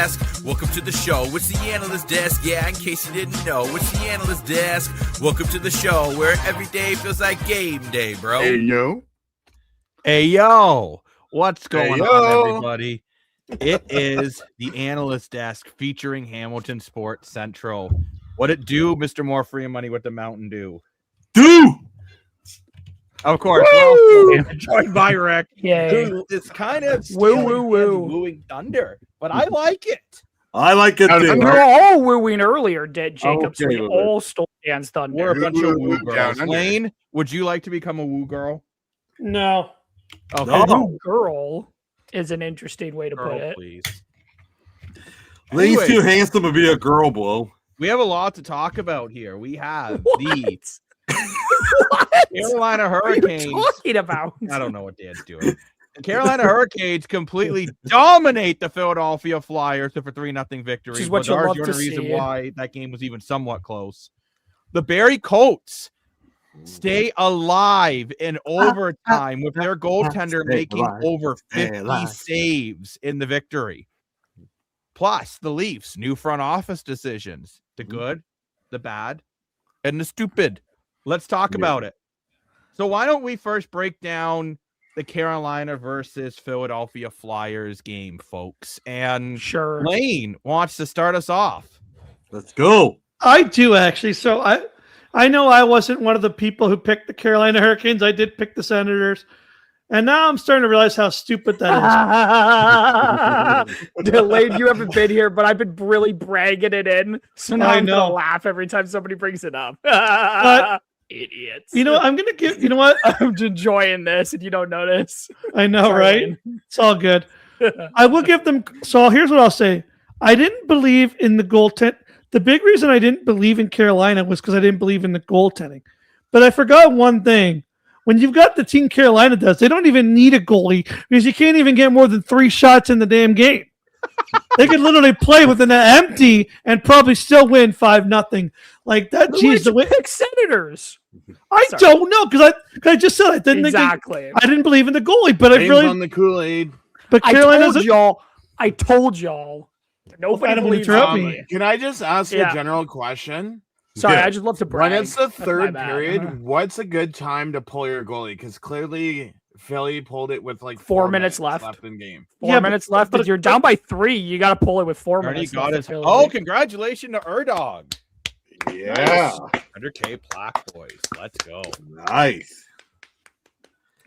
Desk. Welcome to the show. It's the Analyst Desk. Yeah, in case you didn't know, it's the Analyst Desk. Welcome to the show where every day feels like game day, bro. Hey, yo. Hey, yo. What's going on, everybody? It is the Analyst Desk featuring Hamilton Sports Central. What it do, Mr. More Free Money with the Mountain Dew? Of course, joined by Rick. Who is kind of wooing thunder, but I like it. I like it too. We were all wooing earlier, Jacob. So we all stole Dan's thunder. We're a bunch of woo girls. Lane, would you like to become a woo girl? No. Okay. Woo girl is an interesting way to put it. Please. Lane's too handsome to be a girl, bro. We have a lot to talk about here. We have the What? Carolina Hurricanes. What are you talking about? I don't know what Dan's doing. The Carolina Hurricanes completely dominate the Philadelphia Flyers for 3-0 victory. Which is what you'll love the to only reason see. why that game was even somewhat close. The Barrie Colts stay alive in overtime with their goaltender making over 50 saves in the victory. Plus, the Leafs' new front office decisions. The good, the bad, and the stupid. Let's talk about it. So why don't we first break down the Carolina versus Philadelphia Flyers game, folks? And Lane wants to start us off. Let's go. I do, actually. So I know I wasn't one of the people who picked the Carolina Hurricanes. I did pick the Senators. And now I'm starting to realize how stupid that is. Lane, you haven't been here, but I've been really bragging it in. So now I'm going to laugh every time somebody brings it up. But, idiots. You know, I'm going to give, you know what? I'm enjoying this and you don't notice. I know, right? It's all good. I will give them. So here's what I'll say. I didn't believe in the goaltend. The big reason I didn't believe in Carolina was because I didn't believe in the goaltending. But I forgot one thing. When you've got the team Carolina does, they don't even need a goalie because you can't even get more than 3 shots in the damn game. They could literally play with an empty and probably still win 5-0. Like that. Geez, the pick Senators. I don't know because I just said I didn't I didn't believe in the goalie, but I really on the Kool-Aid. But Carolina's I told y'all. Nobody believes me. Can I just ask a general question? Sorry, I just love to brag. When it's the third period, what's a good time to pull your goalie? Because clearly Philly pulled it with like 4 minutes left in game. 4 minutes left. But if you're down by 3, you got to pull it with 4 minutes left. Oh, congratulations to Erdog. Yeah. Nice. 100K plaque, boys. Let's go. Nice.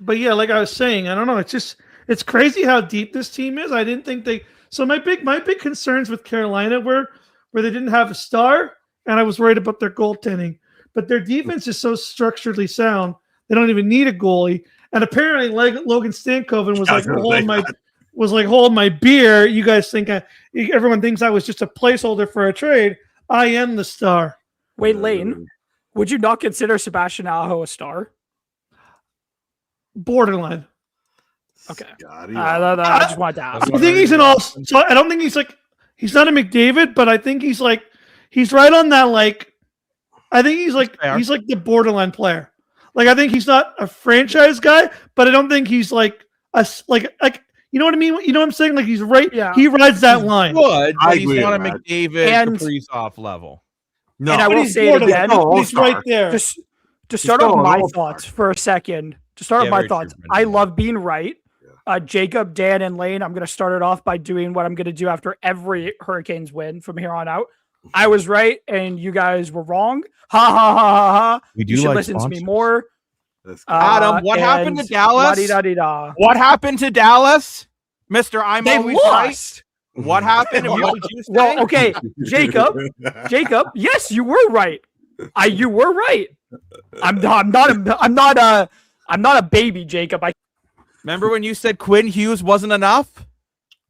But yeah, like I was saying, I don't know. It's crazy how deep this team is. I didn't think they. So my big concerns with Carolina were where they didn't have a star. And I was worried about their goaltending. But their defense is so structurally sound, they don't even need a goalie. And apparently Logan Stankoven was holding my beer. You guys think everyone thinks I was just a placeholder for a trade. I am the star. Wait, Lane, would you not consider Sebastian Aho a star? Borderline. Okay. I just wanted to ask. I think he's an all. So I don't think he's not a McDavid, but I think he's right on that. Like, I think he's like the borderline player. Like, I think he's not a franchise guy, but I don't think he's like you know what I mean? You know what I'm saying? Like, he's right. Yeah. He rides that line. Good, but he's not a McDavid Kaprizov level. No, and I will say it again. He's right there. Just to start off my thoughts for a second. To start off my thoughts, I love being right. Jacob, Dan, and Lane, I'm going to start it off by doing what I'm going to do after every Hurricanes win from here on out. I was right, and you guys were wrong. Ha, ha, ha, ha, ha. You should listen to me more. Adam, what happened to Dallas? La-di-da-di-da. What happened to Dallas? Mr. I'm they always lost. Right. What happened? And what did you say? Well, okay, Jacob, yes, you were right. You were right. I'm not a baby, Jacob. Remember when you said Quinn Hughes wasn't enough?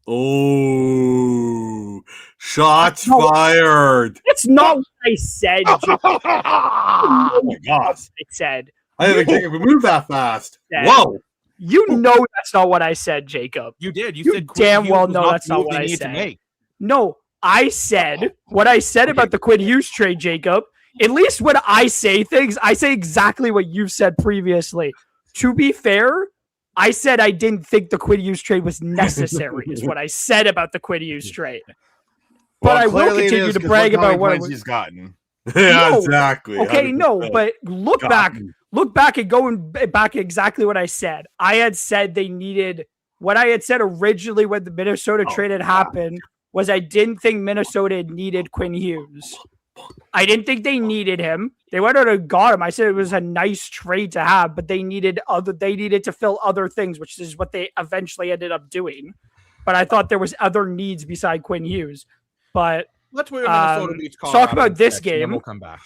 Oh, shots fired. That's not what I said. Oh my God. I said. I didn't think it would move that fast. Whoa. You know that's not what I said, Jacob. You did. You said damn well know that's not what I said. No, I said what I said about the Quinn Hughes trade, Jacob. At least when I say things, I say exactly what you've said previously. To be fair, I said I didn't think the Quinn Hughes trade was necessary, is what I said about the Quinn Hughes trade. But I will continue to brag about what he's gotten. Yeah, No. exactly. Okay, 100%. no, but look back and going back exactly what I said. I had said they needed what I had said originally when the Minnesota trade had happened was I didn't think Minnesota needed Quinn Hughes. I didn't think they needed him. They went out and got him. I said it was a nice trade to have, but they needed to fill other things, which is what they eventually ended up doing. But I thought there was other needs beside Quinn Hughes. But let's wait Minnesota beats Colorado. Talk about this game. We'll come back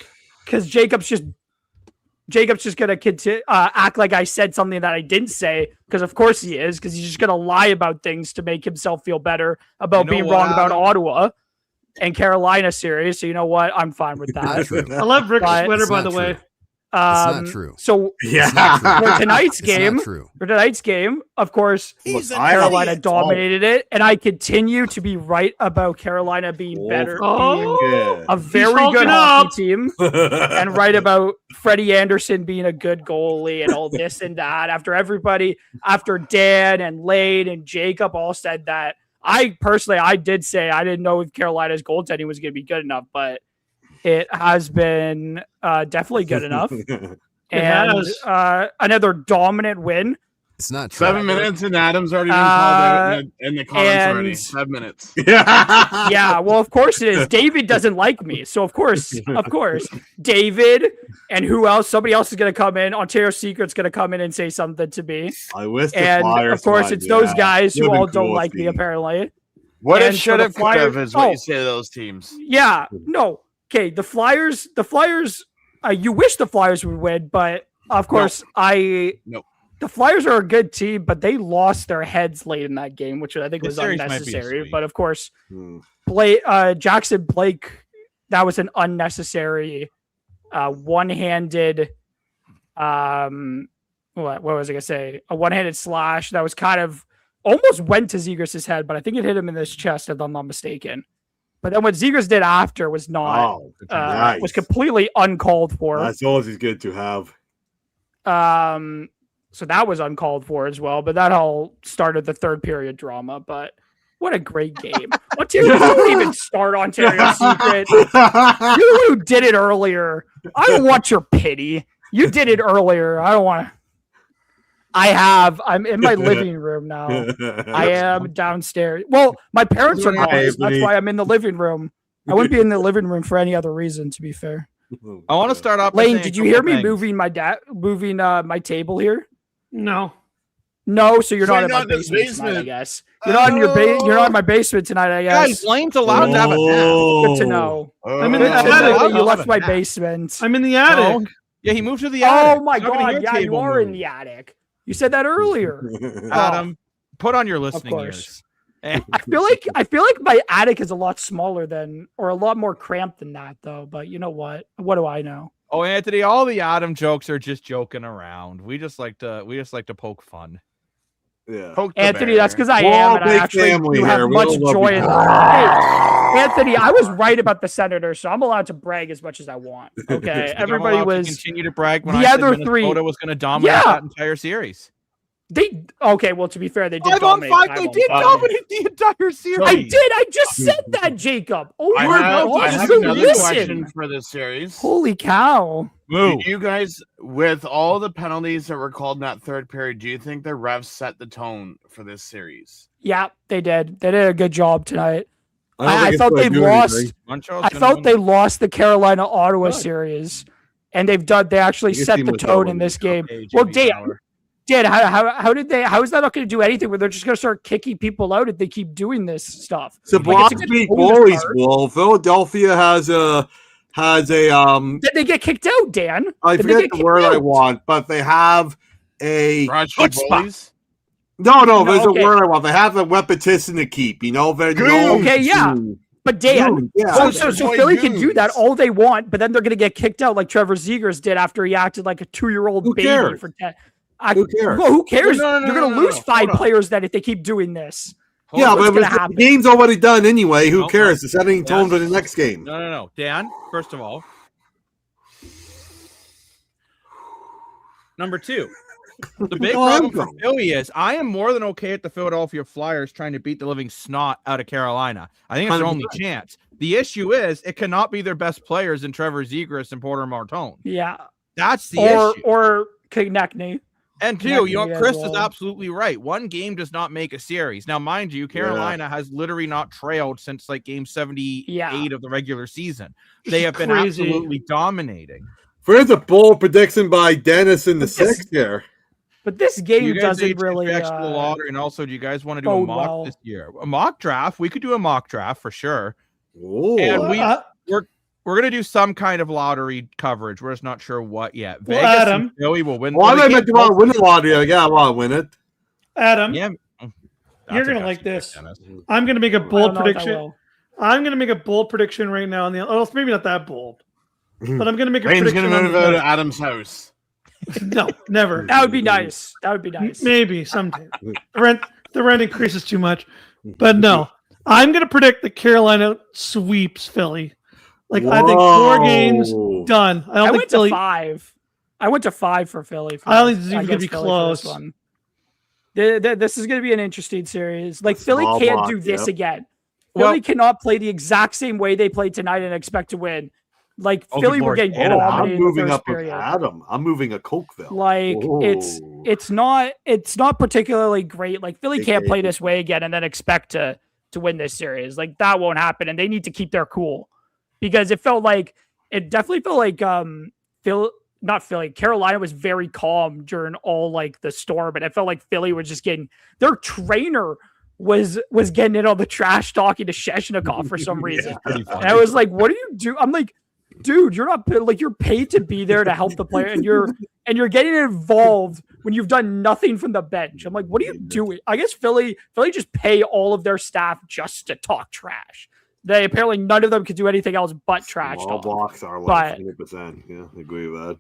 because Jacob's just gonna continue act like I said something that I didn't say, because of course he is, because he's just gonna lie about things to make himself feel better about being wrong about Ottawa and Carolina series. So you know what? I'm fine with that. I love Rick's sweater, by the way. It's not true. So for tonight's game, of course, Carolina dominated it, and I continue to be right about Carolina being better, being a very good hockey team, and right about Freddie Anderson being a good goalie and all this and that. After Dan and Lane and Jacob all said that, I did say I didn't know if Carolina's goaltending was going to be good enough, but it has been definitely good enough. And another dominant win. It's not true. 7 minutes and Adam's already been called out in the comments already. 7 minutes. Yeah, well, of course it is. David doesn't like me. So, of course, David and who else? Somebody else is going to come in. Ontario Secret's going to come in and say something to me. I wish and, of course, it's those guys who all don't like me, apparently. What it should have, could have is what you say to those teams. Yeah, no. Okay, the Flyers, you wish the Flyers would win, but of course, the Flyers are a good team, but they lost their heads late in that game, which I think was unnecessary. But of course, Jackson Blake, that was an unnecessary one-handed, what was I going to say? A one-handed slash that was kind of almost went to Zegras' head, but I think it hit him in his chest, if I'm not mistaken. But then what Zegras did after was was completely uncalled for. That's always good to have. So that was uncalled for as well. But that all started the third period drama. But what a great game! Ontario didn't even start Ontario Secret. You're the one who did it earlier. I don't want your pity. You did it earlier. I don't want to. I'm in my living room now. I am downstairs. Well, my parents are gone. That's why I'm in the living room. I wouldn't be in the living room for any other reason, to be fair. I want to start off. Lane, did you hear me moving my table here? No. So you're not in my basement tonight, I guess. You're not in you're not in my basement tonight, I guess. Guys, Lane's allowed to have a nap. Good to know. I'm in the attic. You left my basement. I'm in the attic. Yeah, he moved to the attic. Oh my god! Yeah, you are in the attic. You said that earlier. Adam, put on your listening ears. I feel like my attic is a lot smaller or a lot more cramped than that, though. But you know what? What do I know? Oh, Anthony, all the Adam jokes are just joking around. We just like to poke fun. Yeah, Anthony, that's because I am, and I actually do have much joy in that. Hey, Anthony, I was right about the Senators, so I'm allowed to brag as much as I want. Okay, everybody was continue to brag when the I other said three. Minnesota was going to dominate that entire series. Well, to be fair, they did 5 on 5. They did dominate the entire series. I did. I just said that, Jacob. Oh my God! I have another question for this series. Holy cow! Do you guys, with all the penalties that were called in that third period, do you think the refs set the tone for this series? Yeah, they did. They did a good job tonight. I thought they lost. They lost the Carolina Ottawa series, and they actually set the tone in this game. Well, Dan, how is that not going to do anything where they're just going to start kicking people out if they keep doing this stuff? So beat goalies. Well, Philadelphia has a Did they get kicked out, Dan? I forget the word I want, but they have a goalies? No, there's a word I want. They have a repetition to keep, yeah. But Dan, so Philly can do that all they want, but then they're going to get kicked out like Trevor Zegras did after he acted like a 2-year-old baby for 10. Who cares? Well, who cares? You're going to lose 5 players then if they keep doing this. But the game's already done anyway. Who cares? It's setting tone for the next game. No. Dan, first of all. Number 2. The big problem for Philly is I am more than okay at the Philadelphia Flyers trying to beat the living snot out of Carolina. I think it's their only chance. The issue is it cannot be their best players in Trevor Zegras and Porter Martone. Yeah. That's the issue. Or Konechny. And two, Chris is absolutely right. One game does not make a series. Now, mind you, Carolina has literally not trailed since like game 78 of the regular season. They have been absolutely dominating. There's a bold prediction by Dennis in the sixth here. But this game doesn't really. The lottery, and also, do you guys want to do a mock this year? A mock draft? We could do a mock draft for sure. Ooh. And we're gonna do some kind of lottery coverage. We're just not sure what yet. Vegas Adam, and Philly will win. Well, I meant to win the lottery. I want to win it. Adam, you're gonna like this. I'm gonna make a bold prediction. I'm gonna make a bold prediction right now. Maybe not that bold, but I'm gonna make a prediction. Gonna move to Adam's house. No, never. That would be nice. Maybe someday. The rent increases too much, but no. I'm gonna predict that Carolina sweeps Philly. Like, I think 4 games done. I went to 5. I went to 5 for Philly. I don't think this is even going to be close. This is going to be an interesting series. Like, Philly can't do this again. Philly cannot play the exact same way they played tonight and expect to win. Like, Philly were getting dominated. I'm moving up with Adam. I'm moving a Cokeville. Like, it's not particularly great. Like, Philly can't play this way again and then expect to win this series. Like, that won't happen, and they need to keep their cool. Because it definitely felt like Carolina was very calm during all like the storm, and it felt like Philly was just getting their trainer was getting in on the trash talking to Sheshnikov for some reason. And I was like, what do you do? I'm like, dude, you're not like, you're paid to be there to help the player, and you're getting involved when you've done nothing from the bench. I'm like, what are you doing? I guess Philly just pay all of their staff just to talk trash. They apparently none of them could do anything else but trash talk. All blocks are like 100%. Yeah, I agree with that.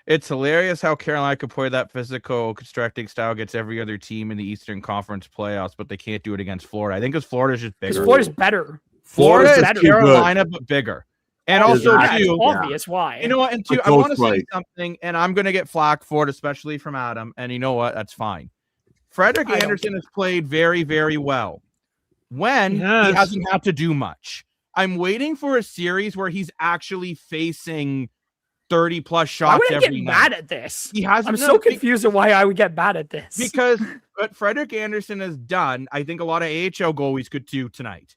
It's hilarious how Carolina could play that physical constructing style against every other team in the Eastern Conference playoffs, but they can't do it against Florida. I think because Florida's just bigger. Because Florida's better. Florida is Carolina, but bigger. And also, too, obvious why. You know what? And two, I want to say something, and I'm going to get flack for it, especially from Adam. And you know what? That's fine. Frederick Anderson has played very, very well when he hasn't had to do much. I'm waiting for a series where he's actually facing 30-plus shots every night. Why would I get mad at this? I'm so confused at why I would get mad at this. Because what Frederick Anderson has done, I think a lot of AHL goalies could do tonight.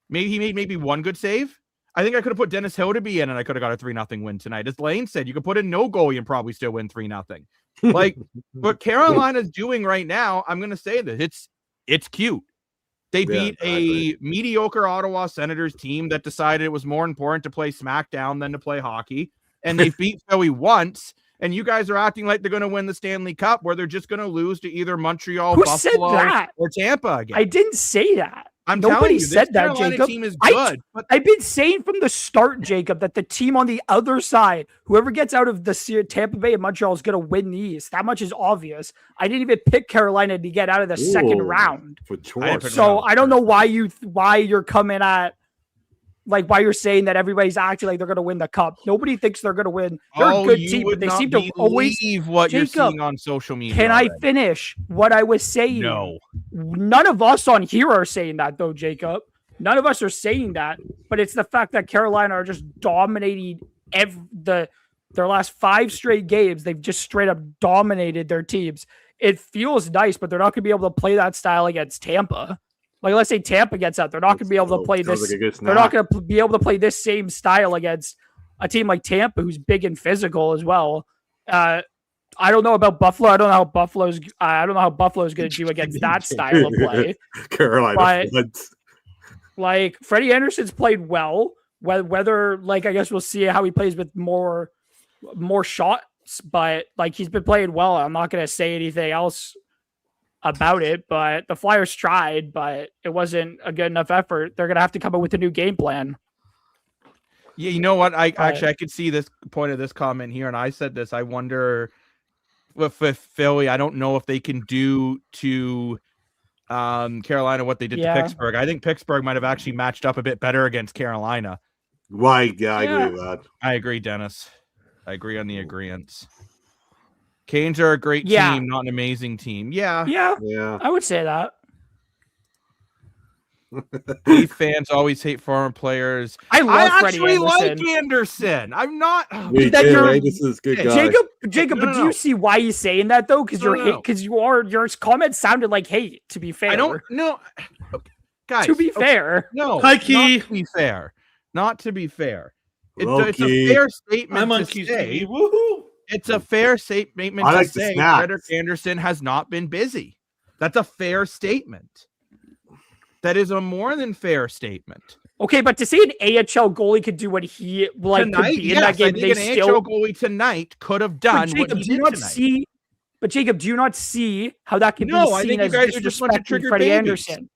Maybe he made maybe one good save. I think I could have put Dennis Hill to be in, and I could have got a 3-0 win tonight. As Lane said, you could put in no goalie and probably still win 3-0. Like, what Carolina's doing right now, I'm going to say that it's cute. They beat a mediocre Ottawa Senators team that decided it was more important to play SmackDown than to play hockey. And they beat Philly once. And you guys are acting like they're going to win the Stanley Cup, where they're just going to lose to either Montreal, Buffalo, or Tampa again. I didn't say that. Nobody said that, Jacob. Team is good, I've been saying from the start, Jacob, that the team on the other side, whoever gets out of the Tampa Bay and Montreal, is going to win the East. That much is obvious. I didn't even pick Carolina to get out of the second round. So I don't know why you're coming at, like, why you're saying that everybody's acting like they're going to win the cup. Nobody thinks they're going to win. They're a good team, but they seem to always what you're seeing on social media. Can I finish what I was saying? No. None of us on here are saying that, though, Jacob. None of us are saying that, but it's the fact that Carolina are just dominating their last 5 straight games. They've just straight up dominated their teams. It feels nice, but they're not going to be able to play that style against Tampa. Like, let's say Tampa gets out. They're not going to be able to play this. They're not going to be able to play this same style against a team like Tampa, who's big and physical as well. I don't know about Buffalo. I don't know how Buffalo's going to do against that style of play. Carolina. Like, Freddie Anderson's played well. Whether, like, I guess we'll see how he plays with more shots. But, like, he's been playing well. I'm not going to say anything else about it, but the Flyers tried, but it wasn't a good enough effort. They're going to have to come up with a new game plan. Yeah, you know what? I could see this point of this comment here, and I said this. I wonder with Philly, I don't know if they can do to Carolina what they did to Pittsburgh. I think Pittsburgh might have actually matched up a bit better against Carolina. Right, yeah, I agree with that. I agree, Dennis. I agree on the agreeance. Canes are a great Yeah. team, not an amazing team. Yeah. Yeah. I would say that. Leaf fans always hate foreign players. I love Freddie actually like Anderson. Anderson. I'm not. Me that too. you're- Anderson's a good guy. Jacob, No, but do you see why he's saying that though? Because your comments sounded like hate. To be fair, I don't know, guys. To be fair, no. Hi, Key. Not to be fair. Not to be fair. Hello, It's a Key. fair statement I'm on to Key's say. TV. Woohoo! It's a fair statement I to like the say snacks. Frederick Anderson has not been busy. That's a fair statement. That is a more than fair statement. okay, but to say an AHL goalie could do what he could be in that game, I think an AHL goalie tonight could have done what he did tonight. But Jacob, do you not see how that can be I seen think you as guys are just a bunch of disrespecting triggered Freddie babies. Anderson?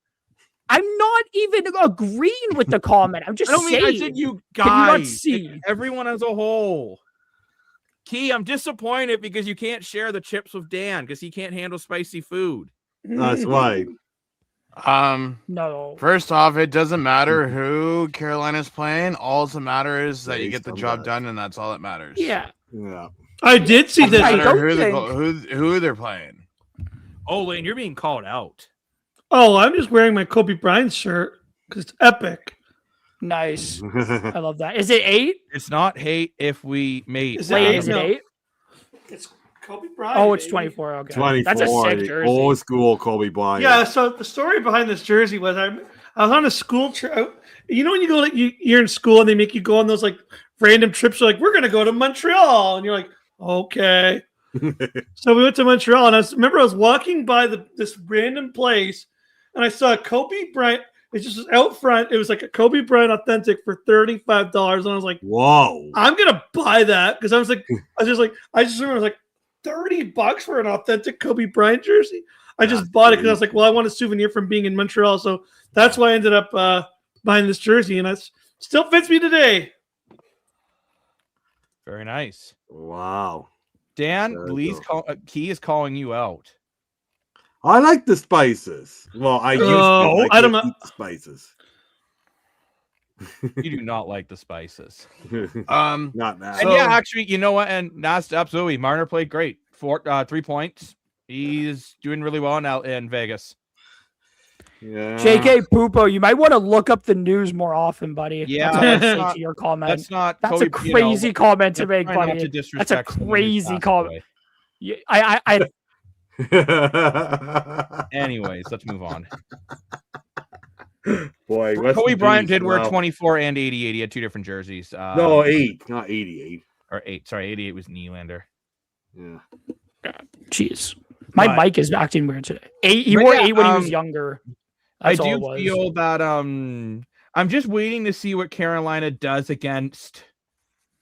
I'm not even agreeing with the comment. I'm just saying. I said you guys. Can you not see? Everyone as a whole. Key, I'm disappointed because you can't share the chips with Dan because he can't handle spicy food. That's why. No. First off, it doesn't matter who Carolina's playing. All that matters is that you Based get the on job that. done, and that's all that matters. Yeah. Yeah. I did see Doesn't this. matter who they're playing. Oh, Lane, you're being called out. Oh, I'm just wearing my Kobe Bryant shirt because it's epic. Nice. I love that. Is it 8? It's not hate if we mate. Is it Wait, eight? is it No. 8? It's Kobe Bryant. Oh, it's baby. 24. Okay. 24. That's a sick jersey. Old school Kobe Bryant. Yeah. So the story behind this jersey was I was on a school trip. You know when you go like you're in school and they make you go on those like random trips. Like we're gonna go to Montreal, and you're like, okay. So we went to Montreal, and I remember I was walking by this random place, and I saw a Kobe Bryant. It just was out front. It was like a Kobe Bryant authentic for $35, and I was like, Whoa. I'm gonna buy that because I just remember I was like $30 for an authentic Kobe Bryant jersey. I just bought it because I was like, well, I want a souvenir from being in Montreal, so that's why I ended up buying this jersey, and it still fits me today. Very nice. Wow. Dan, Very Key is calling you out. I like the spices. Well, I used to. I I don't don't know. eat the spices. You do not like the spices. Not now. And yeah, actually, you know what? And that's absolutely. Marner played great. 3 points. He's doing really well now in Vegas. Yeah. JK Pupo, you might want to look up the news more often, buddy. Yeah, That's all I'd that's say not- to your comment. That's That's a Kobe, crazy comment to make, try not buddy. to That's a disrespect someone who's crazy passed comment. away. Yeah, I Anyways, let's move on. Boy, rest Kobe in Bryant peace. did wear Wow. 24 and 88. He had 2 different jerseys. No, 8, not 88. Or 8. Sorry, 88 was Nylander. Yeah. jeez. My But- mic is acting weird today. He But wore yeah, 8 when he was younger. That's I all it do was. feel that I'm just waiting to see what Carolina does against.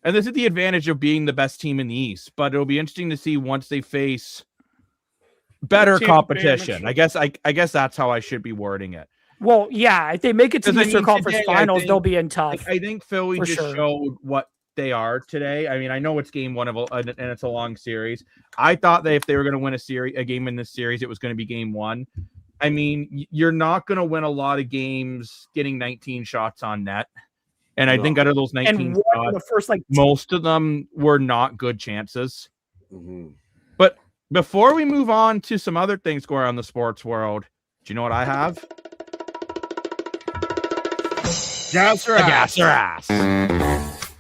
And this is the advantage of being the best team in the East, but it'll be interesting to see once they face better Team competition. advantage. I guess that's how I should be wording it. Well, yeah, if they make it to the 'Cause I Eastern mean, Conference today, I Finals, think- they'll be in tough. I think Philly For just sure. showed what they are today. I mean, I know it's game one of and it's a long series. I thought that if they were going to win a game in this series, it was going to be game 1. I mean, you're not going to win a lot of games getting 19 shots on net. And I think out of those 19 and one in the shots, first most of them were not good chances. Mhm. But before we move on to some other things going on in the sports world, do you know what I have? Gas or A ass? gas or ass.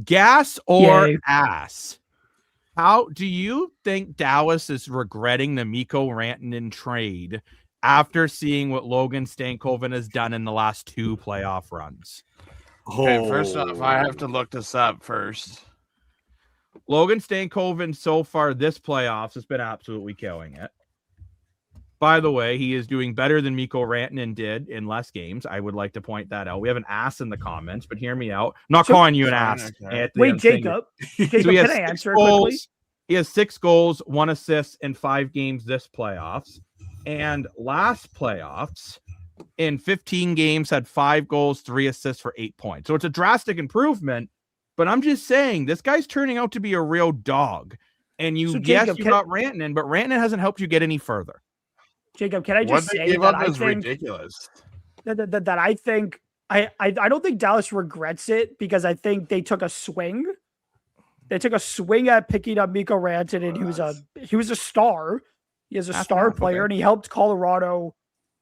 Gas or Yay. ass? How do you think Dallas is regretting the Mikko Rantanen trade after seeing what Logan Stankoven has done in the last 2 playoff runs? Okay, first off, I have to look this up first. Logan Stankoven so far this playoffs has been absolutely killing it. By the way, he is doing better than Mikko Rantanen did in less games. I would like to point that out. We have an ass in the comments, but hear me out. I'm not calling you an Fine, ass. okay. Anthony, Wait, I'm saying Jacob. So Jacob, he has can I 6 answer it quickly? goals. He has 6 goals, 1 assist in 5 games this playoffs. And last playoffs, in 15 games, had 5 goals, 3 assists for 8 points. So it's a drastic improvement. But I'm just saying, this guy's turning out to be a real dog. And So, you Jacob, got Rantanen, but Rantanen hasn't helped you get any further. Jacob, can I What just they say gave that up I is think ridiculous. that I think I don't think Dallas regrets it because I think they took a swing. They took a swing at picking up Mikko Rantanen. He was a star. He is a star player, and he helped Colorado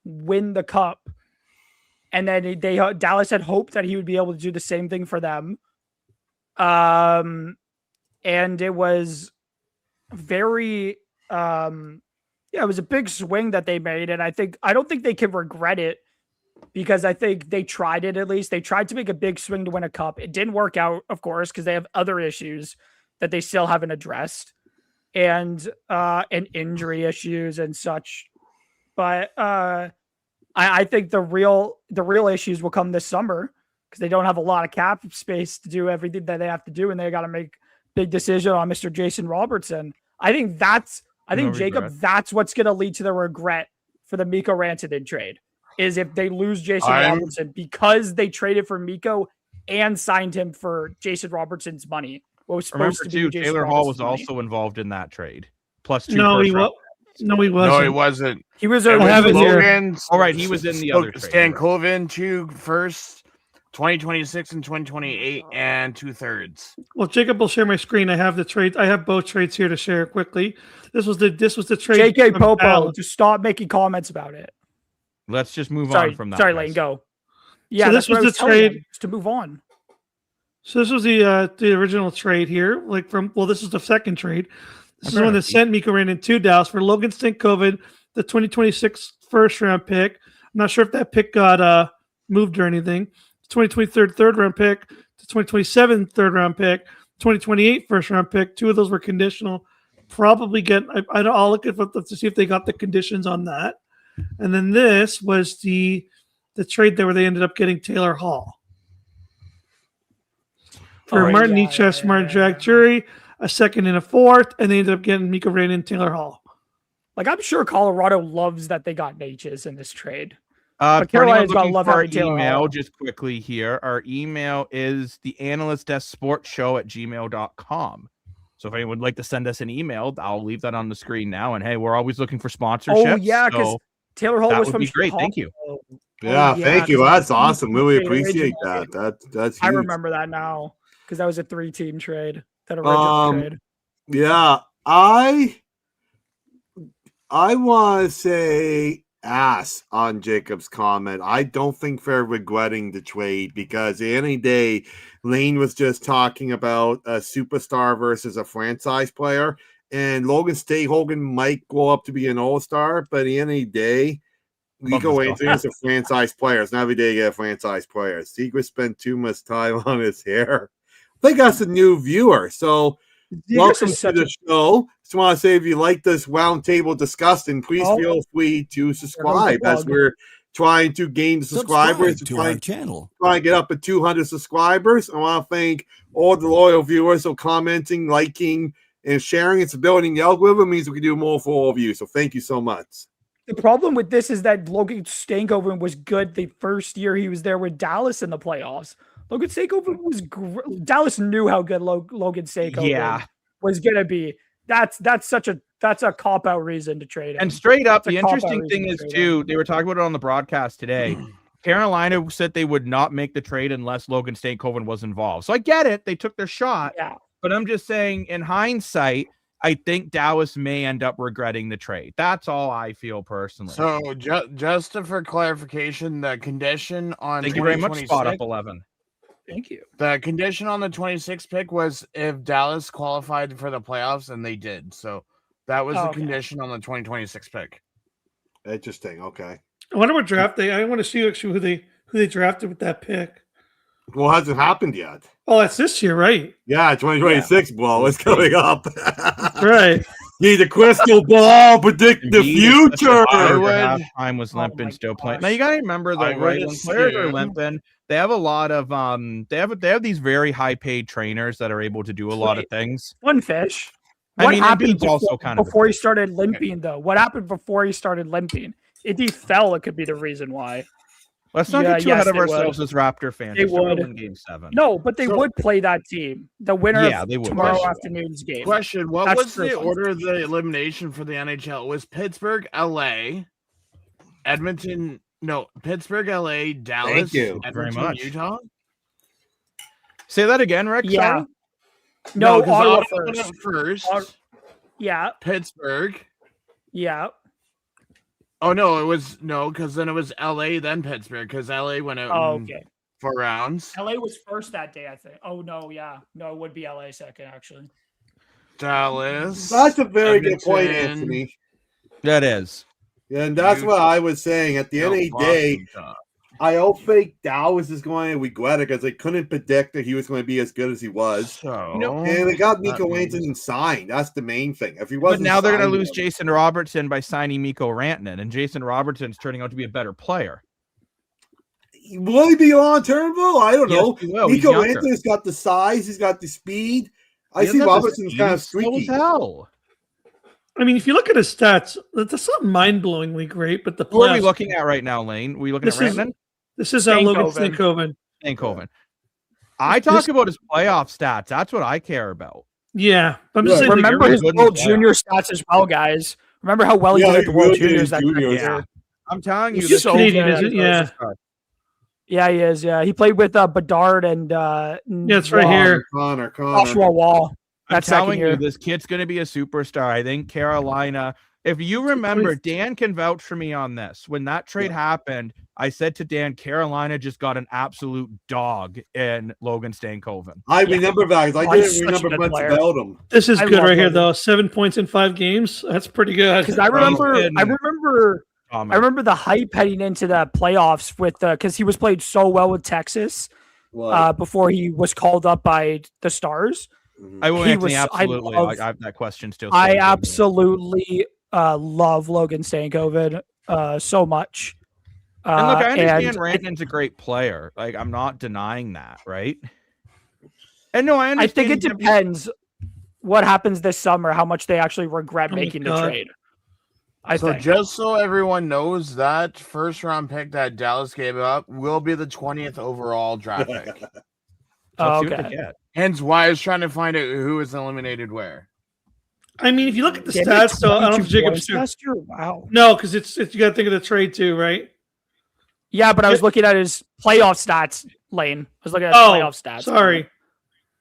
win the cup. And then Dallas had hoped that he would be able to do the same thing for them. And it was very it was a big swing that they made, and I don't think they can regret it because I think they tried it. At least they tried to make a big swing to win a cup. It didn't work out, of course, because they have other issues that they still haven't addressed, and injury issues and such. But I think the real issues will come this summer because they don't have a lot of cap space to do everything that they have to do, and they got to make big decision on Mr. Jason Robertson. I think Jacob, that's what's going to lead to the regret for the Mikko Rantanen trade is if they lose Jason Robertson because they traded for Mikko and signed him for Jason Robertson's money. What was supposed to be Jason Taylor Hall was money. also involved in that trade. Plus 2 No, first he round. No, he wasn't. No, he wasn't. He was It have it here. Logan. All right, he was in the other trade. Stan Colvin, 2 firsts, 2026 and 2028, and 2/3. Well, Jacob will share my screen. I have the trade. I have both trades here to share quickly. This was the trade. JK Popo, just stop making comments about it. Let's just move on from that. Sorry, Lane, go. Yeah, so this was the trade to move on. So this was the original trade here. This is the second trade. This is the one that sent Mikko Rantanen to Dallas for Logan Stankoven, the 2026 first round pick. I'm not sure if that pick got moved or anything. 2023 third round pick, the 2027 third round pick, 2028 first round pick. 2 of those were conditional. Probably I'll look at to see if they got the conditions on that. And then this was the trade there where they ended up getting Taylor Hall for Martin Necas, Martin Jack Jury, a second and a fourth, and they ended up getting Mikko Rantanen and Taylor Hall. Like, I'm sure Colorado loves that they got Necas in this trade. But Carolina's got to love our Taylor email Hall. just quickly here. Our email is the Analyst Desk Sports Show @gmail.com. So if anyone would like to send us an email, I'll leave that on the screen now. And hey, we're always looking for sponsorships. Oh yeah, because Taylor Hall was from great. Chicago. Thank you. Yeah, thank you. That's awesome. Really appreciate that. That's huge. I remember that now because that was a 3-team trade. That original trade. Yeah, I want to say ass on Jacob's comment. I don't think they're regretting the trade because any day Lane was just talking about a superstar versus a franchise player, and Logan Stankoven might grow up to be an all-star, but any day Mikko Rantanen is a franchise player. It's not every day you get a franchise player. Secret spent too much time on his hair. I think that's a new viewer. So welcome to the show. Just want to say if you like this roundtable discussion, please feel free to subscribe as we're trying to gain subscribers to our channel. Trying to get up at 200 subscribers. I want to thank all the loyal viewers for commenting, liking, and sharing. It's building the algorithm means we can do more for all of you. So thank you so much. The problem with this is that Logan Stankoven was good the first year he was there with Dallas in the playoffs. Logan Stankoven was Dallas knew how good Logan Stankoven was going to be. That's a cop-out reason to trade him. And straight up, the interesting thing is, too, they were talking about it on the broadcast today. Carolina said they would not make the trade unless Logan Stankoven was involved. So I get it. They took their shot. Yeah. But I'm just saying, in hindsight, I think Dallas may end up regretting the trade. That's all I feel personally. So just for clarification, the condition on thank you very much, Spot Up 11. Thank you. The condition on the 26th pick was if Dallas qualified for the playoffs, and they did. So that was the condition on the 2026 pick. Interesting. Okay. I wonder what draft I want to see actually who they drafted with that pick. Well, it hasn't happened yet. Oh, that's this year, right? Yeah, 2026 ball is coming up. Right. Need a crystal ball, predict the future. Time was limping, still playing. Now you gotta remember though, right? When players are limping, they have a lot of they have these very high paid trainers that are able to do a lot of things. One fish. What happened before he started limping though? What happened before he started limping? If he fell, it could be the reason why. Let's not get too ahead of ourselves as Raptor fans. They would win Game 7. No, but they would play that team. The winner of they would. tomorrow afternoon's game. Question: what was the order of the elimination for the NHL? It was Pittsburgh, LA, Edmonton, no, Pittsburgh, LA, Dallas, you Edmonton, very much. Utah. Say that again, Rick. Yeah. Sorry? No, 'cause Ottawa went up first. Yeah. Pittsburgh. Yeah. Oh no, it was because then it was LA, then Pittsburgh, because LA went out in Okay. 4 rounds. LA was first that day, I think. Oh no, yeah. No, it would be LA second, actually. Dallas. That's a very good point, Edmonton. Anthony. That is. And that's what I was saying. At the end of the day, I don't think Dallas is going to regret it because they couldn't predict that he was going to be as good as he was. So, And they got Mikko Rantanen signed. That's the main thing. If he But wasn't, now they're going to signed, lose Jason Robertson by signing Mikko Rantanen, and Jason Robertson's turning out to be a better player. Will he be long term though? I don't know. He will. He's Mikko younger. Rantanen's got the size. He's got the speed. I He see doesn't have the Robertson's speed. kind of He's slow streaky. as hell. I mean, if you look at his stats, that's not mind-blowingly great. But the Who are we playoffs- looking at right now, Lane? We looking at This is- Rantanen? This is Logan Stankoven. Stankoven. Stankoven. I talk about his playoff stats. That's what I care about. Yeah, but I'm just Right. saying. like, Remember really his good in the World playoffs. Junior stats as well, guys. Remember how well he Yeah, did at he the World really did Juniors his that juniors. year. I'm telling you, He's this so Canadian, good. is it? Yeah. Yeah, he is. Yeah, he played with Bedard and Yeah, it's right here. Connor. Joshua Wall. I'm That second telling you, year. this kid's going to be a superstar. I think Carolina. If you remember, Dan can vouch for me on this. When that trade happened, I said to Dan, Carolina just got an absolute dog in Logan Stankoven. I remember that. 'Cause I he's didn't such a remember good much player. about him. This is I good love right here, Logan. though. 7 points in 5 games. That's pretty good. Because I remember the hype heading into the playoffs with because he was played so well with Texas before he was called up by the Stars. I will, He Anthony, was- I absolutely. love- I have that question still. I saved in there. absolutely love Logan Stankoven so much. And look, I understand and Rantanen's a great player. Like, I'm not denying that, right? And no, I I understand. think it depends what happens this summer, how much they actually regret Oh my making the God. trade. I so think. just so everyone knows, that first round pick that Dallas gave up will be the 20th overall draft pick. Let's see what Okay. they get. Hence why I was trying to find out who is eliminated where. I mean, if you look at the Damn it, stats, though, I don't know if 22 Jacob's points last year? Wow. no, because it's you got to think of the trade too, right? Yeah, but I was looking at his playoff stats, Lane. I was looking at his Oh, playoff stats. sorry.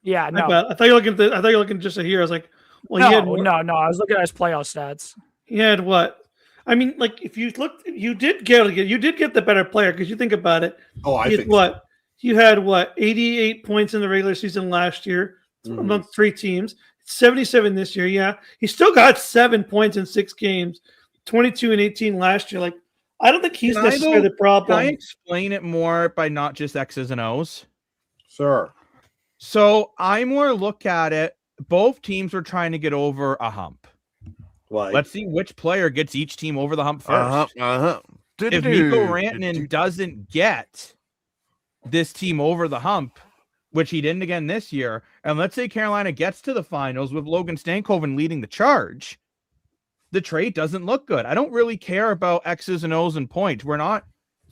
Yeah, My no. bad. I thought you were looking. I thought you were looking just here. I was like, well, he had No, no. I was looking at his playoff stats. He had what? I mean, like if you looked, you did get the better player because you think about it. Oh, I He had think what? You had what? 88 points in the regular season last year among 3 teams. 77 this year. Yeah, he still got 7 points in 6 games. 22 and 18 last year. Like, I don't think he's Can I necessarily go- the problem. Can I explain it more by not just X's and O's? Sure. So I more look at it. Both teams were trying to get over a hump. Like, Let's see which player gets each team over the hump first. If If Mikko Rantanen doesn't get this team over the hump, which he didn't again this year, and let's say Carolina gets to the finals with Logan Stankoven leading the charge, the trade doesn't look good. I don't really care about X's and O's and points.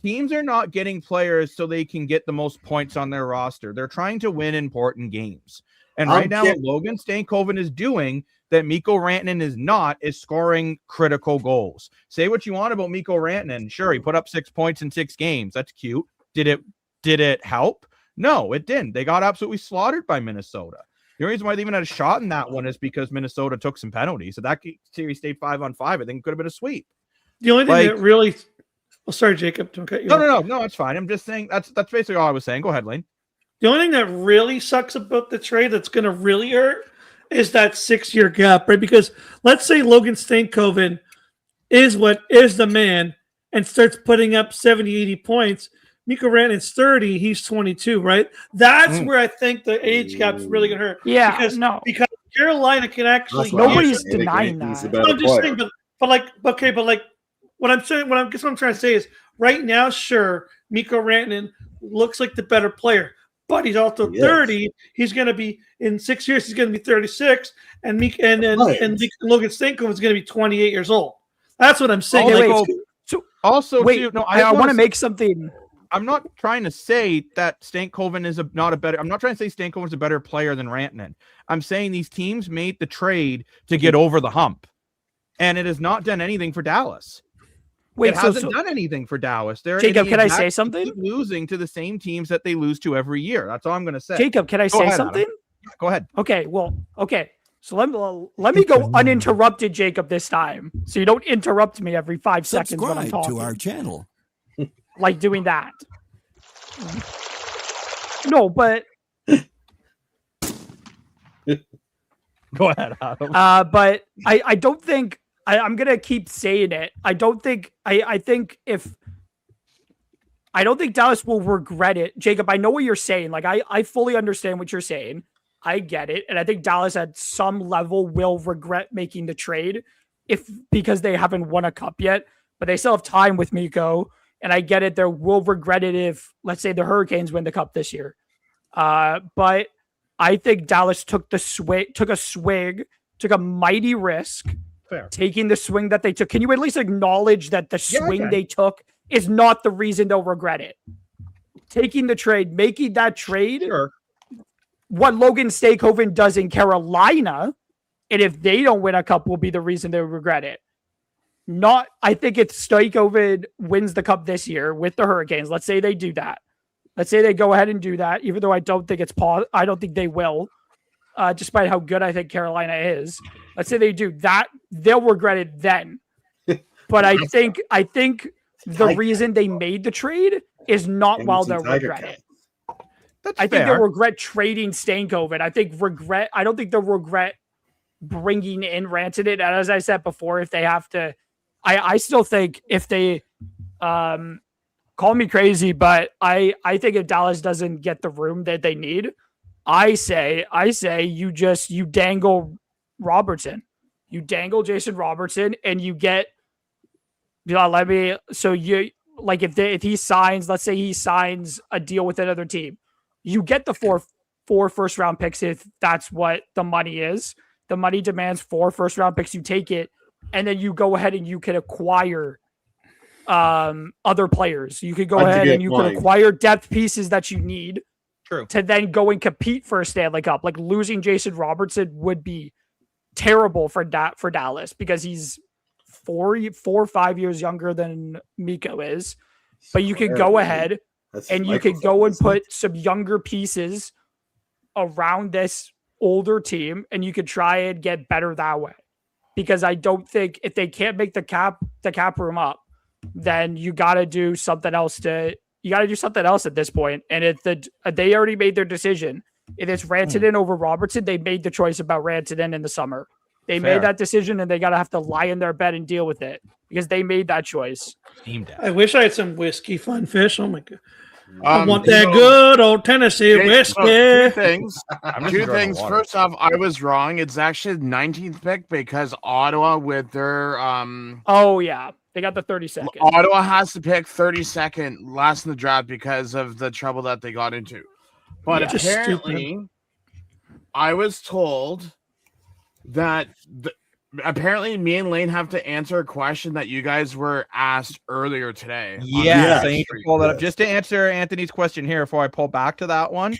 Teams are not getting players so they can get the most points on their roster. They're trying to win important games. And right now, what Logan Stankoven is doing that Mikko Rantanen is not is scoring critical goals. Say what you want about Mikko Rantanen. Sure, he put up 6 points in 6 games. That's cute. Did it help? No, it didn't. They got absolutely slaughtered by Minnesota. The only reason why they even had a shot in that one is because Minnesota took some penalties. So that series stayed 5-on-5. I think it could have been a sweep. The only thing that really, sorry, Jacob, don't cut you off. No, it's fine. I'm just saying that's basically all I was saying. Go ahead, Lane. The only thing that really sucks about the trade that's going to really hurt is that 6-year gap, right? Because let's say Logan Stankoven is the man and starts putting up 70, 80 points. Mikko Rantanen's 30, he's 22, right? That's where I think the age gap's really going to hurt. Yeah, because Carolina can actually. Nobody's denying that. I'm just saying, but what I'm saying, what I'm trying to say is, right now, sure, Mikko Rantanen looks like the better player, but he's also 30. He's going to be in 6 years. He's going to be 36, and Logan Stankoven is going to be 28 years old. That's what I'm saying. I want to make something. I'm not trying to say that Stankoven is not a better. I'm not trying to say Stankoven is a better player than Rantanen. I'm saying these teams made the trade to get over the hump, and it has not done anything for Dallas. Wait, it hasn't done anything for Dallas. Jacob, can I say something? Losing to the same teams that they lose to every year. That's all I'm going to say. Jacob, can I say something? Go ahead. Okay. So let me go uninterrupted, Jacob, this time. So you don't interrupt me every 5 seconds when I'm talking. To our channel. Like doing that. No, but go ahead, Adam. But I don't think I'm gonna keep saying it. I don't think Dallas will regret it. Jacob, I know what you're saying. Like I fully understand what you're saying. I get it. And I think Dallas at some level will regret making the trade because they haven't won a cup yet, but they still have time with Miko. And I get it. They will regret it if, let's say, the Hurricanes win the cup this year. But I think Dallas took a mighty risk. Fair. Taking the swing that they took. Can you at least acknowledge that the swing they took is not the reason they'll regret it? Taking the trade, making that trade. Sure. What Logan Stakehoven does in Carolina, and if they don't win a cup, will be the reason they regret it. I think if Stakehoven wins the cup this year with the Hurricanes, let's say they do that. Let's say they go ahead and do that, even though I don't think I don't think they will, despite how good I think Carolina is. Let's say they do that, they'll regret it then. But I think the reason they made the trade is not while they'll regret it. I think they'll regret trading Stankoven. I don't think they'll regret bringing in Rantanen. And as I said before, if they have to, I still think if they call me crazy, but I think if Dallas doesn't get the room that they need, I say you dangle Robertson. You dangle Jason Robertson and you get if he signs, let's say he signs a deal with another team. You get the four first round picks if that's what the money is. The money demands 4 first round picks. You take it, and then you go ahead and you can acquire other players. You could go ahead and you can acquire depth pieces that you need. True. To then go and compete for a Stanley Cup. Like losing Jason Robertson would be terrible for Dallas because he's 4 or 5 years younger than Miko is. But you could go ahead and you could go and put some younger pieces around this older team, and you could try and get better that way. Because I don't think if they can't make the cap room up, then you got to do something else at this point. And if they already made their decision, if it's Rantanen over Robertson, they made the choice about Rantanen in the summer. They made that decision, and they got to have to lie in their bed and deal with it because they made that choice. I wish I had some whiskey fun fish. Oh my god. I want that good old Tennessee whiskey. Two things. First off, I was wrong. It's actually the 19th pick because Ottawa with their Oh yeah, they got the 32nd. Ottawa has to pick 32nd last in the draft because of the trouble that they got into. But apparently, I was told that apparently me and Lane have to answer a question that you guys were asked earlier today. Yes, I need to pull that up. Just to answer Anthony's question here before I pull back to that one.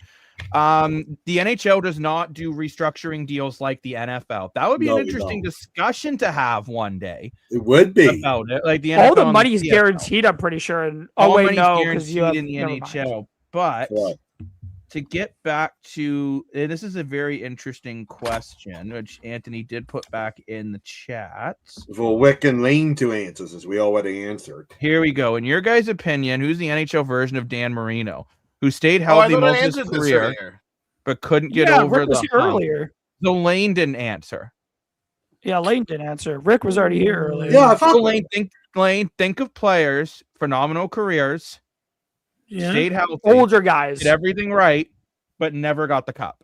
The NHL does not do restructuring deals like the NFL. That would be an interesting discussion to have one day. It would be. About it. Like the all NFL the money's guaranteed, I'm pretty sure. And because you have in the NHL. But to get back to this is a very interesting question, which Anthony did put back in the chat. For Wick and Lane to answers, as we already answered. Here we go. In your guys' opinion, who's the NHL version of Dan Marino, who stayed healthy most of his career, but couldn't get over the hump? Earlier. So Lane didn't answer. Yeah, Lane didn't answer. Rick was already here earlier. Yeah, I thought Lane, think of players, phenomenal careers, stayed healthy, older guys, did everything right, but never got the cup.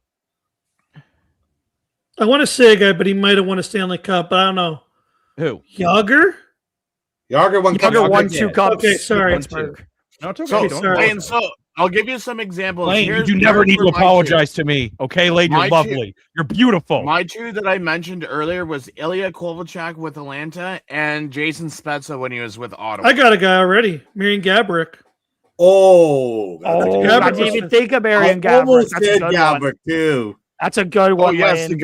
I want to say a guy, but he might have won a Stanley Cup. But I don't know. Who? Yager won 2 cups. Okay, sorry. No, it's okay. Lane, so I'll give you some examples. Lane, you never need to apologize to me. Okay, Lane, you're lovely. You're beautiful. My 2 that I mentioned earlier was Ilya Kovalchuk with Atlanta and Jason Spezza when he was with Ottawa. I got a guy already. Marian Gaborik. I didn't even think of Marian Gaborik. That's a good Gaborik too. That's a good one. Oh yes, the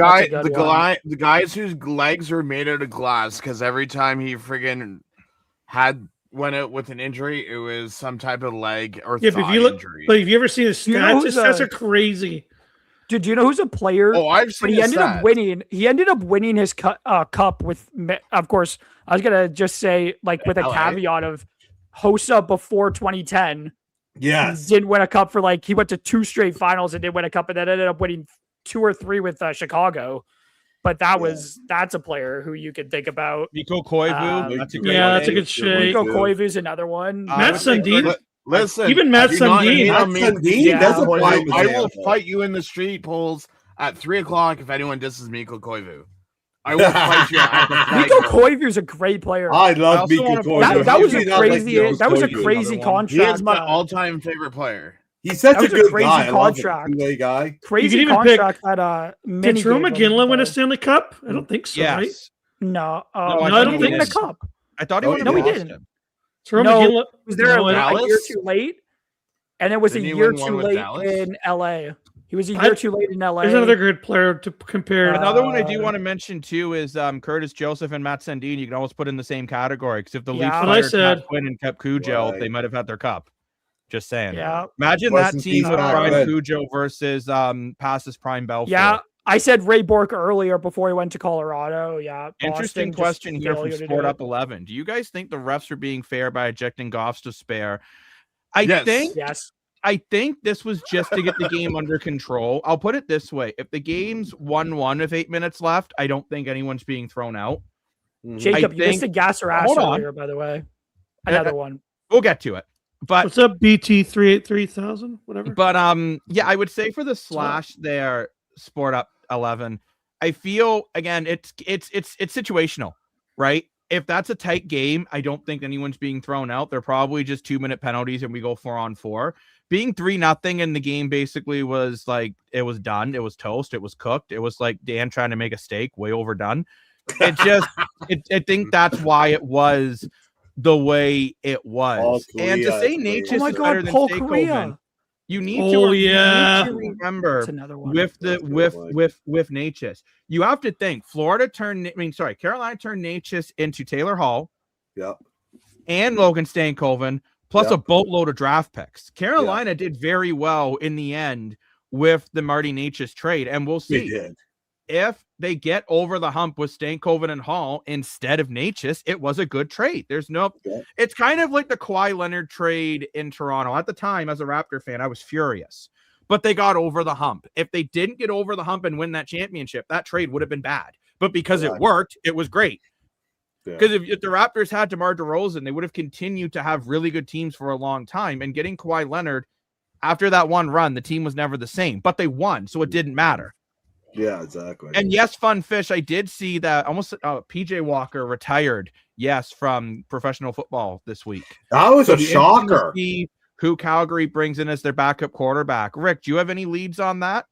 guys whose legs were made out of glass because every time he friggin' had went out with an injury, it was some type of leg or Yeah, thigh but if you look, injury. but if you ever seen his You know stats, his who's stats are crazy. Dude, do you know who's a player? Oh, I've seen But he his ended up stats. winning. He ended up winning his cup with, of course, I was gonna just say like with a LA. caveat of Hossa before 2010. Yes. Didn't win a cup for he went to 2 straight finals and didn't win a cup, and then ended up winning 2 or 3 with Chicago. But that's a player who you could think about. Nico Koivu. That's a great that's a name. good shake. Nico Koivu's another one. Matt Sundin. Listen, Even Matt do not hate Sundin. on me. Yeah. That's a prime I will example. fight you in the street polls at 3:00 if anyone disses Miko Koivu. I will fight you at the flag Nico pole. Koivu's a great player. I love also Miko wanna- Koivu. That was How a do you not like crazy. Miko That was a Koivu? crazy Another one. He contract. is my all-time favorite player. He's such That a was a good crazy guy. I love him. contract. Two-way guy. Crazy You could even contract that Did Mini Drew gave him, McGinley win a but- Stanley Cup? I don't think so, right? Yes. No, I no, thought I he don't think did. in the cup. I thought he No, would he have No, he lost didn't. him. Drew No, McGinley was there no, a Dallas? year too late? And it was Didn't a he year win one too with late Dallas? in LA. He was a I- year too late in LA. There's another good player to compare. Another one I do want to mention too is Curtis Joseph and Matt Sundin. You can almost put in the same category because if the Leafs Yeah. What I fired said. Matt Quinn and kept Cujo, Right. they might have had their cup. Just saying. Yeah. Imagine Wasn't that team Keith with back Brian then? Cujo versus Passes Prime Belfour. Yeah. I said Ray Bork earlier before he went to Colorado. Yeah. Interesting Boston, question just here from failure to do Sport it. Up 11. Do you guys think the refs are being fair by ejecting Goff's to spare? I Yes. think this was just to get the game under control. I'll put it this way. If the game's 1-1 with 8 minutes left, I don't think anyone's being thrown out. Jacob, I you missed a think- gas or ass Hold on. earlier, by the way. Another one. We'll get to it. But What's up, BT 383,000? Whatever. But yeah, I would say for the slash there, Sport Up 11. I feel again, it's situational, right? If that's a tight game, I don't think anyone's being thrown out. They're probably just 2-minute penalties, and we go 4-on-4. Being 3-0 in the game basically was like it was done. It was toast. It was cooked. It was like Dan trying to make a steak, way overdone. It just, I think that's why it was the way it was. Paul And to Kariya say is Nature's Oh my is better God, than Paul Stakeoven, Kariya. you need Oh, to, yeah. you need to remember That's another one. with That's Natchez. You have to think Carolina turned Natchez into Taylor Hall Yep. and Logan Stankoven, plus Yep. a boatload of draft picks. Carolina did very well in the end with the Marty Natchez trade, and we'll They see did. if they get over the hump with Stankoven and Hall instead of Natchez. It was a good trade. There's no, Yeah. it's kind of like the Kawhi Leonard trade in Toronto. At the time, as a Raptor fan, I was furious, but they got over the hump. If they didn't get over the hump and win that championship, that trade would have been bad. But because it worked, it was great. Yeah. Because if the Raptors had DeMar DeRozan, they would have continued to have really good teams for a long time. And getting Kawhi Leonard after that one run, the team was never the same, but they won, so it didn't matter. Yeah, exactly. And yes, fun fish. I did see that almost PJ Walker retired. Yes, from professional football this week. That was So a it'll be interesting to shocker. see who Calgary brings in as their backup quarterback. Rick, do you have any leads on that?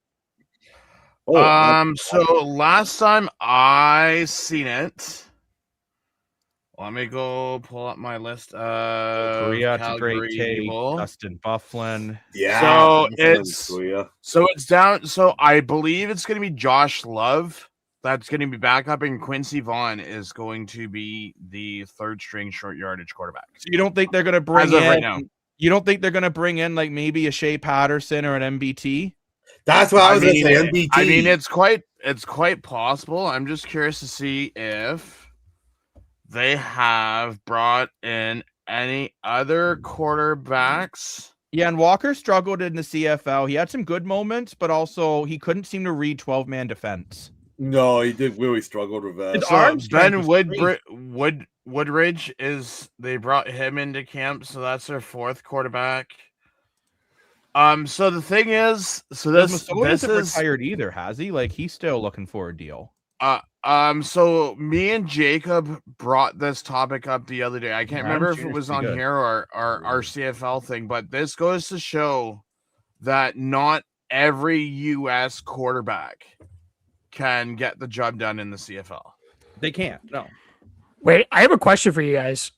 Oh, So last time I seen it, let me go pull up my list of Korea, it's a great Calgary take. people. Dustin Bufflin. yeah. So definitely, it's- Korea. So it's down. So I believe it's going to be Josh Love. That's going to be backup, and Quincy Vaughn is going to be the third string short yardage quarterback. So you don't think they're going to bring As of in? right now. You don't think they're going to bring in like maybe a Shea Patterson or an MBT? That's what I was going to say. it- MBT. I mean, it's quite possible. I'm just curious to see if they have brought in any other quarterbacks. Yeah, and Walker struggled in the CFL. He had some good moments, but also he couldn't seem to read 12-man defense. No, he did really struggle with that. His So arm strength Ben was great. Woodridge they brought him into camp, so that's their fourth quarterback. So the thing is, so this hasn't is retired either, has he? Like he's still looking for a deal. so me and Jacob brought this topic up the other day. I can't Yeah, I'm remember if sure it it's was pretty on good. here or our CFL thing, but this goes to show that not every US quarterback can get the job done in the CFL. They can't. No. Wait, I have a question for you guys.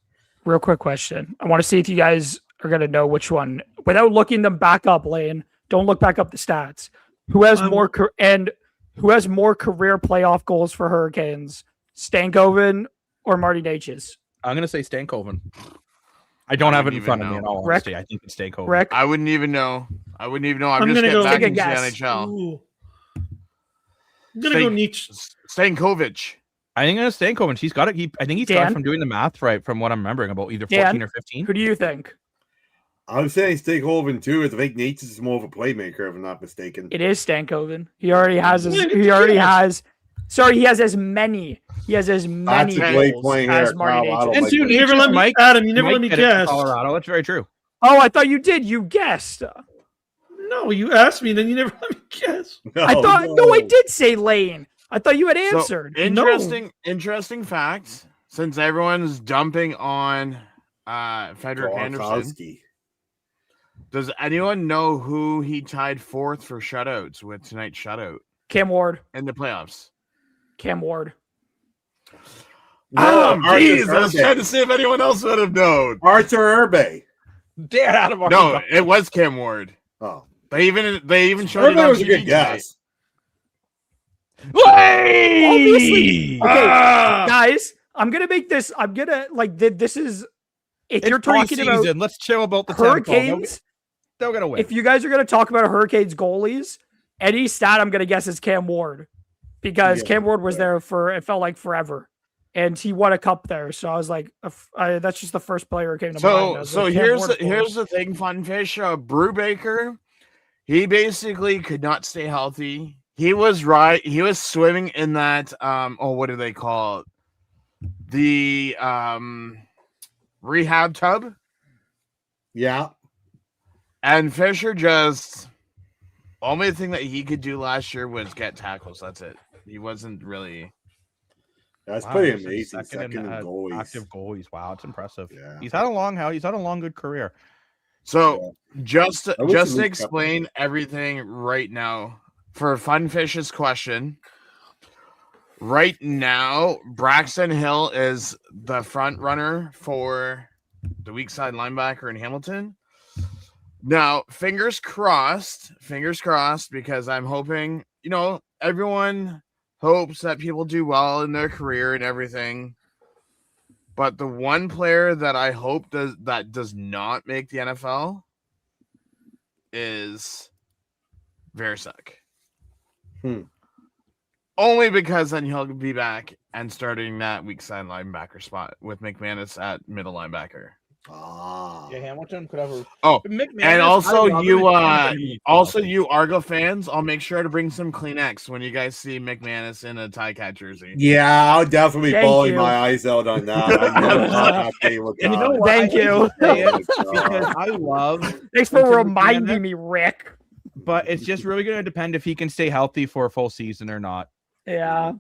Real quick question. I want to see if you guys are going to know which one. Without looking them back up, Lane, don't look back up the stats. Who has more who has more career playoff goals for Hurricanes? Stankoven or Marty Natchez? I'm gonna say Stankoven. I don't have it in front of me in all honesty. I think it's Stankovic. Rick? I wouldn't even know. I'm just gonna getting go back take a into the guess. NHL. Ooh. I'm gonna go Nietzsche. Stankovic. I think it's Stankovic. He's got it. I think he's got Dan? it from doing the math right from what I'm remembering about either Dan? 14 or 15. Who do you think? I'm saying Stankoven too. I think Nate's is more of a playmaker, if I'm not mistaken. It is Stankoven. He already has He has as many. He has as many That's a great goals point as here, Marty Kyle. I don't Necas. And like two, that. You never let me, Mike, Adam. You never Mike let me did it for guess. Colorado. That's very true. Oh, I thought you did. You guessed. No, you asked me, then you never let me guess. I thought no, I did say Lane. I thought you had answered. Interesting fact. Since everyone's dumping on Frederick Anderson, does anyone know who he tied fourth for shutouts with tonight's shutout Cam Ward in the playoffs? Cam Ward. Jeez, I was trying to see if anyone else would have known. Arthur Urbe. Dan out of No, it was Cam Ward. Oh, They even showed it Urbe on was a TV good guess. Obviously. Okay, guys, I'm gonna make this. I'm gonna this is if you're talking about season. Let's chill about the Hurricanes. They're gonna win. If you guys are gonna talk about Hurricanes goalies, any stat I'm gonna guess is Cam Ward because Cam Ward was there for it felt like forever, and he won a cup there. So I was like, that's just the first player who came to mind. So here's the thing, Funfish. Brubaker, he basically could not stay healthy. He was swimming in that what do they call it? The rehab tub. Yeah. And Fisher just only thing that he could do last year was get tackles. That's it. He wasn't really. That's pretty amazing. Second in goalies. Active goalies. Wow, it's impressive. Yeah. He's had a long good career. So just to explain everything right now for Funfish's question. Right now, Braxton Hill is the front runner for the weak side linebacker in Hamilton. Now, fingers crossed, because I'm hoping, everyone hopes that people do well in their career and everything. But the one player that I hope does not make the NFL is Verisak. Only because then he'll be back and starting that weak side linebacker spot with McManus at middle linebacker. Yeah, Hamilton could have. McManus, and also you Argo fans, I'll make sure to bring some Kleenex when you guys see McManus in a Tie-Cat jersey. Yeah, I'll definitely bawling my eyes out on that. I never thought that would And you know what? Thank you. Because I love. Thanks for reminding me, Rick. But it's just really going to depend if he can stay healthy for a full season or not. Yeah.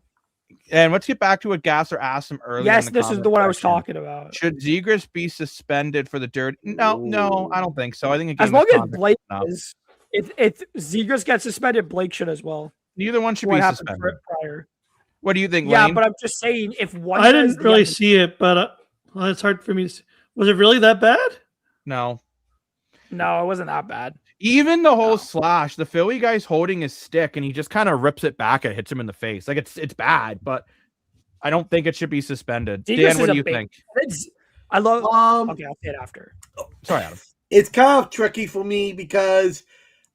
And let's get back to what Gasser asked him earlier. Yes, this is the one I was talking about. Should Zegras be suspended for the dirt? No, I don't think so. I think as long as Blake is, if Zegras gets suspended, Blake should as well. Neither one should be suspended. Prior. What do you think? Yeah, Lane? but I'm just saying if one. I didn't really see it, but it's hard for me to see. Was it really that bad? No, it wasn't that bad. Even the whole slash, the Philly guy's holding his stick and he just kind of rips it back and hits him in the face. Like it's bad, but I don't think it should be suspended. Dan, what do you think? I love. Okay, I'll say it after. Sorry, Adam. It's kind of tricky for me because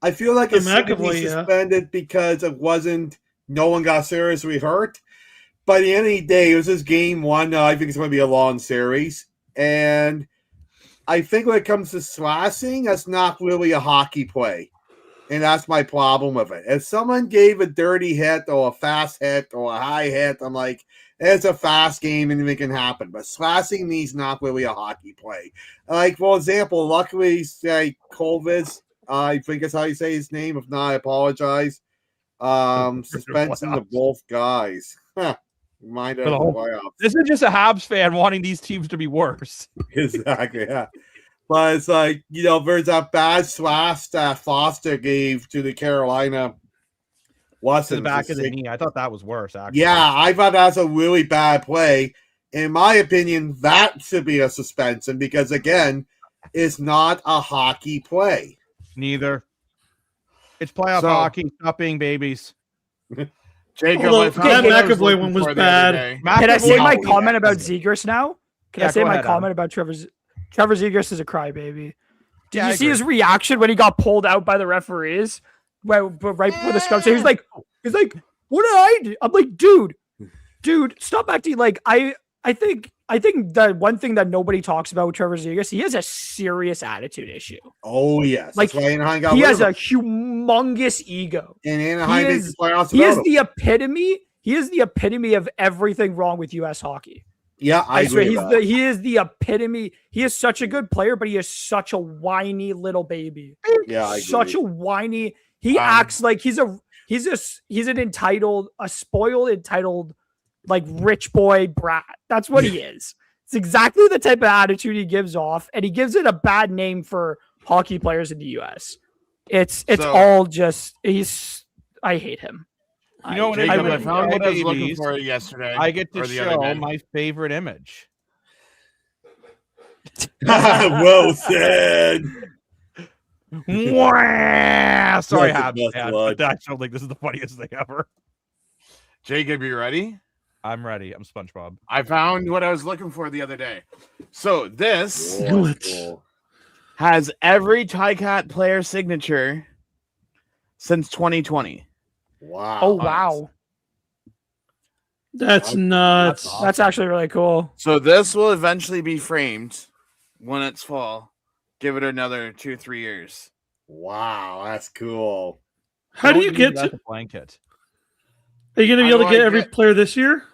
I feel like it should be suspended because it wasn't. No one got seriously hurt. By the end of the day, it was just game one. I think it's going to be a long series, and I think when it comes to slashing, that's not really a hockey play. And that's my problem with it. If someone gave a dirty hit or a fast hit or a high hit, I'm like, it's a fast game and it can happen. But slashing means not really a hockey play. Like, for example, luckily, say, Colvis, I think that's how you say his name. If not, I apologize. Suspension of both guys. Mind of the playoffs. This is just a Habs fan wanting these teams to be worse. Exactly, yeah. But it's like, there's that bad slash that Foster gave to the Carolina. To the back of the knee. I thought that was worse, actually. Yeah, I thought that's a really bad play. In my opinion, that should be a suspension because, again, it's not a hockey play. Neither. It's playoff hockey. Stop being babies. Jacob, that McAvoy one was bad. Can I say my comment about Zegras now? Can I say my comment about Trevor Trevor Zegras is a crybaby. Did you see his reaction when he got pulled out by the referees? Right before the scrum, so he's like, "What did I do?" I'm like, "Dude, stop acting like I think the one thing that nobody talks about with Trevor Zegras, he has a serious attitude issue. Oh yes, like that's why Anaheim got he rid has of a him. humongous ego. And Anaheim makes the playoffs. He is the epitome. He is the epitome of everything wrong with U.S. hockey. Yeah, I agree. He is the epitome. He is such a good player, but he is such a whiny little baby. Yeah, I such agree. a whiny. He acts like he's an entitled, a spoiled, entitled, like rich boy brat. That's what he is. It's exactly the type of attitude he gives off, and he gives it a bad name for hockey players in the U.S. It's all just I hate him. You know what? I found what I was looking for yesterday. I get to show my favorite image. Well said. Wow. Sorry, I don't think this is the funniest thing ever. Jacob, you ready? I'm ready. I'm SpongeBob. I found what I was looking for the other day. So this has every Ticat player signature since 2020 Wow. Oh wow. That's nuts. That's, awesome. That's actually really cool. So this will eventually be framed when it's full. Give it another 2-3 years. Wow, that's cool. How do you get to a blanket? Are you going to be able to get every player this year?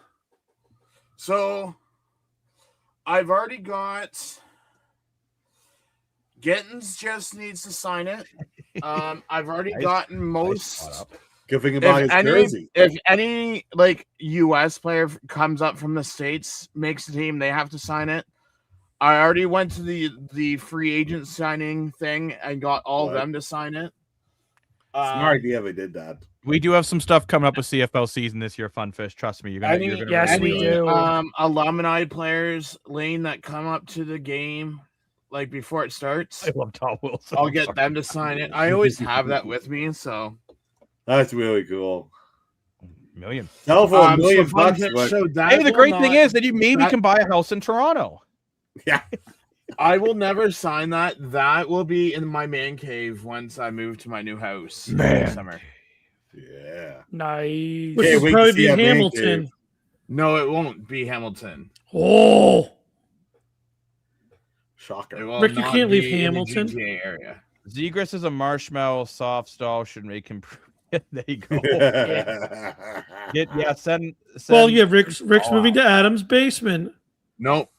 So I've already got Gittins just needs to sign it. I've already gotten most. Good thing about his jersey. If any like US player comes up from the States, makes the team, they have to sign it. I already went to the free agent signing thing and got all of them to sign it. Smart idea they did that. We do have some stuff coming up with CFL season this year, Funfish. Trust me, you're gonna. Yes, we do. Alumni players, Lane, that come up to the game like before it starts. I love Tom Wilson. I'll get them to sign it. I always have that with me, so that's really cool. Million. $1 million bucks. So hey, the great thing is that you maybe can buy a house in Toronto. Yeah. I will never sign that. That will be in my man cave once I move to my new house next summer. Yeah. Nice. Which will probably be Hamilton. No, it won't be Hamilton. Oh. Shocker. Rick, you can't leave Hamilton. Area. Zegras is a marshmallow soft stall. Should make him. There you go. Send well, yeah, Rick's moving to Adam's basement. Nope.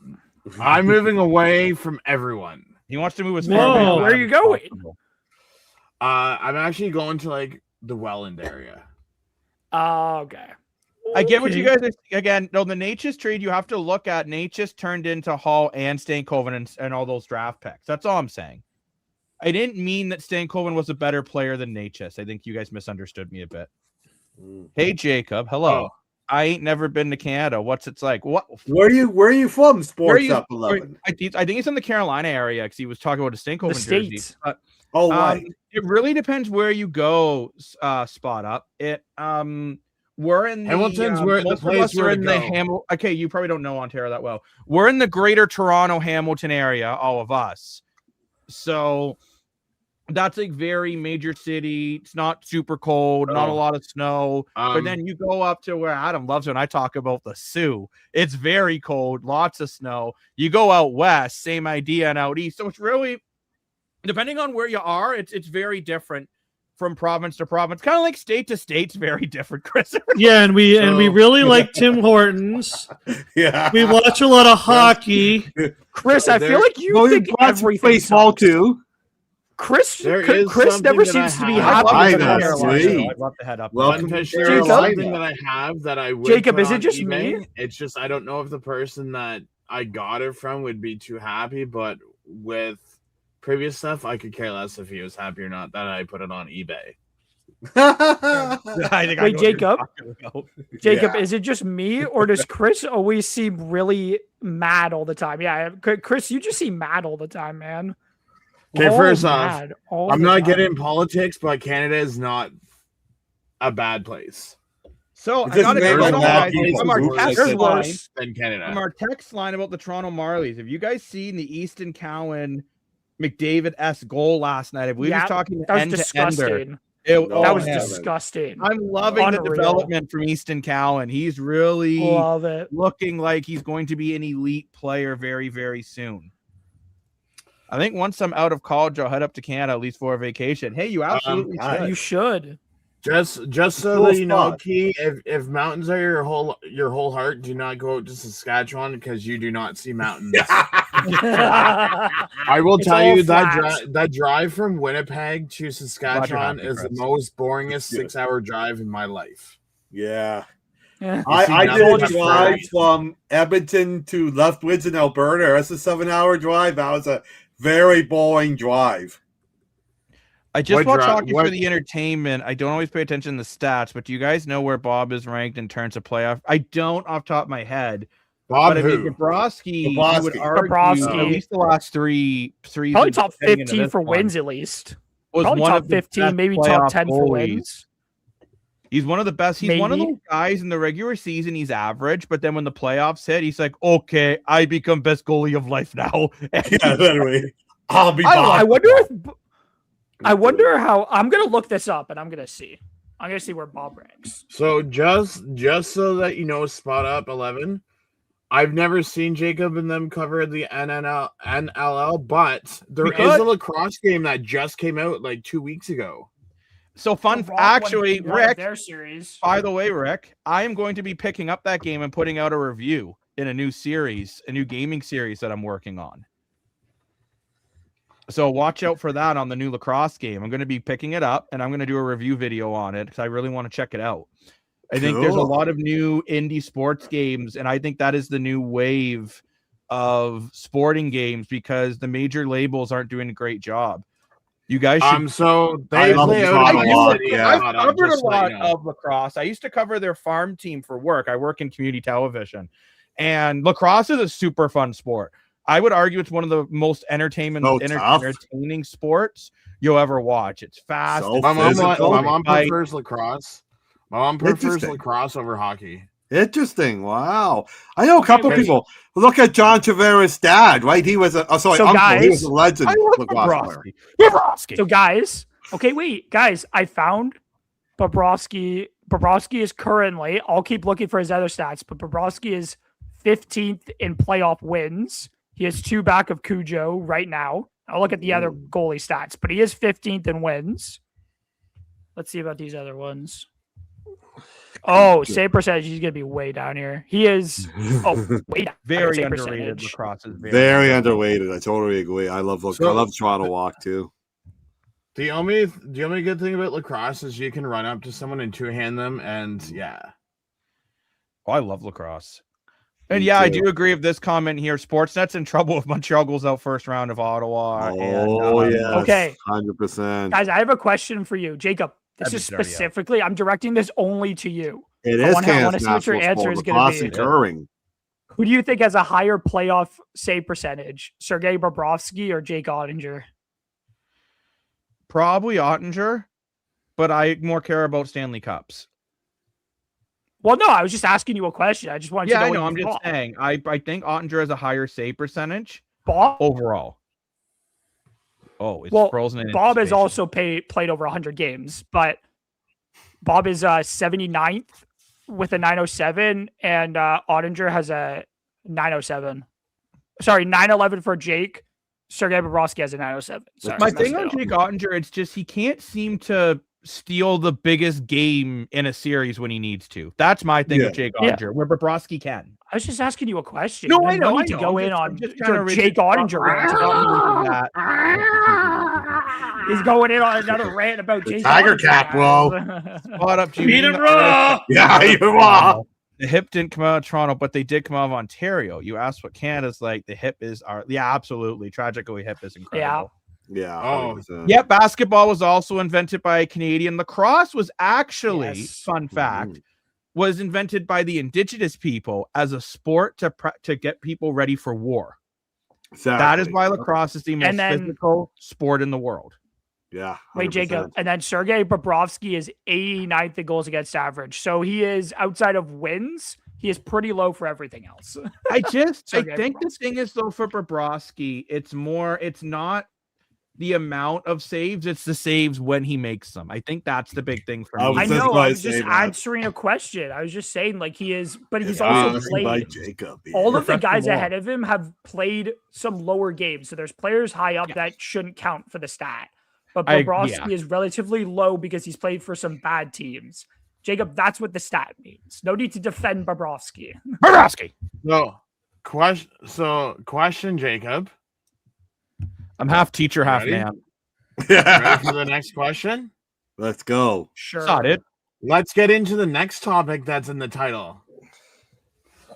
I'm moving away from everyone. He wants to move as far away. Where are you going? I'm actually going to like the Welland area. Okay. I get what you guys are, again. No, the Natchez trade you have to look at. Natchez turned into Hall and Stankoven and all those draft picks. That's all I'm saying. I didn't mean that Stankoven was a better player than Natchez. I think you guys misunderstood me a bit. Hey, Jacob. Hello. I ain't never been to Canada. What's it's like? What? Where are you from? Sports Up 11. I think it's in the Carolina area because he was talking about a Stankoven jersey. Right. It really depends where you go. Spot up. We're in Hamilton's where the place we're in the Okay, you probably don't know Ontario that well. We're in the Greater Toronto Hamilton area, all of us. So that's a very major city. It's not super cold, not a lot of snow. But then you go up to where Adam loves when I talk about the Sioux. It's very cold, lots of snow. You go out west, same idea, and out east. So it's really, depending on where you are, it's very different from province to province. Kind of like state to state's very different, Chris. Yeah, and we really like Tim Hortons. Yeah, we watch a lot of hockey. Chris, I feel like you think everything baseball too. Chris never seems to be happy. I'd love to head up. Welcome to something that I have that I would. Jacob, is it just eBay? Me? It's just I don't know if the person that I got it from would be too happy, but with previous stuff, I could care less if he was happy or not. That I put it on eBay. Wait, Jacob, is it just me or does Chris always seem really mad all the time? Yeah, Chris, you just seem mad all the time, man. Okay, first off, I'm not getting in politics, but Canada is not a bad place. So It's I got just to made get by from our text There's line. worse than Canada. From our text line about the Toronto Marlies. Have you guys seen the Easton Cowan McDavid-esque goal last night? I believe he's talking that was end to disgusting. ender. That was man. disgusting. I'm loving the Unreal. development from Easton Cowan. He's really Love it. looking like he's going to be an elite player very, very soon. I think once I'm out of college, I'll head up to Canada at least for a vacation. Hey, you absolutely should. You should. Just so Cool that you know, spot. Key, if mountains are your whole heart, do not go out to Saskatchewan because you do not see mountains. I will It's tell all you flats. that drive from Winnipeg to Saskatchewan happy, is the Chris. most boringest 6-hour drive in my life. Yeah. Yeah. I see did a nothing drive but from Edmonton to Lethbridge in Alberta. That's a 7-hour drive. That was a very boring drive. I just What watch dri- hockey what- for the entertainment. I don't always pay attention to the stats, but do you guys know where Bob is ranked in terms of playoff? I don't off the top of my head. Bob, But I mean, who? Bobrovsky, I would argue Bobrovsky. at least the last three Probably top heading into 15 this for one, wins at least. was Probably one top of the 15, best maybe top playoff 10 for goalies. wins. He's one of the best. He's one of Maybe. those guys in the regular season. He's average, but then when the playoffs hit, he's like, "Okay, I become best goalie of life now." Yeah, literally. I'll be I back. I wonder how I'm gonna look this up and I'm gonna see where Bob ranks. So just so that you know, spot up 11. I've never seen Jacob and them cover the NLL, but there is a lacrosse game that just came out like 2 weeks ago. So fun. The Rock Actually, won Rick, their series. by the way, Rick, I am going to be picking up that game and putting out a review in a new series, a new gaming series that I'm working on. So watch out for that on the new lacrosse game. I'm going to be picking it up and I'm going to do a review video on it because I really want to check it out. I think there's a lot of new indie sports games, and I think that is the new wave of sporting games because the major labels aren't doing a great job. You guys should. So I they love play the out Toronto in Walk, City, yeah. I've Toronto, covered a just to let lot you know. of lacrosse. I used to cover their farm team for work. I work in community television, and lacrosse is a super fun sport. I would argue it's one of the most entertaining sports you'll ever watch. It's fast. So it's My physical. mom Like- prefers lacrosse. My mom prefers Interesting. lacrosse over hockey. Interesting. Wow. I know a couple Chris- people. Look at John Tavares' dad, right? He was uncle. He guys- was a legend. I love lacrosse player. Bobrovsky. So guys, guys, I found Bobrovsky. Bobrovsky is currently, I'll keep looking for his other stats, but Bobrovsky is 15th in playoff wins. He has 2 back of Cujo right now. I'll look at the other goalie stats, but he is 15th in wins. Let's see about these other ones. Oh, save percentage. He's going to be way down here. He is way down. Very Save underrated. percentage. Lacrosse is Very underrated. I totally agree. I love Toronto Walk too. The only good thing about lacrosse is you can run up to someone and two-hand them, and yeah. Oh, I love lacrosse. And Me yeah, I too. do agree with this comment here. Sportsnet's in trouble if Montreal goes out first round of Ottawa. Yeah. Okay. 100%. Guys, I have a question for you. Jacob, this is Edmonton's already out. specifically, I'm directing this only to you. It I is wanna Canada's see what your national answer sport. is gonna Lacrosse be. and curling. Who do you think has a higher playoff save percentage, Sergei Bobrovsky or Jake Ottinger? Probably Ottinger, but I more care about Stanley Cups. Well, no, I was just asking you a question. I just wanted Yeah, to know. I what know. you I'm just thought. saying. I think Ottinger has a higher save percentage Bob, overall. Oh, it's well, frozen in Bob has anticipation. also played over 100 games, but Bob is 79th with a 907, and Ottinger has a 907. Sorry, 911 for Jake. Sergei Bobrovsky has a 907. Sorry, My I thing messed on it Jake up. Ottinger, it's just he can't seem to steal the biggest game in a series when he needs to. That's my thing with Jake Yeah. Ottinger, where Bobrovsky can. I was just asking you a question. No, You I have know. need to go in I'm on just trying your to Jake Ottinger rant. that. He's going in on another rant about Jake Tiger Ottinger, Cat, guys. Spot up, Jimmy. Beat it raw. Yeah, you are. The hip didn't come out of Toronto, but they did come out of Ontario. You asked what Canada's like. The hip is absolutely. Tragically, hip is incredible. Yeah. Oh. 100%. Yeah, basketball was also invented by a Canadian. Lacrosse was actually, Yes. fun fact, was invented by the indigenous people as a sport to get people ready for war. Exactly. That is why lacrosse is the most And then- physical sport in the world. Yeah. 100%. Wait, Jacob. And then Sergei Bobrovsky is 89th in goals against average. So he is outside of wins. He is pretty low for everything else. I think the thing is though for Bobrovsky, it's not the amount of saves, it's the saves when he makes them. I think that's the big thing for me. I know. I was just answering a question. I was just saying, like, he is, but he's also played. Jacob, all of the guys ahead of him have played some lower games. So there's players high up that shouldn't count for the stat. But Bobrovsky is relatively low because he's played for some bad teams. Jacob, that's what the stat means. No need to defend Bobrovsky. No. Question, Jacob. I'm half teacher, half man. Ready for the next question? Let's go. Sure. Got it. Let's get into the next topic that's in the title.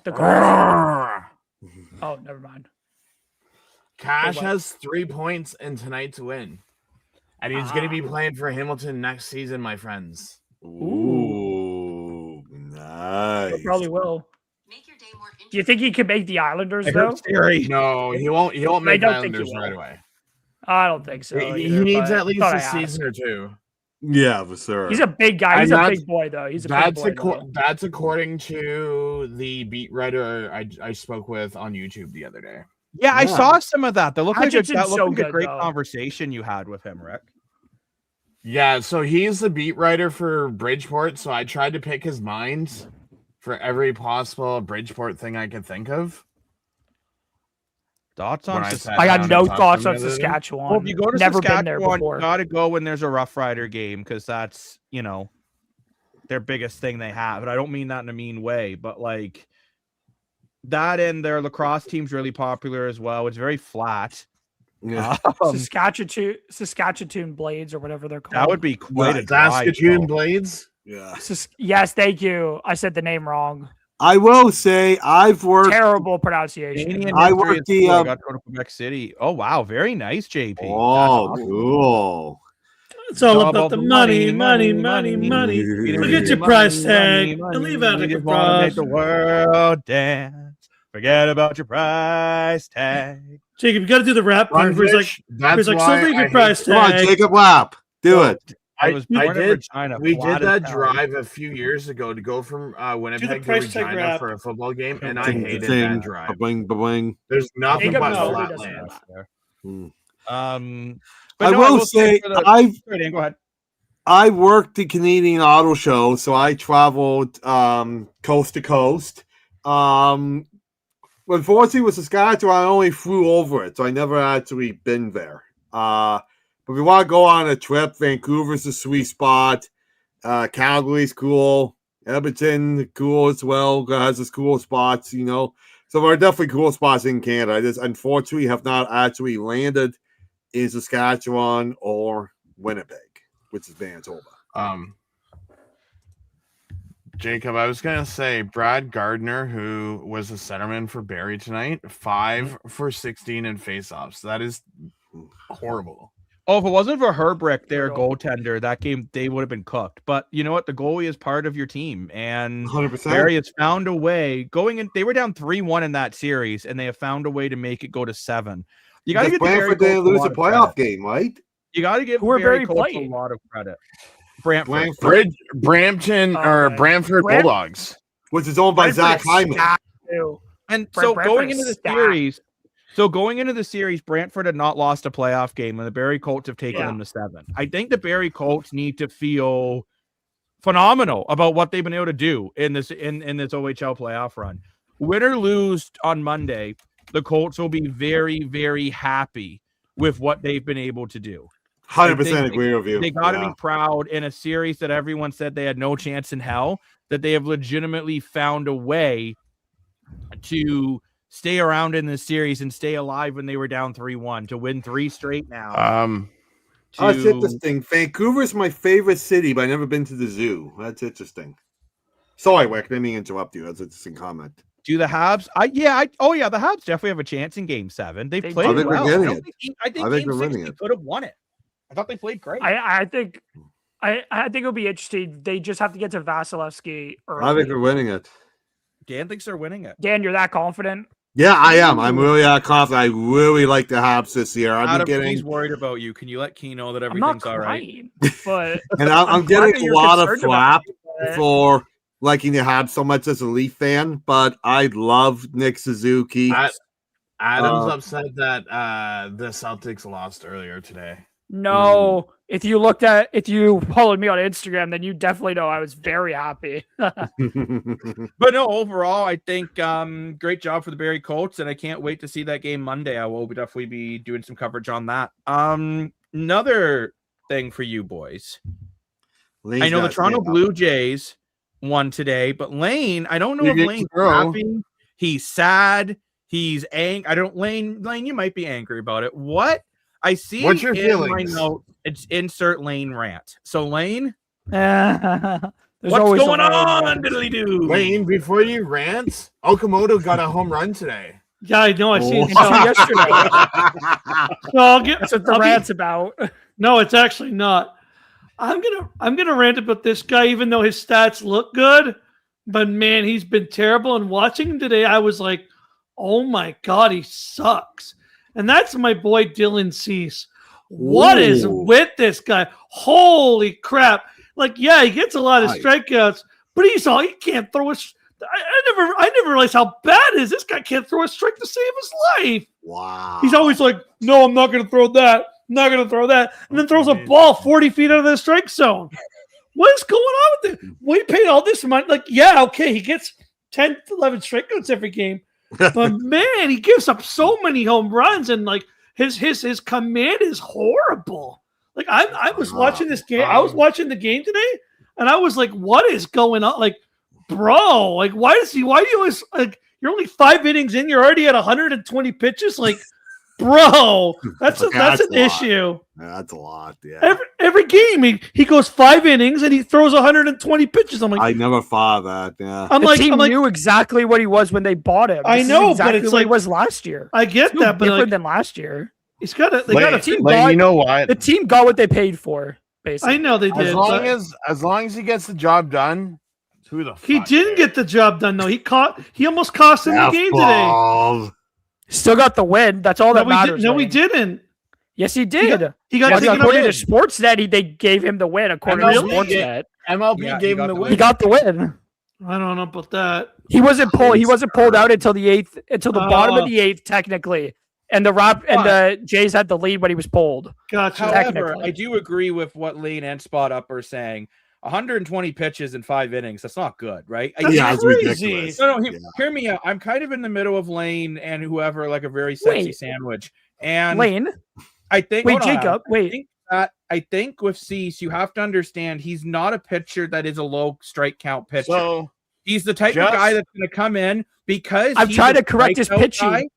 The Colts. Oh, never mind. Cash has 3 points in tonight's win. And he's going to be playing for Hamilton next season, my friends. Ooh, nice. He probably will. Do you think he can make the Islanders, though? No, he won't make the Islanders right away. I don't think so. He needs at least a season or two. Yeah, for sure. He's a big guy. He's a big boy, though. That's according to the beat writer I spoke with on YouTube the other day. Yeah, I saw some of that. That looked like a great though. conversation you had with him, Rick. Yeah, so he's the beat writer for Bridgeport, so I tried to pick his mind for every possible Bridgeport thing I could think of. Thoughts on I got no thoughts on Saskatchewan. Well, if you go to Never Saskatchewan, been there before. you got to go when there's a Rough Rider game because that's, their biggest thing they have. And I don't mean that in a mean way, but like that and their lacrosse team's really popular as well. It's very flat. Yeah. Saskatchewan Blades or whatever they're called. That would be quite a Saskatchewan Blades? Yeah. Yes, thank you. I said the name wrong. I will say I've worked terrible pronunciation. I worked the I got to go to Quebec City. Oh wow, very nice, JP. Oh, cool. It's all about the money. Forget your price tag and leave out the cross. Make the world dance. Forget about your price tag. Jacob, you got to do the rap part. He's like, so leave your price tag. Come on, Jacob, lap. Do it. I was born in Regina. We did that drive a few years ago to go from Winnipeg to Regina for a football game, and I hated that drive. Ba-bing. There's nothing but flat land. But I will say, go ahead. I worked the Canadian Auto Show, so I traveled coast to coast. Unfortunately, with Saskatchewan, I only flew over it, so I never actually been there. But if we want to go on a trip, Vancouver's a sweet spot. Calgary's cool. Edmonton, cool as well. Has its cool spots, So there are definitely cool spots in Canada. I just unfortunately have not actually landed in Saskatchewan or Winnipeg, which is Manitoba. Jacob, I was going to say Brad Gardner, who was a centerman for Barrie tonight, 5 for 16 in faceoffs. That is horrible. Oh, if it wasn't for Herbrick, their goaltender, that game, they would have been cooked. But you know what? The goalie is part of your team. And 100%. Barrie has found a way. Going in, they were down 3-1 in that series, and they have found a way to make it go to 7. You got to get Brantford didn't lose a playoff game, right? You got to give Barrie Colts a lot of credit. Brantford Bulldogs, which is owned by Zach Hyman. And so going into the series, Brantford had not lost a playoff game, and the Barrie Colts have taken them to 7. I think the Barrie Colts need to feel phenomenal about what they've been able to do in this OHL playoff run. Win or lose on Monday, the Colts will be very, very happy with what they've been able to do. 100% agree with you. They got to be proud in a series that everyone said they had no chance in hell, that they have legitimately found a way to stay around in this series and stay alive when they were down 3-1 to win 3 straight now. That's interesting. Vancouver's my favorite city, but I've never been to the zoo. That's interesting. Sorry, Wick, I didn't mean to interrupt you. That's an interesting comment. Do the Habs? The Habs definitely have a chance in Game 7. They played well. I think Game 6 they could have won it. I thought they played great. I think it'll be interesting. They just have to get to Vasilevsky early. I think they're winning it. Dan thinks they're winning it. Dan, you're that confident? Yeah, I am. I'm really confident. I really like the Habs this year. He's worried about you. Can you let Key know that I'm not everything's all right? crying, but and I'm glad that getting a you're lot of concerned about flap it. for liking the Habs so much as a Leaf fan, but I love Nick Suzuki. Adam's upset that the Celtics lost earlier today. No, if you followed me on Instagram, then you definitely know I was very happy. But no, overall, I think great job for the Barrie Colts, and I can't wait to see that game Monday. I will definitely be doing some coverage on that. Another thing for you boys. I know the Toronto Blue Jays won today, but Lane, I don't know if Lane's happy, he's sad, he's angry. Lane, you might be angry about it. What? I see. What's your feelings? My note, it's insert Lane rant. So Lane, what's going on, diddly do? Lane, before you rant, Okamoto got a home run today. Yeah, I know. I seen it yesterday. So that's what the rant's about. No, it's actually not. I'm gonna rant about this guy, even though his stats look good. But man, he's been terrible. And watching him today, I was like, oh my God, he sucks. And that's my boy Dylan Cease. What is with this guy? Holy crap. Like, yeah, he gets a lot of strikeouts, but he can't throw a I never realized how bad it is. This guy can't throw a strike to save his life. Wow. He's always like, no, I'm not gonna throw that. I'm not gonna throw that. And then throws a ball 40 feet out of the strike zone. What is going on with it? We paid all this money. Like, yeah, okay, he gets 10 to 11 strikeouts every game. But man, he gives up so many home runs, and like his command is horrible. Like I was watching this game. I was watching the game today, and I was like, "What is going on?" Like, bro, like why do you always like? You're only 5 innings in. You're already at 120 pitches. Like, bro, that's an issue. Yeah, that's a lot. Yeah. Every game he goes 5 innings and he throws 120 pitches. I'm like, I never thought of that. Yeah. The team knew exactly what he was when they bought him. I know, exactly but it's what like he was last year. I get that, but different than last year. He's got a team. You know what? The team got what they paid for. Basically, I know they did. As long as he gets the job done. Who the fuck he didn't get the job done though. He almost cost him the game today. Still got the win. That's all that matters. No, he didn't. Yes, he did. He got according to Sportsnet, they gave him the win. According to Sportsnet, MLB gave him the win. He got the win. I don't know about that. He wasn't pulled out until the 8th, until the bottom of the 8th, technically. And the Jays had the lead when he was pulled. Gotcha. However, I do agree with what Lane and Spot Up are saying. 120 pitches in 5 innings. That's not good, right? That's crazy. Hear me out. I'm kind of in the middle of Lane and whoever, like a very sexy sandwich. And Lane, I think. Jacob. I think with Cease, you have to understand he's not a pitcher that is a low strike count pitcher. So he's the type of guy that's going to come in because I'm trying to correct his pitching.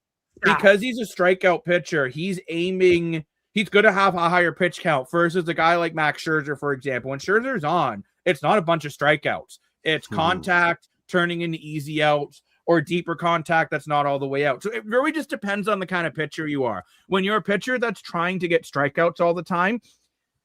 Because he's a strikeout pitcher, he's aiming. He's going to have a higher pitch count versus a guy like Max Scherzer, for example. When Scherzer's on, it's not a bunch of strikeouts. It's contact turning into easy outs or deeper contact that's not all the way out. So it really just depends on the kind of pitcher you are. When you're a pitcher that's trying to get strikeouts all the time,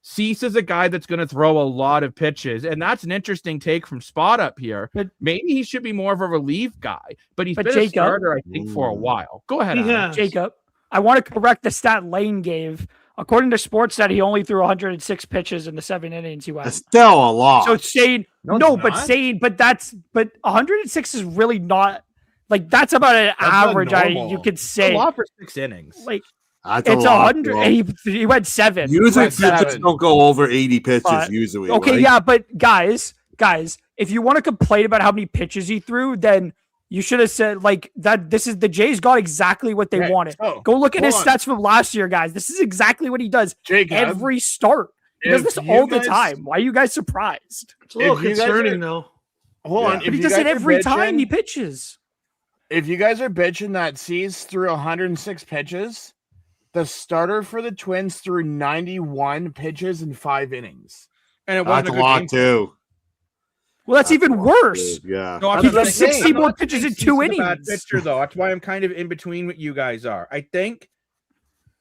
Cease is a guy that's going to throw a lot of pitches. And that's an interesting take from Spot Up here. But maybe he should be more of a relief guy. But he's been a starter, I think, for a while. Go ahead, Jacob. I want to correct the stat Lane gave. According to Sportsnet, he only threw 106 pitches in the 7 innings he went. That's still a lot. So saying but 106 is really not like that's about an average. You could say a lot for 6 innings. Like it's 100. He went 7. Usually pitches don't go over 80 pitches. Usually, okay, right? Yeah, but guys, if you want to complain about how many pitches he threw, then you should have said like that. This is the Jays got exactly what they wanted. Go look at his stats from last year, guys. This is exactly what he does every start. He does this all the time. Why are you guys surprised? It's a little concerning, though. Hold on. But he does it every time he pitches. If you guys are bitching that Cease threw 106 pitches, the starter for the Twins threw 91 pitches in 5 innings. And it wasn't a lot too. Well, that's even worse. Yeah. No, he threw 60 more pitches in 2 innings. Bad pitcher, though. That's why I'm kind of in between what you guys are. I think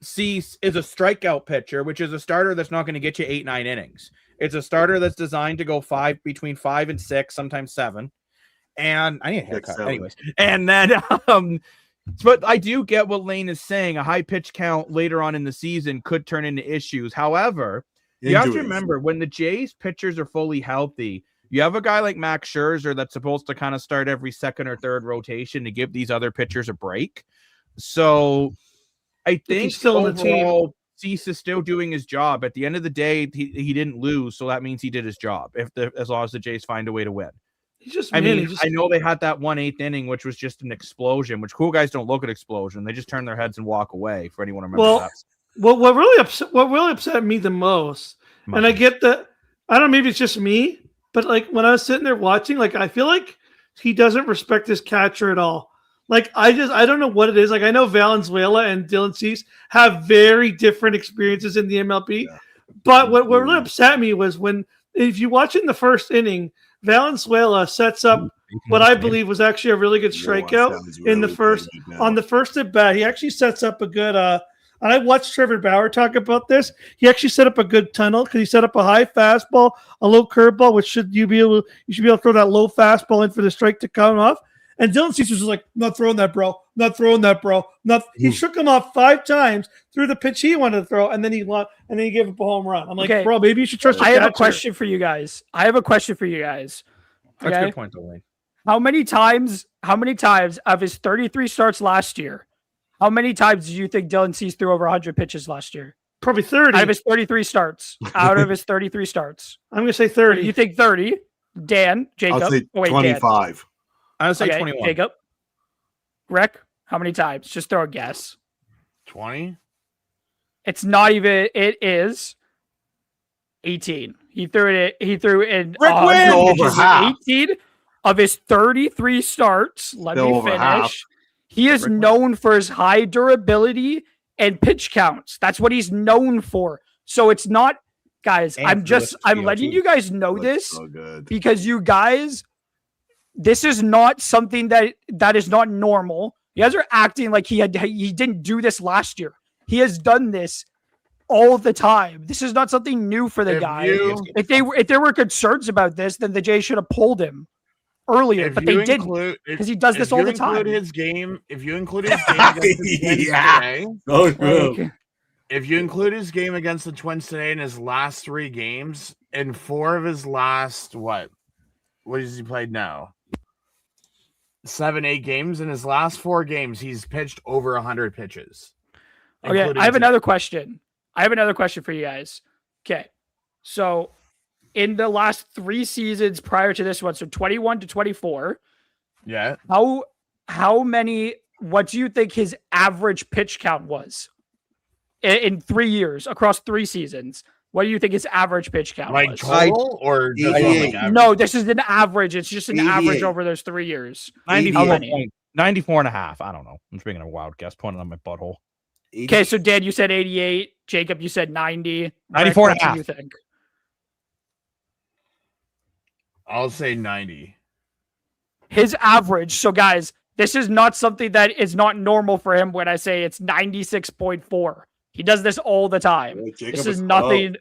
Cease is a strikeout pitcher, which is a starter that's not going to get you 8-9 innings. It's a starter that's designed to go between 5 and 6, sometimes 7. And I need a haircut, anyways. And then But I do get what Lane is saying. A high pitch count later on in the season could turn into issues. However, you have to remember when the Jays pitchers are fully healthy, you have a guy like Max Scherzer that's supposed to kind of start every second or third rotation to give these other pitchers a break. So I think still on the team. Cease is still doing his job. At the end of the day, he didn't lose, so that means he did his job. As long as the Jays find a way to win. I know they had that 1/8 inning, which was just an explosion. Which cool guys don't look at explosion; they just turn their heads and walk away. For anyone who remembers that. Well, what really upset me the most, and I get that. I don't know, maybe it's just me, but like when I was sitting there watching, like I feel like he doesn't respect his catcher at all. Like I don't know what it is. Like I know Valenzuela and Dylan Cease have very different experiences in the MLB, but what really upset me was if you watch in the first inning, Valenzuela sets up what I believe was actually a really good strikeout in the first on the first at bat. He actually sets up a good. And I watched Trevor Bauer talk about this. He actually set up a good tunnel because he set up a high fastball, a low curveball, which you should be able to throw that low fastball in for the strike to come off. And Dylan Cease was like, "Not throwing that, bro. Not throwing that, bro." He shook him off 5 times through the pitch he wanted to throw, and then he gave up a home run. I'm like, okay, bro, maybe you should trust your catcher. I have a question for you guys. That's a good point, Delaney. How many times of his 33 starts last year, how many times do you think Dylan Cease threw over 100 pitches last year? Probably 30. Out of his 33 starts. I'm going to say 30. You think 30? Dan, Jacob. I'll say 25. Dan. I would say 21. Jacob. Rick, how many times? Just throw a guess. 20? It's not even. It is 18. He threw in Rick over half. 18 of his 33 starts. Let me finish. Half. He is known for his high durability and pitch counts. That's what he's known for. So it's not, guys. I'm letting you guys know this because you guys. This is not something that is not normal. You guys are acting like he didn't do this last year. He has done this all the time. This is not something new for the guy. If there were concerns about this, then the Jays should have pulled him earlier, but they didn't because he does this all the time. If you include his game against the Twins today, if you include his game against the Twins today in his last 3 games, in 4 of his last what has he played now? 7-8 games. In his last 4 games, he's pitched over 100 pitches. Okay, I have another question. For you guys. Okay, so in the last 3 seasons prior to this one, so 21 to 24, yeah. How many? What do you think his average pitch count was in 3 years across 3 seasons? What do you think his average pitch count was? Total or no, this is an average. It's just an average over those 3 years. 94 and a half. I don't know. I'm just making a wild guess pointing on my butthole. Okay, so Dan, you said 88. Jacob, you said 90. 94 and a half. What do you think? I'll say 90. His average. So guys, this is not something that is not normal for him when I say it's 96.4. He does this all the time. This is nothing.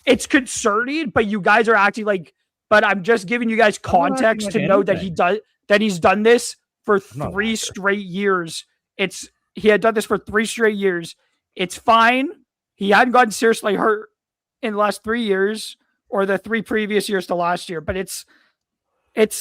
It's concerning, but you guys are acting like. But I'm just giving you guys context to know that he's done this for 3 straight years. He had done this for 3 straight years. It's fine. He hadn't gotten seriously hurt in the last 3 years or the 3 previous years to last year. But it's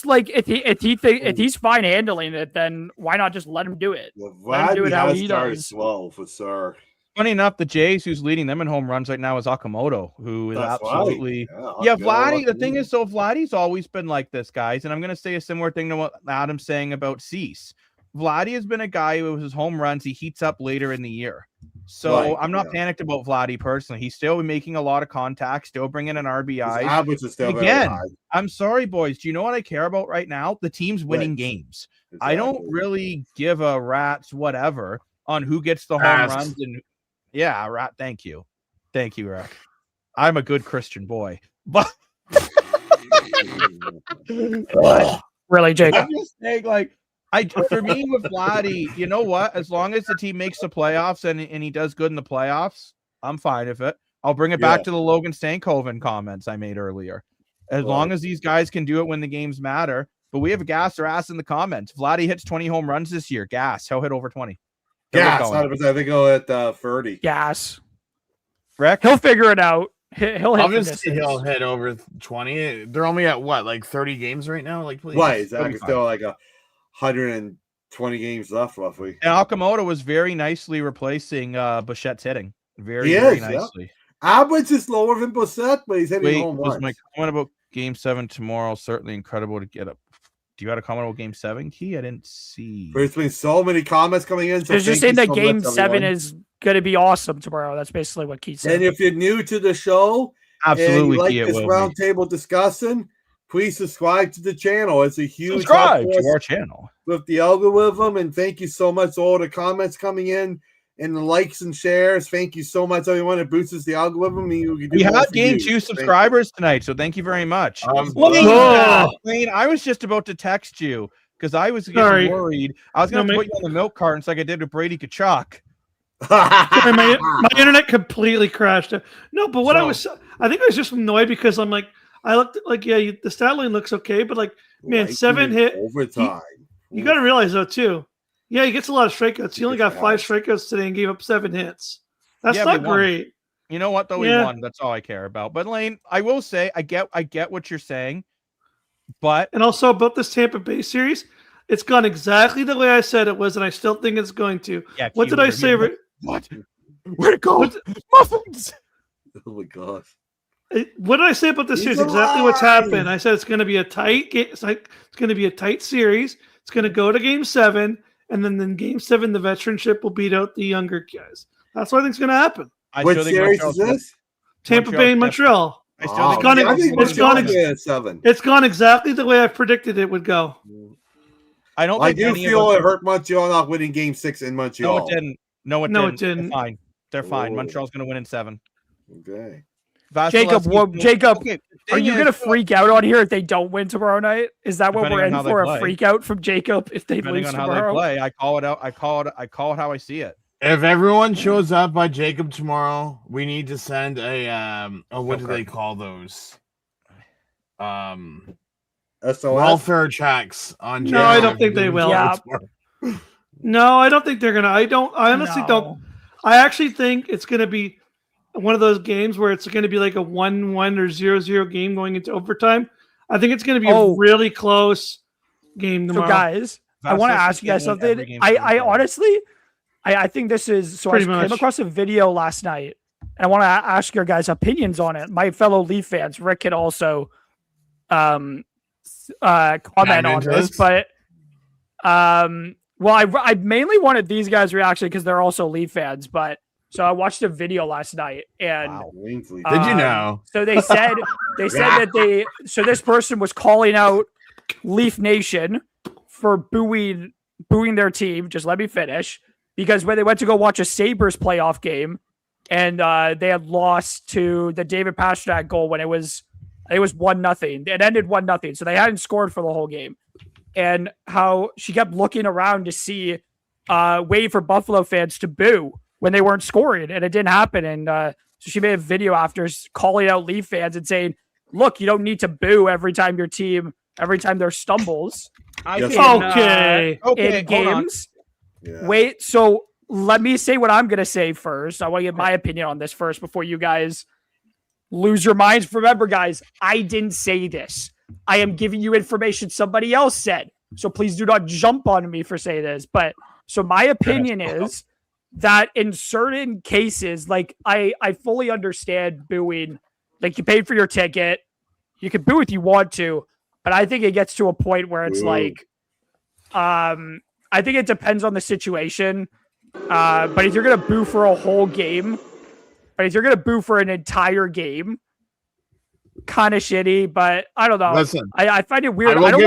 like if he's fine handling it, then why not just let him do it? Let him do it how he does. Well, for sure. Funny enough, the Jays, who's leading them in home runs right now, is Okamoto, who is absolutely Vladdy. The thing is, so Vladdy's always been like this, guys, and I'm going to say a similar thing to what Adam's saying about Cease. Vladdy has been a guy who his home runs he heats up later in the year, so I'm not panicked about Vladdy personally. He's still making a lot of contact, still bringing an RBI. Average is still again, I'm sorry, boys. Do you know what I care about right now? The team's winning games. Exactly. I don't really give a rat's whatever on who gets the home runs and. Yeah, right. Thank you, Rick. I'm a good Christian boy, but really, Jake. I'm just saying, for me with Vladdy, you know what? As long as the team makes the playoffs and he does good in the playoffs, I'm fine with it. I'll bring it back to the Logan Stankoven comments I made earlier. As long as these guys can do it when the games matter, But we have gas or ass in the comments. Vladdy hits 20 home runs this year. Gas. He'll hit over 20. Gas. 100%. I think he'll hit 30. Gas. Rick? He'll figure it out. He'll hit. Obviously, he'll hit over 20. They're only at what, like 30 games right now? Like, please. Right, exactly. Still like 120 games left, roughly. And Okamoto was very nicely replacing Bichette's hitting. Very nicely. Abbott's is lower than Bissett, but he's hitting home runs. Was my comment about Game 7 tomorrow certainly incredible to get up? Do you have a comment about Game 7, Key? I didn't see. There's been so many comments coming in. So it's just saying that Game 7 is going to be awesome tomorrow. That's basically what Key said. And if you're new to the show, absolutely, and you like this roundtable discussion, please subscribe to the channel. It's a huge subscribe to our channel with the algorithm. And thank you so much for all the comments coming in and the likes and shares. Thank you so much, everyone. It boosts the algorithm. We have gained 2 subscribers tonight, so thank you very much. Lane, I was just about to text you because I was getting worried. I was going to put you on the milk cartons like I did with Brady Kachuk. Sorry, my internet completely crashed. No, but what I think I was just annoyed because I'm like, I looked like, the stat line looks okay, but like, man, 7 hit overtime. You got to realize though too. Yeah, he gets a lot of strikeouts. He only got 5 strikeouts today and gave up 7 hits. That's not great. You know what though? He won. That's all I care about. But Lane, I will say, I get what you're saying, but and also about this Tampa Bay series, it's gone exactly the way I said it was, and I still think it's going to. Yeah, what did I say? What? Where'd it go? Muffins. Oh my gosh. What did I say about this series? Exactly what's happened. I said it's going to be a tight game. It's going to be a tight series. It's going to go to Game 7, and then in Game 7, the veteranship will beat out the younger guys. That's what I think is going to happen. What series is this? Tampa Bay and Montreal. It's gone exactly the way I predicted it would go. I do feel it hurt Montreal not winning Game 6 in Montreal. No, it didn't. No, it didn't. They're fine. They're fine. Montreal's going to win in 7. Okay. Jacob, are you going to freak out on here if they don't win tomorrow night? Is that what we're in for? A freak out from Jacob if they lose tomorrow? How they play, I call it out. I call it how I see it. If everyone shows up by Jacob tomorrow, we need to send a what do they call those? Welfare checks on Jacob. No, I don't think they will. Yeah. No, I don't think they're gonna. I honestly don't. I actually think it's gonna be one of those games where it's going to be like a 1-1 or 0-0 game going into overtime. I think it's going to be a really close game tomorrow. So guys, I want to ask you guys something. I honestly, I think this is, so I came across a video last night and I want to ask your guys' opinions on it. My fellow Leaf fans, Rick could also comment on this, but well, I mainly wanted these guys' reaction because they're also Leaf fans, but so I watched a video last night, and did you know? So they said that so this person was calling out Leaf Nation for booing their team. Just let me finish, because when they went to go watch a Sabres playoff game, and they had lost to the David Pastrnak goal when it was 1-0. It ended 1-0, so they hadn't scored for the whole game, and how she kept looking around to see, wait for Buffalo fans to boo when they weren't scoring, and it didn't happen. And so she made a video after calling out Leaf fans and saying, look, you don't need to boo every time there stumbles. In games. Yeah. Wait, so let me say what I'm going to say first. I want to get my opinion on this first before you guys lose your minds. Remember, guys, I didn't say this. I am giving you information somebody else said. So please do not jump on me for saying this. But so my opinion is that in certain cases, like I fully understand booing. Like, you paid for your ticket, you can boo if you want to, but I think it gets to a point where it's like, I think it depends on the situation. But if you're gonna boo for a whole game, but if you're gonna boo for an entire game, kind of shitty. But I don't know. Listen, I find it weird. I don't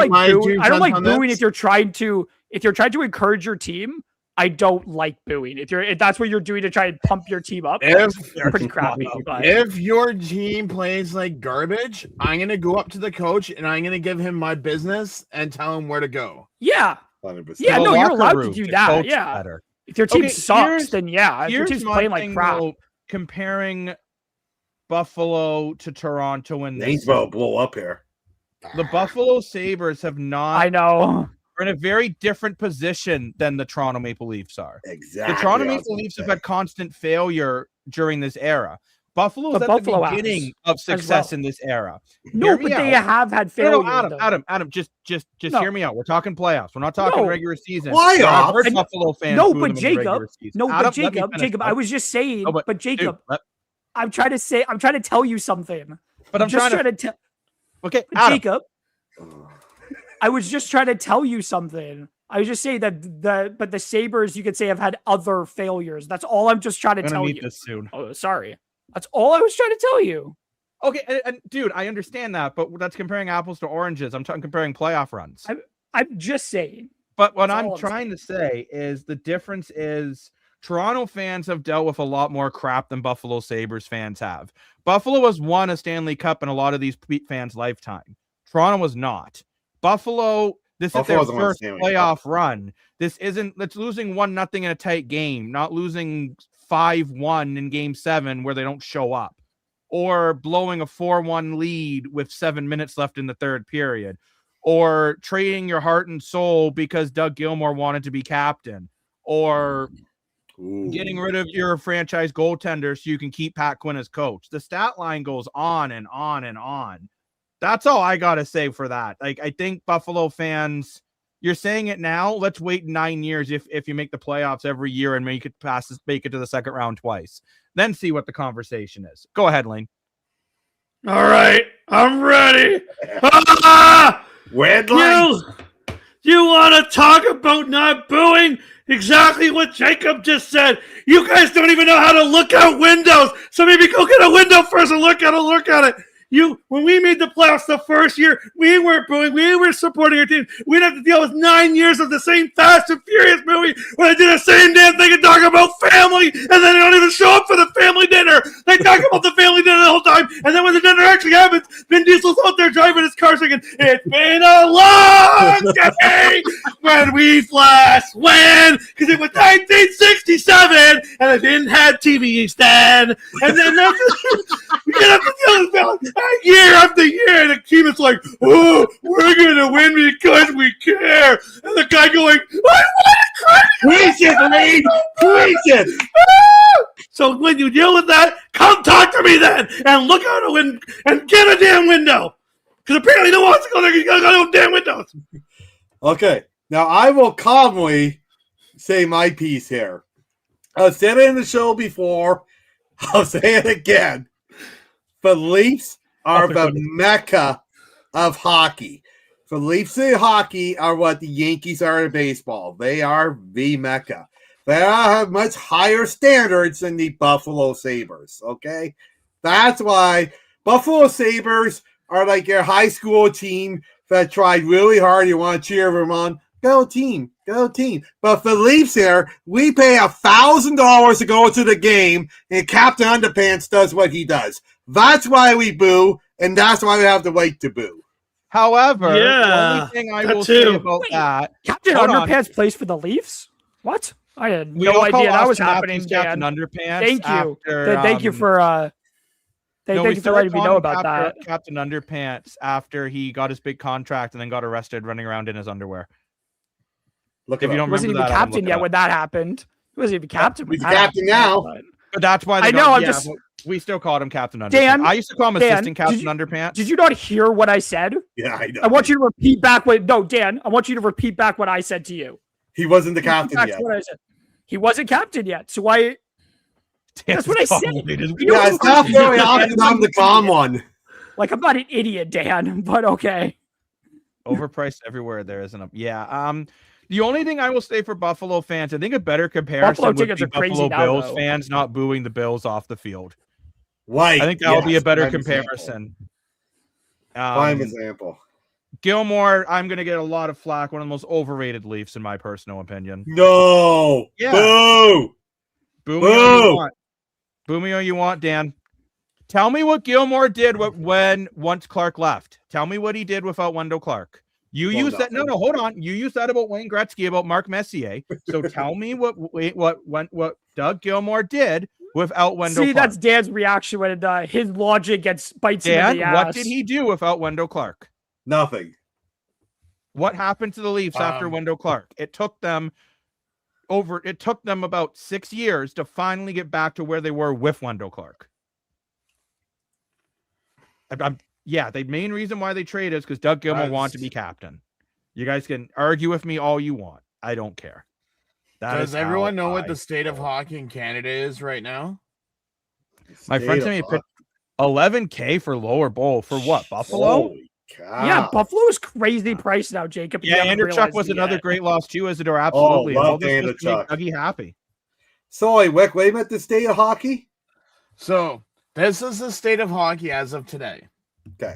like booing if you're trying to encourage your team. I don't like booing. If that's what you're doing to try and pump your team up, it's pretty crappy. But if your team plays like garbage, I'm gonna go up to the coach and I'm gonna give him my business and tell him where to go. Yeah. 100%. Yeah, no, you're allowed to do that. Yeah. Better. If your team sucks, then yeah. If your team's playing like crap. Though, comparing Buffalo to Toronto and Nate's about to blow up here. The Buffalo Sabres have not. I know. Are in a very different position than the Toronto Maple Leafs are. Exactly. The Toronto Maple Leafs have had constant failure during this era. Buffalo's at the beginning of success in this era. No, but they have had failure. No, Adam, just hear me out. We're talking playoffs. We're not talking regular season. Playoffs? We're Buffalo fans. No, but Jacob. Jacob, I was just saying. No, but Jacob, dude, I'm trying to tell you something. But I'm just trying to tell. Okay, Adam. Jacob. I was just trying to tell you something. I was just saying that the Sabres, you could say, have had other failures. That's all I'm just trying to tell you. This soon. Oh, sorry. That's all I was trying to tell you. Okay, and dude, I understand that, but that's comparing apples to oranges. I'm comparing playoff runs. I'm just saying. But what I'm trying to say is the difference is Toronto fans have dealt with a lot more crap than Buffalo Sabres fans have. Buffalo has won a Stanley Cup in a lot of these fans' lifetime. Toronto was not. Buffalo, this is their first playoff run. This isn't, it's losing 1-0 in a tight game, not losing 5-1 in game 7 where they don't show up, or blowing a 4-1 lead with 7 minutes left in the third period, or trading your heart and soul because Doug Gilmour wanted to be captain, or getting rid of your franchise goaltender so you can keep Pat Quinn as coach. The stat line goes on and on and on. That's all I got to say for that. Like, I think Buffalo fans, you're saying it now. Let's wait 9 years if you make the playoffs every year and make it to the second round twice. Then see what the conversation is. Go ahead, Lane. All right, I'm ready. Red lines. You want to talk about not booing? Exactly what Jacob just said. You guys don't even know how to look out windows. So maybe go get a window first and look at it. When we made the playoffs the first year, we weren't booing. We were supporting our team. We didn't have to deal with 9 years of the same Fast and Furious movie where they did the same damn thing and talk about family, and then they don't even show up for the family dinner. They talk about the family dinner the whole time, and then when the dinner actually happens, Vin Diesel's out there driving his car singing, "It's been a long day when we last win," because it was 1967, and they didn't have TVs then. And then we get up to the other family. Year after year, the team is like, "Oh, we're gonna win because we care," and the guy going, "Preach it, Lee! Preach it!" So when you deal with that, come talk to me then, and look out a window and get a damn window, because apparently no one wants to go there. You gotta go to damn windows. Okay, now I will calmly say my piece here. I've said it in the show before. I'll say it again. The Leafs are the mecca of hockey. The Leafs in hockey are what the Yankees are in baseball. They are the mecca. They have much higher standards than the Buffalo Sabres, okay? That's why Buffalo Sabres are like your high school team that tried really hard. You want to cheer them on. Go team. But for the Leafs here, we pay $1,000 to go to the game, and Captain Underpants does what he does. That's why we boo, and that's why we have the right to boo. However, the only thing I will say about that, Captain Underpants plays for the Leafs? What? I had no idea that was happening, Dan. Captain Underpants. Thank you. Thank you for letting me know about that. Captain Underpants after he got his big contract and then got arrested running around in his underwear. Look, if you don't remember, wasn't even captain yet when that happened. He wasn't even captain. He's captain now. But that's why I know. We still called him Captain Underpants. Dan, I used to call him Assistant Captain Underpants. Did you not hear what I said? Yeah, I know. I want you to repeat back Dan, I want you to repeat back what I said to you. He wasn't the captain yet. What I said. He wasn't captain yet. So why? That's what I said. Yeah, it's not very often I'm the calm one. Like, I'm not an idiot, Dan, but okay. Overpriced everywhere there isn't a the only thing I will say for Buffalo fans, I think a better comparison would be Buffalo Bills fans not booing the Bills off the field. Right. I think that would be a better comparison. Prime example. Gilmour, I'm going to get a lot of flack. One of the most overrated Leafs, in my personal opinion. No. Yeah. Boo. Boo me all you want. Boo me all you want, Dan. Tell me what Gilmour did once Clark left. Tell me what he did without Wendell Clark. You used that. No, hold on. You used that about Wayne Gretzky, about Mark Messier. So tell me what Doug Gilmour did without Wendell Clark. That's Dan's reaction when his logic bites him in the ass. What did he do without Wendell Clark? Nothing. What happened to the Leafs after Wendell Clark? It took them about 6 years to finally get back to where they were with Wendell Clark. The main reason why they traded is because Doug Gilmour wanted to be captain. You guys can argue with me all you want. I don't care. Does everyone know what the state of hockey in Canada is right now? My friend told me picked $11K for lower bowl for what? Buffalo? Holy cow. Yeah, Buffalo is crazy price now, Jacob. Yeah, Andrew Chuck was another great loss too, Isidore. Absolutely. Oh, All love this Andrew was to make Chuck. Dougie happy. So, Wick, wait a minute, the state of hockey? So, this is the state of hockey as of today. Okay.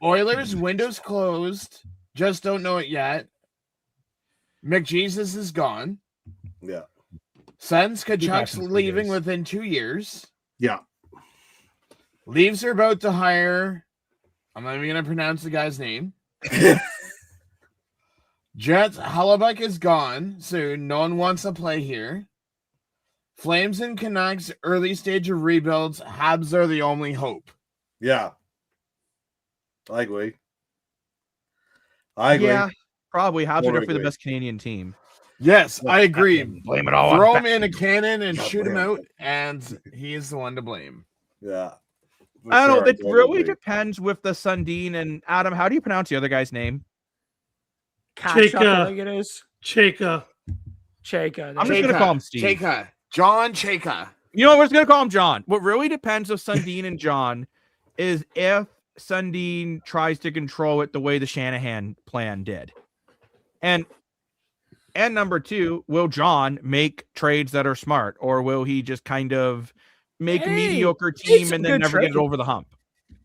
Oilers, windows closed. Just don't know it yet. McJesus is gone. Yeah. Sens Kachuk's leaving within 2 years. Yeah. Leafs are about to hire. I'm not even going to pronounce the guy's name. Jets, Hellebuck is gone soon. No one wants to play here. Flames and Canucks, early stage of rebuilds. Habs are the only hope. Yeah. I agree. Yeah, probably. Habs are definitely the best Canadian team. Yes, I agree. Blame it all Throw on him in a cannon and shoot him out, and he is the one to blame. Yeah. I don't know. It really depends with the Sundin and Adam. How do you pronounce the other guy's name? Cheka. I think it is. Cheka. I'm just going to call him Steve. Cheka. John Cheka. You know, we're just going to call him John. What really depends with Sundin and John is if Sundin tries to control it the way the Shanahan plan did. And number two, will John make trades that are smart, or will he just kind of make a mediocre team and then never get it over the hump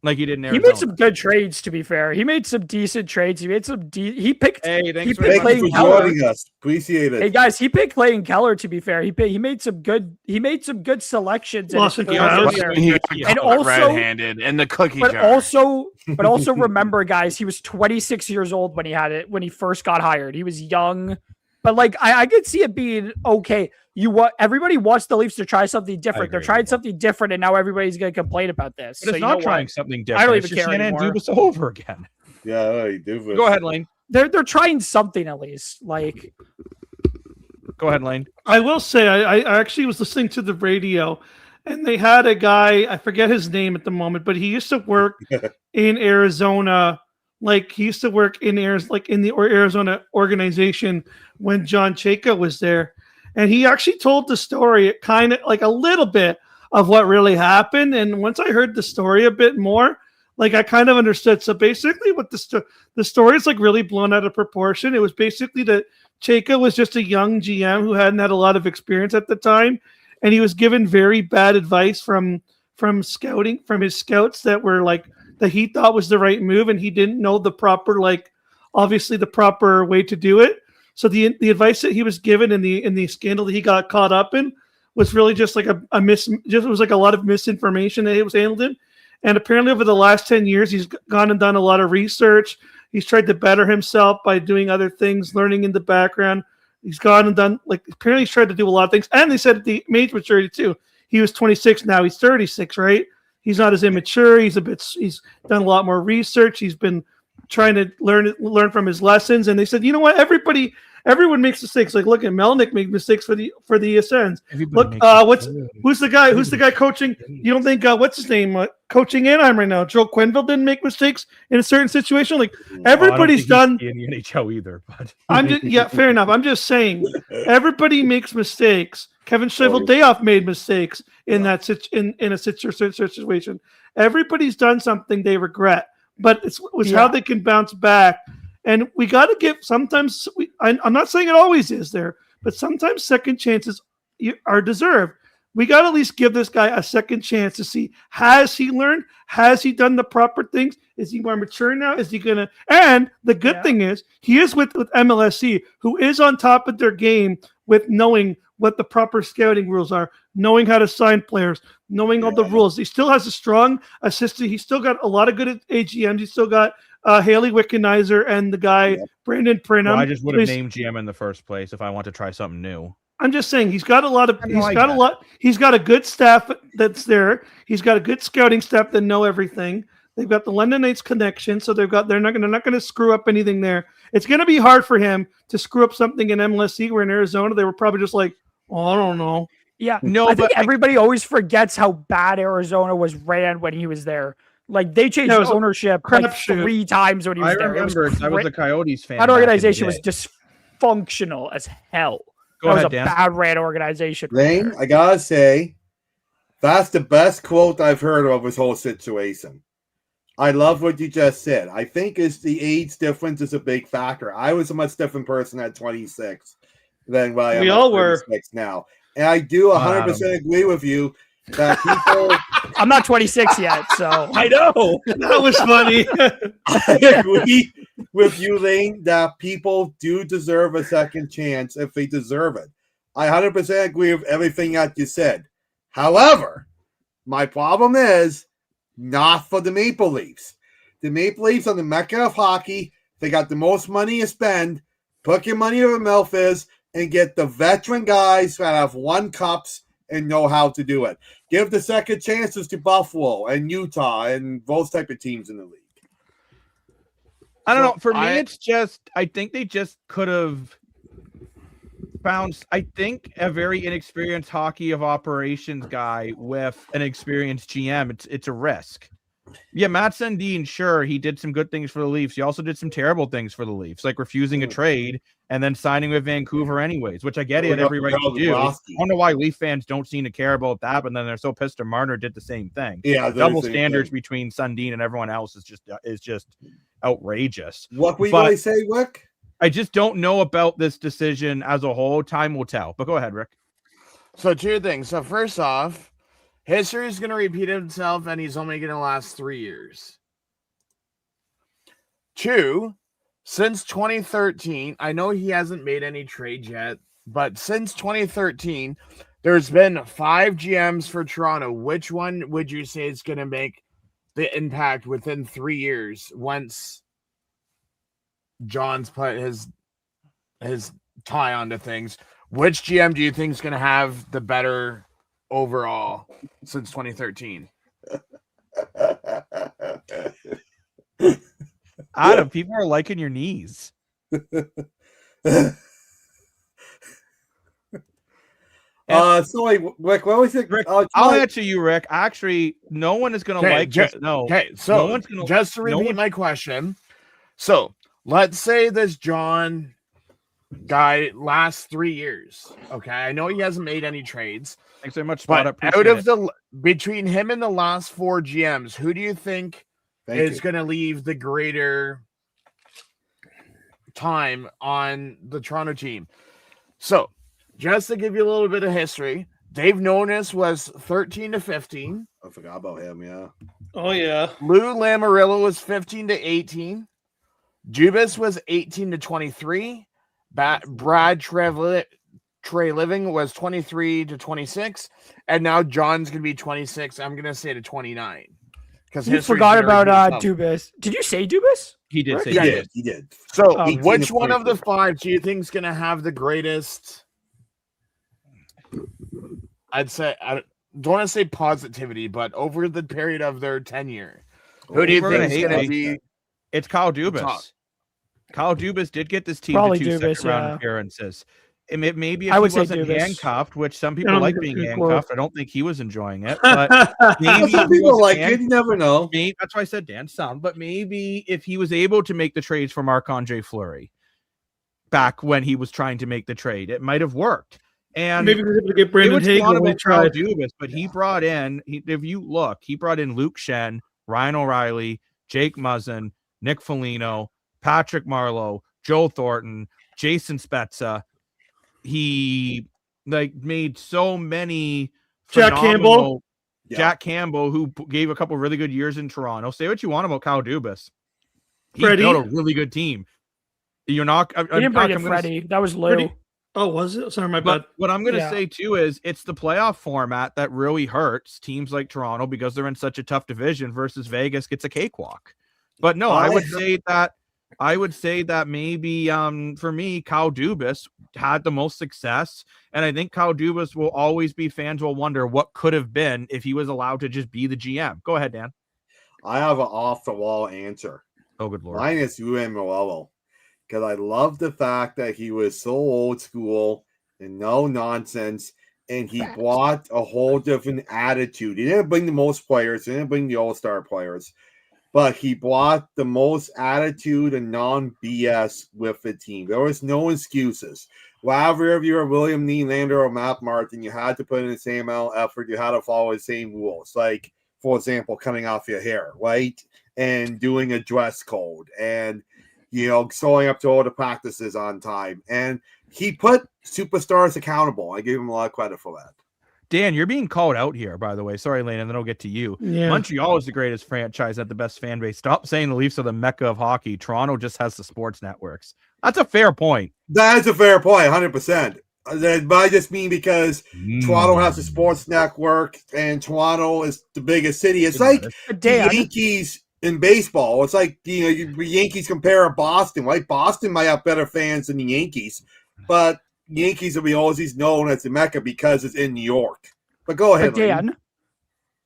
like he did in Arizona? He made some good trades, to be fair. He made some decent trades. He made some he picked Clayton Keller. Appreciate it. Hey guys, he picked Clayton Keller, to be fair. He made some good selections and also red-handed and the cookie but jar. also remember, guys, he was 26 years old when he first got hired. He was young. But like I could see it being okay. Everybody wants the Leafs to try something different. They're trying something different, and now everybody's going to complain about this. But it's not trying something different. I don't even care Shannon anymore. do this over again. Yeah, I do. Go ahead, Lane. They're trying something at least. Like, go ahead, Lane. I will say I actually was listening to the radio, and they had a guy, I forget his name at the moment, but he used to work in Arizona. Like he used to work in the Arizona organization when John Cheka was there. And he actually told the story, kind of like a little bit of what really happened. And once I heard the story a bit more, like I kind of understood. So basically what the story is like really blown out of proportion. It was basically that Cheka was just a young GM who hadn't had a lot of experience at the time. And he was given very bad advice from scouting, from his scouts that were like, that he thought was the right move, and he didn't know the proper, obviously the proper way to do it. So the advice that he was given in the scandal that he got caught up in was really just like it was like a lot of misinformation that he was handled in. And apparently over the last 10 years, he's gone and done a lot of research. He's tried to better himself by doing other things, learning in the background. He's gone and done, apparently he's tried to do a lot of things. And they said at the age maturity too. He was 26, now he's 36, right? He's not as immature. He's done a lot more research. He's been trying to learn from his lessons. And they said, you know what? Everyone makes mistakes. Like, look at Melnick made mistakes for the Ascends. Look, who's the guy coaching? You don't think what's his name coaching Anaheim right now? Joe Quenneville didn't make mistakes in a certain situation. Like everybody's done in the NHL either. But fair enough. I'm just saying everybody makes mistakes. Kevin Cheveldayoff made mistakes in that in a situation. Everybody's done something they regret, but it was how they can bounce back. And we got to give sometimes. I'm not saying it always is there, but sometimes second chances are deserved. We got to at least give this guy a second chance to see, has he learned? Has he done the proper things? Is he more mature now? Is he gonna? And the good thing is he is with MLSE, who is on top of their game with knowing what the proper scouting rules are, knowing how to sign players, knowing all the rules. He still has a strong assistant. He's still got a lot of good AGMs. He's still got Haley Wickenheiser and the guy Brandon Prinham. Well, I just would have named GM in the first place if I want to try something new. I'm just saying he's got a lot of He's got a good staff that's there. He's got a good scouting staff that know everything. They've got the London Knights connection, so they're not going to screw up anything there. It's going to be hard for him to screw up something in MLSE. Where in Arizona, they were probably just like, oh, I don't know. Yeah, no, I think everybody always forgets how bad Arizona was ran when he was there. Like they changed ownership like 3 times when he was there. I remember I was a Coyotes fan. That organization was dysfunctional as hell. Go ahead, Dan. Bad ran organization. Lane, I gotta say, that's the best quote I've heard of this whole situation. I love what you just said. I think it's the age difference is a big factor. I was a much different person at 26 than what I am at 36 now. And I do 100% agree with you that people... I'm not 26 yet, so... I know. That was funny. I agree with you, Lane, that people do deserve a second chance if they deserve it. I 100% agree with everything that you said. However, my problem is not for the Maple Leafs. The Maple Leafs are the mecca of hockey. They got the most money to spend. Put your money where your mouth is and get the veteran guys that have won cups and know how to do it. Give the second chances to Buffalo and Utah and those type of teams in the league. I don't know. For me, it's just, I think they just could have found, I think, a very inexperienced hockey of operations guy with an experienced GM. It's a risk. Yeah, Matt Sundin, sure, he did some good things for the Leafs. He also did some terrible things for the Leafs, like refusing a trade and then signing with Vancouver anyways, which I get it every right to do. I don't know why Leaf fans don't seem to care about that, but then they're so pissed that Marner did the same thing. Yeah, double standards between Sundin and everyone else is just outrageous. What were you going to say, Rick? I just don't know about this decision as a whole. Time will tell. But go ahead, Rick. So 2 things. So first off, history is going to repeat itself, and he's only going to last 3 years. 2, since 2013, I know he hasn't made any trades yet, but since 2013, there's been 5 GMs for Toronto. Which one would you say is going to make the impact within 3 years once John's put his tie onto things? Which GM do you think is going to have the better overall since 2013? Adam, people are liking your knees. Sorry, Rick, what was it? Rick, I'll answer you, Rick. Actually, no one is going to like this. No. Okay, so no one's gonna, just to repeat my question. So let's say this John guy lasts 3 years. Okay, I know he hasn't made any trades. Thanks very much, Spot. But out of between him and the last 4 GMs, who do you think is going to leave the greater time on the Toronto team? So, just to give you a little bit of history, Dave Nonis was 13 to 15. I forgot about him, yeah. Oh, yeah. Lou Lamoriello was 15 to 18. Dubas was 18 to 23. Brad Trey Living was 23 to 26. And now John's going to be 26. I'm going to say to 29. Because you forgot about Dubas. Did you say Dubas? He did say Dubas. He did. So, which one of the 5 do you think is going to have the greatest? I'd say, I don't want to say positivity, but over the period of their tenure, who do you think is going to be? It's Kyle Dubas. Kyle Dubas did get this team to 2 second-round appearances. Maybe if he wasn't handcuffed, which some people like being handcuffed. I don't think he was enjoying it. But maybe some people like it. You never know. Maybe, that's why I said Dan, some. But maybe if he was able to make the trades for Marc-Andre Fleury back when he was trying to make the trade, it might have worked. And maybe he was able to get Brandon Hagel. Dubas, but he brought in, if you look, he brought in Luke Shen, Ryan O'Reilly, Jake Muzzin, Nick Foligno, Patrick Marleau, Joe Thornton, Jason Spezza. He made so many Jack Campbell, who gave a couple really good years in Toronto. Say what you want about Kyle Dubas. He built a really good team. You're not. He didn't bring in Freddie. That was Lou. Oh, was it? Sorry, my bad. What I'm going to say too is it's the playoff format that really hurts teams like Toronto because they're in such a tough division versus Vegas gets a cakewalk. But no, I would say that maybe for me, Kyle Dubas had the most success, and I think Kyle Dubas will always be, fans will wonder what could have been if he was allowed to just be the GM. Go ahead, Dan. I have an off-the-wall answer. Oh, good Lord. Mine is Uwe Morello. Because I love the fact that he was so old school and no nonsense, and he brought a whole different attitude. He didn't bring the most players, he didn't bring the all-star players, but he brought the most attitude and non-BS with the team. There was no excuses. Whether if you were William Nylander or Matt Martin, you had to put in the same amount of effort. You had to follow the same rules. Like, for example, cutting off your hair, right? And doing a dress code and, showing up to all the practices on time. And he put superstars accountable. I give him a lot of credit for that. Dan, you're being called out here, by the way. Sorry, Lane, and then I'll get to you. Yeah. Montreal is the greatest franchise at the best fan base. Stop saying the Leafs are the mecca of hockey. Toronto just has the sports networks. That's a fair point. That is a fair point, 100%. But I just mean because Toronto has a sports network and Toronto is the biggest city. It's like the Yankees in baseball. It's like, the Yankees compare to Boston, right? Boston might have better fans than the Yankees, but Yankees will be always known as the mecca because it's in New York. But go ahead, Dan. Lane.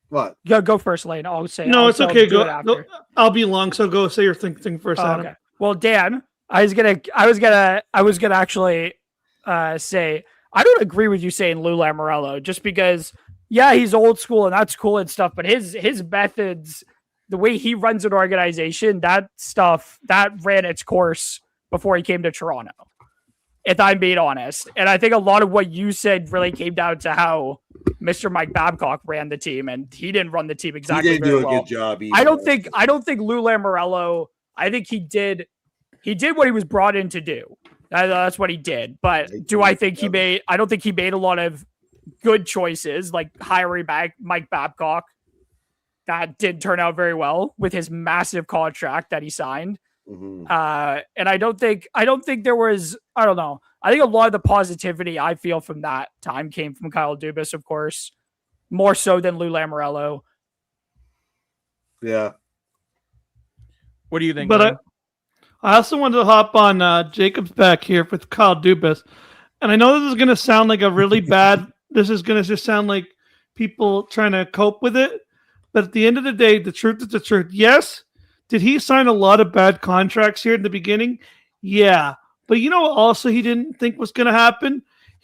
What? Go first, Lane. I'll say. No, it's okay. Go. I'll be long, so go say your thing first. Okay. Well, Dan, I was gonna actually say I don't agree with you saying Lou Lamoriello just because he's old school and that's cool and stuff, but his methods, the way he runs an organization, that stuff that ran its course before he came to Toronto, if I'm being honest. And I think a lot of what you said really came down to how Mr. Mike Babcock ran the team, and he didn't run the team exactly. He didn't do a good job either. I don't think Lou Lamoriello. I think he did what he was brought in to do. That's what he did. But I don't think he made a lot of good choices, like hiring back Mike Babcock. That did turn out very well with his massive contract that he signed. Mm-hmm. And I don't think there was, I don't know. I think a lot of the positivity I feel from that time came from Kyle Dubas, of course, more so than Lou Lamoriello. Yeah. What do you think? But I also wanted to hop on Jacob's back here with Kyle Dubas. And I know this is going to sound like a really bad, this is going to just sound like people trying to cope with it. But at the end of the day, the truth is the truth. Yes. Did he sign a lot of bad contracts here in the beginning? Yeah. But also he didn't think was going to happen.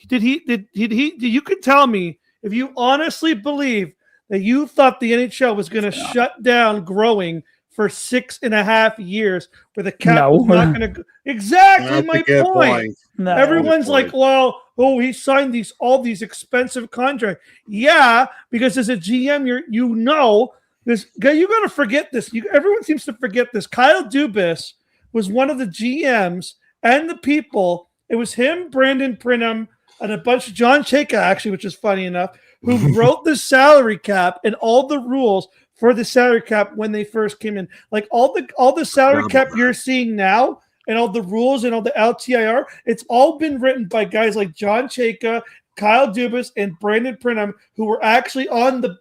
Did you could tell me if you honestly believe that you thought the NHL was going to shut down growing for 6.5 years where the cap was not going to exactly my point. No. Everyone's like, well, he signed all these expensive contracts. Yeah, because as a GM, this guy, you got to forget this. Everyone seems to forget this. Kyle Dubas was one of the GMs and the people. It was him, Brandon Prinham, and a bunch of John Chayka, actually, which is funny enough, who wrote the salary cap and all the rules for the salary cap when they first came in. Like all the salary cap you're seeing now and all the rules and all the LTIR, it's all been written by guys like John Chayka, Kyle Dubas, and Brandon Prinham, who were actually on the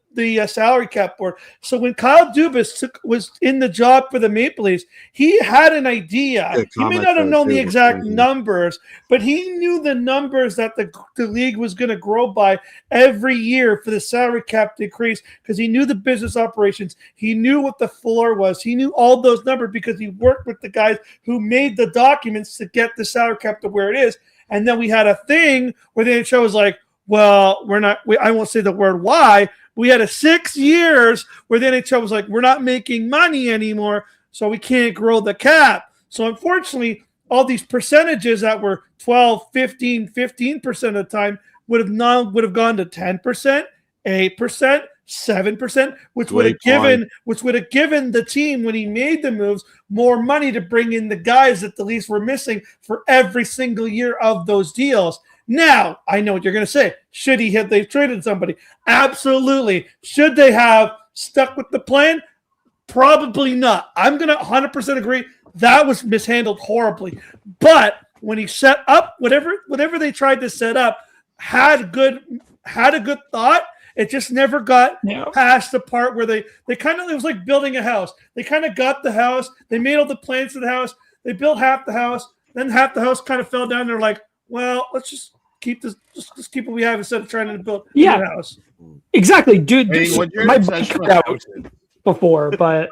salary cap board. So when Kyle Dubas was in the job for the Maple Leafs, he had an idea. He may not have known the exact numbers, but he knew the numbers that the league was going to grow by every year for the salary cap to increase because he knew the business operations. He knew what the floor was. He knew all those numbers because he worked with the guys who made the documents to get the salary cap to where it is. And then we had a thing where the NHL was like, well, I won't say the word why. We had 6 years where the NHL was like, we're not making money anymore, so we can't grow the cap. So unfortunately, all these percentages that were 12, 15, 15% of the time would have gone to 10%, 8%, 7%, which would have given the team, when he made the moves, more money to bring in the guys that the Leafs were missing for every single year of those deals. Now, I know what you're going to say. Should they've traded somebody? Absolutely. Should they have stuck with the plan? Probably not. I'm going to 100% agree. That was mishandled horribly. But when he set up whatever they tried to set up, had a good thought. It just never got past the part where they kind of, it was like building a house. They kind of got the house. They made all the plans for the house. They built half the house. Then half the house kind of fell down. They're like, well, let's just keep this, just keep what we have instead of trying to build a house. Exactly, dude. Hey, what you're obsessed with before, but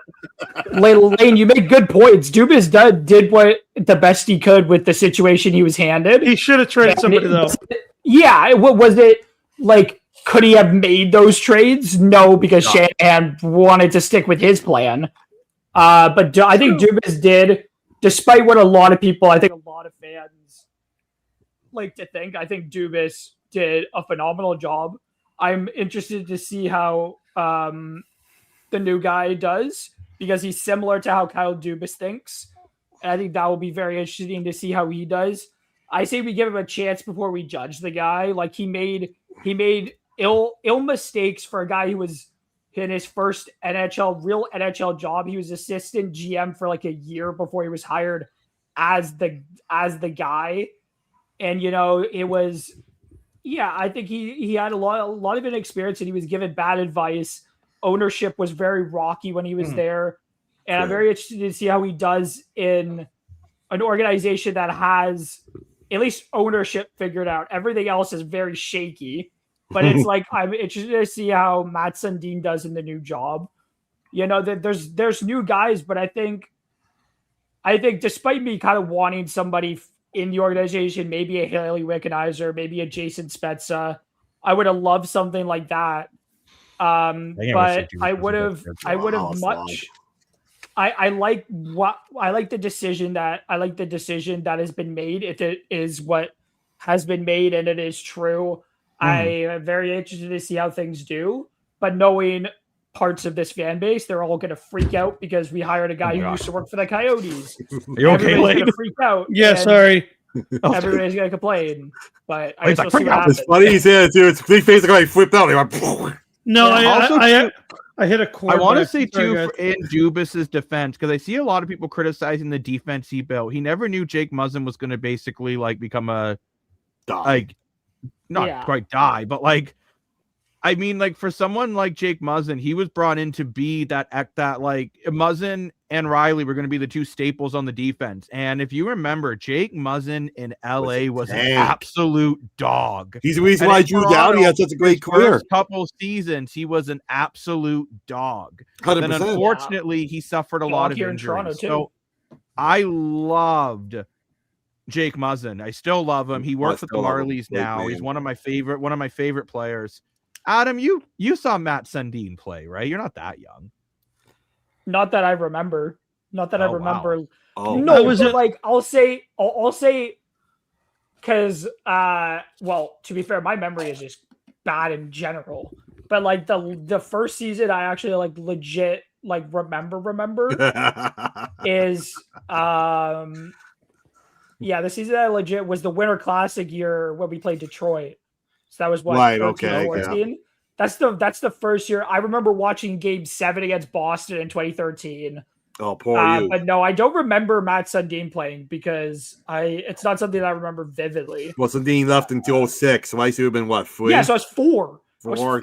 Lane, you make good points. Dubas did what the best he could with the situation he was handed. He should have traded somebody though. Yeah, what was it like? Could he have made those trades? No, because Shanahan wanted to stick with his plan. But I think Dubas did, despite what a lot of people, I think a lot of fans like to think. I think Dubas did a phenomenal job. I'm interested to see how the new guy does, because he's similar to how Kyle Dubas thinks. And I think that will be very interesting to see how he does. I say we give him a chance before we judge the guy. Like he made ill mistakes for a guy who was in his first real NHL job. He was assistant GM for like a year before he was hired as the guy. And it was, I think he had a lot of inexperience, and he was given bad advice. Ownership was very rocky when he was there. And I'm very interested to see how he does in an organization that has at least ownership figured out. Everything else is very shaky, but it's like, I'm interested to see how Matt Sundin does in the new job. That there's new guys, but I think despite me kind of wanting somebody in the organization, maybe a Haley Wickenheiser, maybe a Jason Spezza, I would have loved something like that. But I would have much. I like the decision that has been made. It is what has been made, and it is true. I am very interested to see how things do, but knowing parts of this fan base, they're all going to freak out because we hired a guy who used to work for the Coyotes. Are you okay, Everybody's going to freak out. Yeah, sorry. Everybody's going to complain, but I guess we'll see what happens. It's funny he said it too. It's big face like flipped out. He went, no, I hit a chord. I want to say too, in Dubas's defense, because I see a lot of people criticizing the defense he built. He never knew Jake Muzzin was going to basically become a not quite die, but for someone like Jake Muzzin, he was brought in to be that Muzzin and Riley were going to be the two staples on the defense. And if you remember, Jake Muzzin in LA was an absolute dog. He's the reason why Drew Doughty had such a great career. First couple seasons, he was an absolute dog. 100%. And unfortunately, he suffered a lot of injuries. So I loved Jake Muzzin. I still love him. He works with the Marlies now. He's one of my favorite players. Adam, you saw Matt Sundin play, right? You're not that young. Not that I remember. Wow. No, was it like I'll say because to be fair, my memory is just bad in general. But like the first season I actually legit remember is the season I legit was the Winter Classic year when we played Detroit. So that was what, right? Okay. 14? That's the first year I remember watching Game 7 against Boston in 2013. Oh, poor you! But no, I don't remember Matt Sundin playing because it's not something I remember vividly. Well, Sundin left in 2006, so I should have been what? 3? Yeah, so I was 4.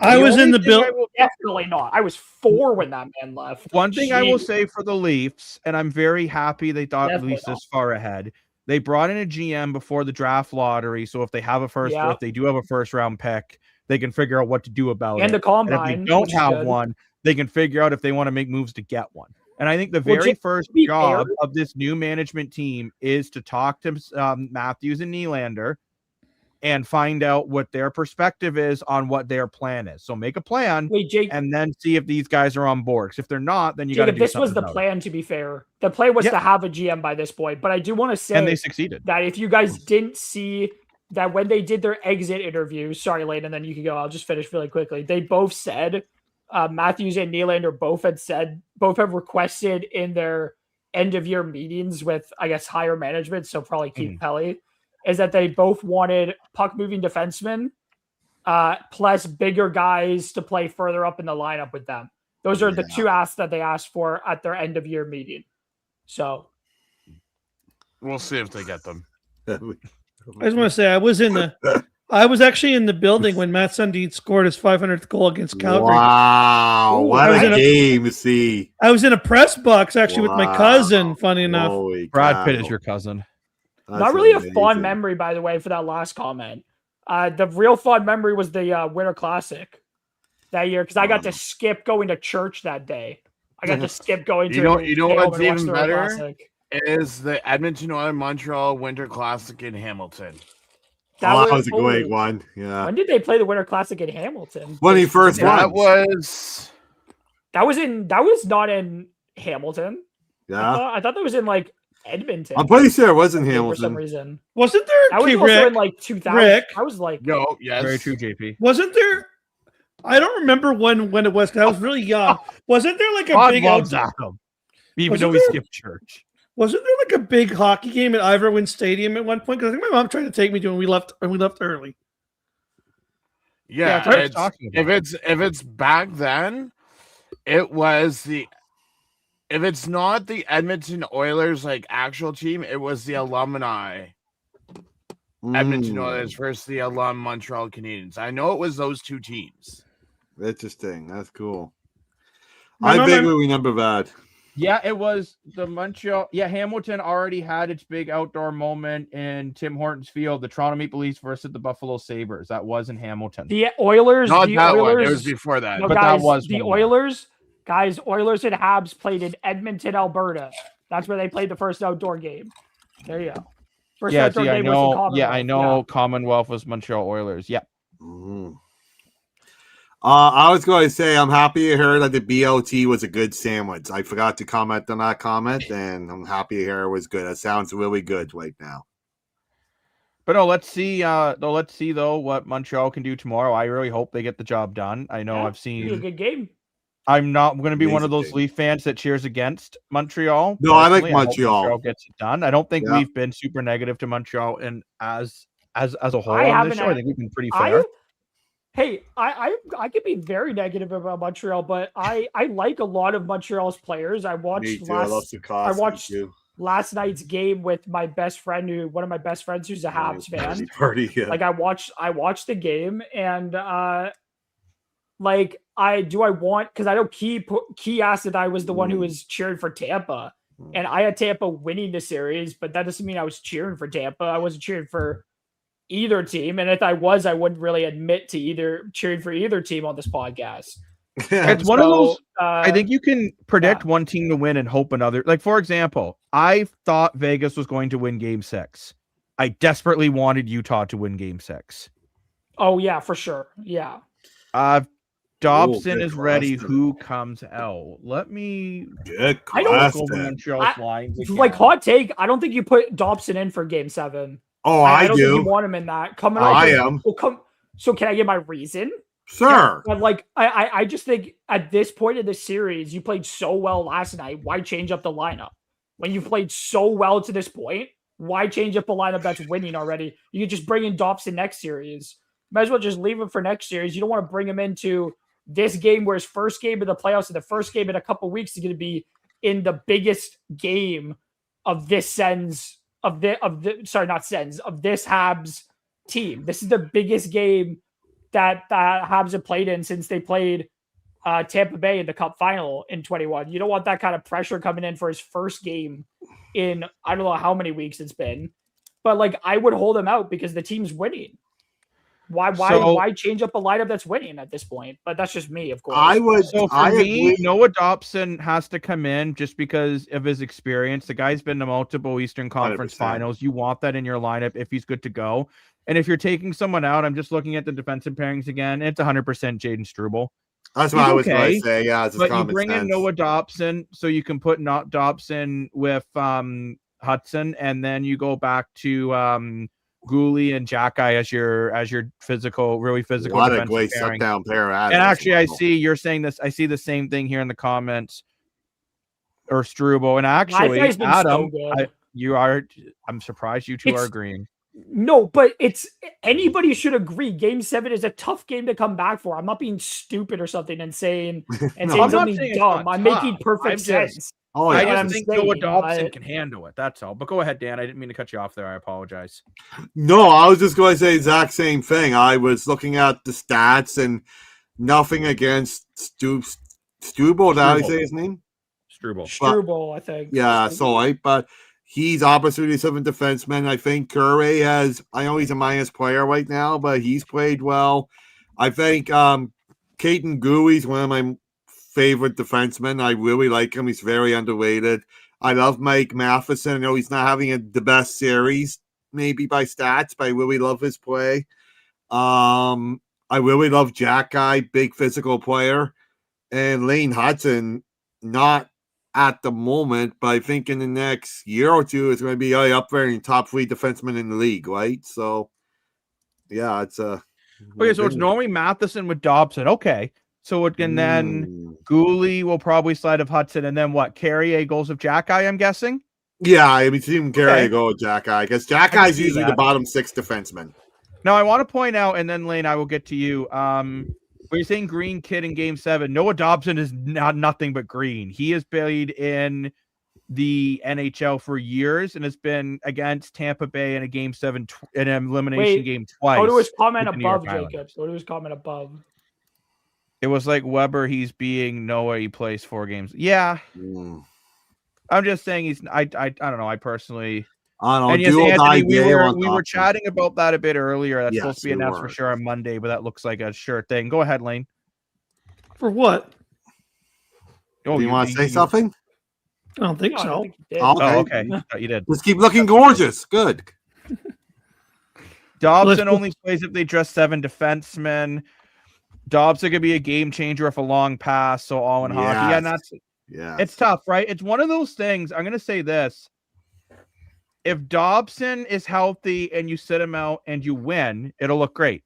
I was in the build. Definitely not. I was 4 when that man left. One thing I will say for the Leafs, and I'm very happy they thought at least this far ahead. They brought in a GM before the draft lottery, so if they have if they do have a first round pick, they can figure out what to do about it. And the combine. And if they don't have one, they can figure out if they want to make moves to get one. And I think the very first job of this new management team is to talk to Matthews and Nylander and find out what their perspective is on what their plan is. So make a plan and then see if these guys are on board. If they're not, then you got to do this was the plan, to be fair. The plan was to have a GM by this point. But I do want to say and they succeeded. That if you guys didn't see that when they did their exit interviews, sorry, Lane, and then you can go, I'll just finish really quickly. They both said, Matthews and Nylander both have requested in their end of year meetings with, I guess, higher management, so probably Keith Pelly, is that they both wanted puck moving defensemen plus bigger guys to play further up in the lineup with them. Those are the two asks that they asked for at their end of year meeting. So we'll see if they get them. I just want to say I was actually in the building when Matt Sundin scored his 500th goal against Calgary. Wow, what a game to see! I was in a press box actually with my cousin. Funny enough, Brad Pitt is your cousin. That's not really amazing. A fond memory, by the way, for that last comment. The real fond memory was the Winter Classic that year because I got to skip going to church that day. I got to skip going to you know stay home what's and watch even the better Classic. is the Edmonton Oilers Montreal Winter Classic in Hamilton. That was a great one. Yeah. When did they play the Winter Classic in Hamilton? When he first won. That was not in Hamilton. Yeah. I thought that was in like Edmonton. I'm pretty sure it was in Hamilton for some reason. Wasn't there? That was also in like 2000. Rick. I was like, no, yes, very true, JP. Wasn't there? I don't remember when it was. 'Cause I was really young. Wasn't there like a God big loves Adam, even though he skipped church? Wasn't there like a big hockey game at Ivor Stadium at one point? Because I think my mom tried to take me to when we left early. Yeah, if it's back then, it was the. If it's not the Edmonton Oilers like actual team, it was the alumni. Edmonton Oilers versus the alum Montreal Canadiens. I know it was those two teams. Interesting. That's cool. I vaguely remember that. Yeah, it was the Montreal. Yeah, Hamilton already had its big outdoor moment in Tim Hortons Field, the Toronto Maple Leafs versus the Buffalo Sabres. That was in Hamilton. The Oilers. Not the that Oilers, one. It was before that. No, but guys, that was the Oilers. Guys, Oilers and Habs played in Edmonton, Alberta. That's where they played the first outdoor game. There you go. First outdoor game was in Commonwealth. Yeah, I know. Yeah. Commonwealth was Montreal Oilers. Yeah. Mm-hmm. I was going to say I'm happy to hear that the BLT was a good sandwich. I forgot to comment on that comment, and I'm happy to hear it was good. It sounds really good right now. But no, let's see. Though what Montreal can do tomorrow. I really hope they get the job done. I know I've seen a good game. I'm not going to be one of those Leaf fans that cheers against Montreal. No, I like Montreal. Montreal gets it done. I don't think we've been super negative to Montreal, and as a whole on this show, I think we've been pretty fair. I could be very negative about Montreal, but I like a lot of Montreal's players. I watched last night's game with my best friend, one of my best friends who's a Habs fan. Like I watched the game, and because I know Key asked that I was the one who was cheering for Tampa, and I had Tampa winning the series, but that doesn't mean I was cheering for Tampa. I wasn't cheering for either team, and if I was, I wouldn't really admit to cheering for either team on this podcast. It's one of those. I think you can predict one team to win and hope another. Like for example, I thought Vegas was going to win Game 6. I desperately wanted Utah to win Game 6. Oh yeah, for sure. Yeah. Dobson is ready. Who comes out? Let me. I don't. Like hot take. I don't think you put Dobson in for Game 7. Oh, I don't do. Think you want him in that. I am. So can I give my reason? Sure. Yeah, but I just think at this point of the series, you played so well last night. Why change up the lineup? When you played so well to this point, why change up a lineup that's winning already? You could just bring in Dobson next series. Might as well just leave him for next series. You don't want to bring him into this game where his first game of the playoffs and the first game in a couple of weeks is going to be in the biggest game of this Sens of this Habs team. This is the biggest game that Habs have played in since they played Tampa Bay in the Cup final in 21. You don't want that kind of pressure coming in for his first game in I don't know how many weeks it's been, but I would hold him out because the team's winning. Why change up a lineup that's winning at this point? But that's just me, of course. I would. So for me, Noah Dobson has to come in just because of his experience. The guy's been to multiple Eastern Conference 100%. Finals. You want that in your lineup if he's good to go. And if you're taking someone out, I'm just looking at the defensive pairings again. It's 100% Jaden Struble. That's what I was going to say. Yeah, but you bring in Noah Dobson, so you can put not Dobson with Hudson, and then you go back to Gooley and Jackeye as your physical, really physical. What a great shut down pair. And actually, I see you're saying this. I see the same thing here in the comments. Or Struble, and actually, Adam, I'm surprised you two are agreeing. No, but anybody should agree. Game 7 is a tough game to come back for. I'm not being stupid or something and saying something dumb. I'm making perfect sense. I just think Noah Dobson can handle it. That's all. But go ahead, Dan. I didn't mean to cut you off there. I apologize. No, I was just going to say the exact same thing. I was looking at the stats and nothing against Struble. Did I say his name? Struble, I think. Yeah, but he's opposite of a defenseman. I think Curry I know he's a minus player right now, but he's played well. I think Caden Gooey's one of my favorite defenseman. I really like him. He's very underrated. I love Mike Matheson. I know he's not having the best series, maybe by stats, but I really love his play. I really love Jack Guy, big physical player. And Lane Hudson, not at the moment, but I think in the next year or two, it's going to be up there in top 3 defensemen in the league, right? So, yeah, it's a... Okay, so it's normally Matheson with Dobson. Okay. So it can then Gooley will probably slide of Hudson, and then what? Carrier goals of Jack Guy, I'm guessing? Yeah, I mean, see him Carrier go with Jack Guy, because Jack Guy is usually the bottom 6 defenseman. Now, I want to point out, and then Lane, I will get to you. When you're saying Green Kid in Game 7, Noah Dobson is not nothing but green. He has played in the NHL for years and has been against Tampa Bay in a Game 7 in an elimination game twice. Go to his comment above, Jacobs. Go to his comment above. It was like Weber. He's being Noah. He plays 4 games. Yeah, I'm just saying he's. I don't know. I personally. I don't and yes, Anthony, we were chatting about that a bit earlier. That's supposed to be announced for sure on Monday, but that looks like a sure thing. Go ahead, Lane. For what? Oh, you want to say something? I don't think so. Think you did. Oh, okay. You did. Let's keep looking gorgeous. Good. Dobson only plays if they dress 7 defensemen. Dobson could be a game changer if a long pass, so all in hockey. Yeah, and that's it's tough, right? It's one of those things. I'm gonna say this. If Dobson is healthy and you sit him out and you win, it'll look great.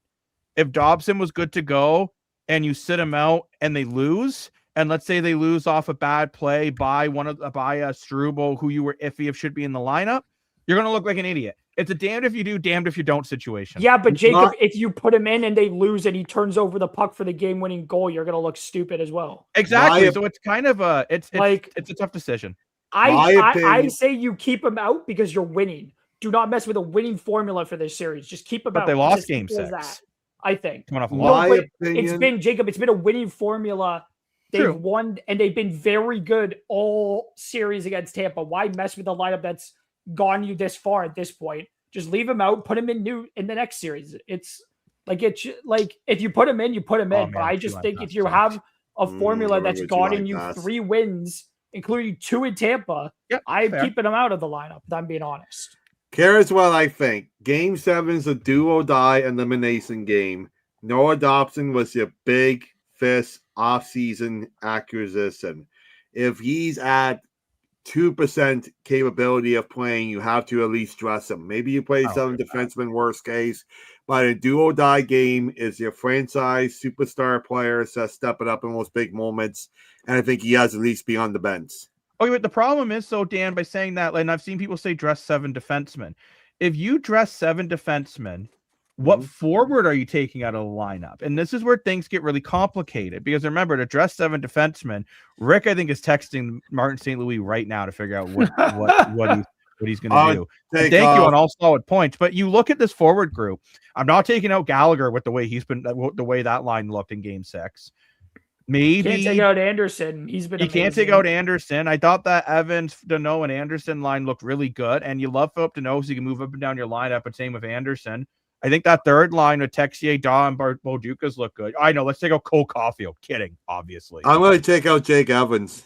If Dobson was good to go and you sit him out and they lose, and let's say they lose off a bad play by a Struble who you were iffy if should be in the lineup, you're gonna look like an idiot. It's a damned if you do, damned if you don't situation. Yeah, but Jacob, if you put him in and they lose and he turns over the puck for the game-winning goal, you're gonna look stupid as well. Exactly. So it's kind of it's a tough decision. I say you keep him out because you're winning. Do not mess with a winning formula for this series. Just keep him out. But they lost Game 6. I think. It's been Jacob. It's been a winning formula. They've won and they've been very good all series against Tampa. Why mess with a lineup that's gone you this far at this point? Just leave him out. Put him in the next series. It's like if you put him in, you put him in. But I just think if you have a formula that's gotten you 3 wins, including 2 in Tampa, I'm keeping him out of the lineup, if I'm being honest. Here's what I think. Game 7 is a do-or-die elimination game. Noah Dobson was your big fist off-season acquisition. If he's at 2% capability of playing, you have to at least dress him. Maybe you play 7 defensemen, worst case. But a do-or-die game is your franchise superstar player says step it up in those big moments. And I think he has at least be on the bench. Okay, but the problem is, so Dan, by saying that, and I've seen people say dress 7 defensemen. If you dress 7 defensemen, what forward are you taking out of the lineup? And this is where things get really complicated because remember, to dress 7 defensemen, Rick, I think, is texting Martin St. Louis right now to figure out what he's going to do. Thank you on all solid points. But you look at this forward group. I'm not taking out Gallagher with the way the way that line looked in Game 6. Maybe you can't take out Anderson. He's been. You can't take out Anderson. I thought that Evans, Deneau, and Anderson line looked really good, and you love Philip Deneau, so you can move up and down your lineup. But same with Anderson. I think that third line with Texier, Daw, and Boducas look good. I know. Let's take out Cole Caulfield. Kidding, obviously. I'm going to take out Jake Evans.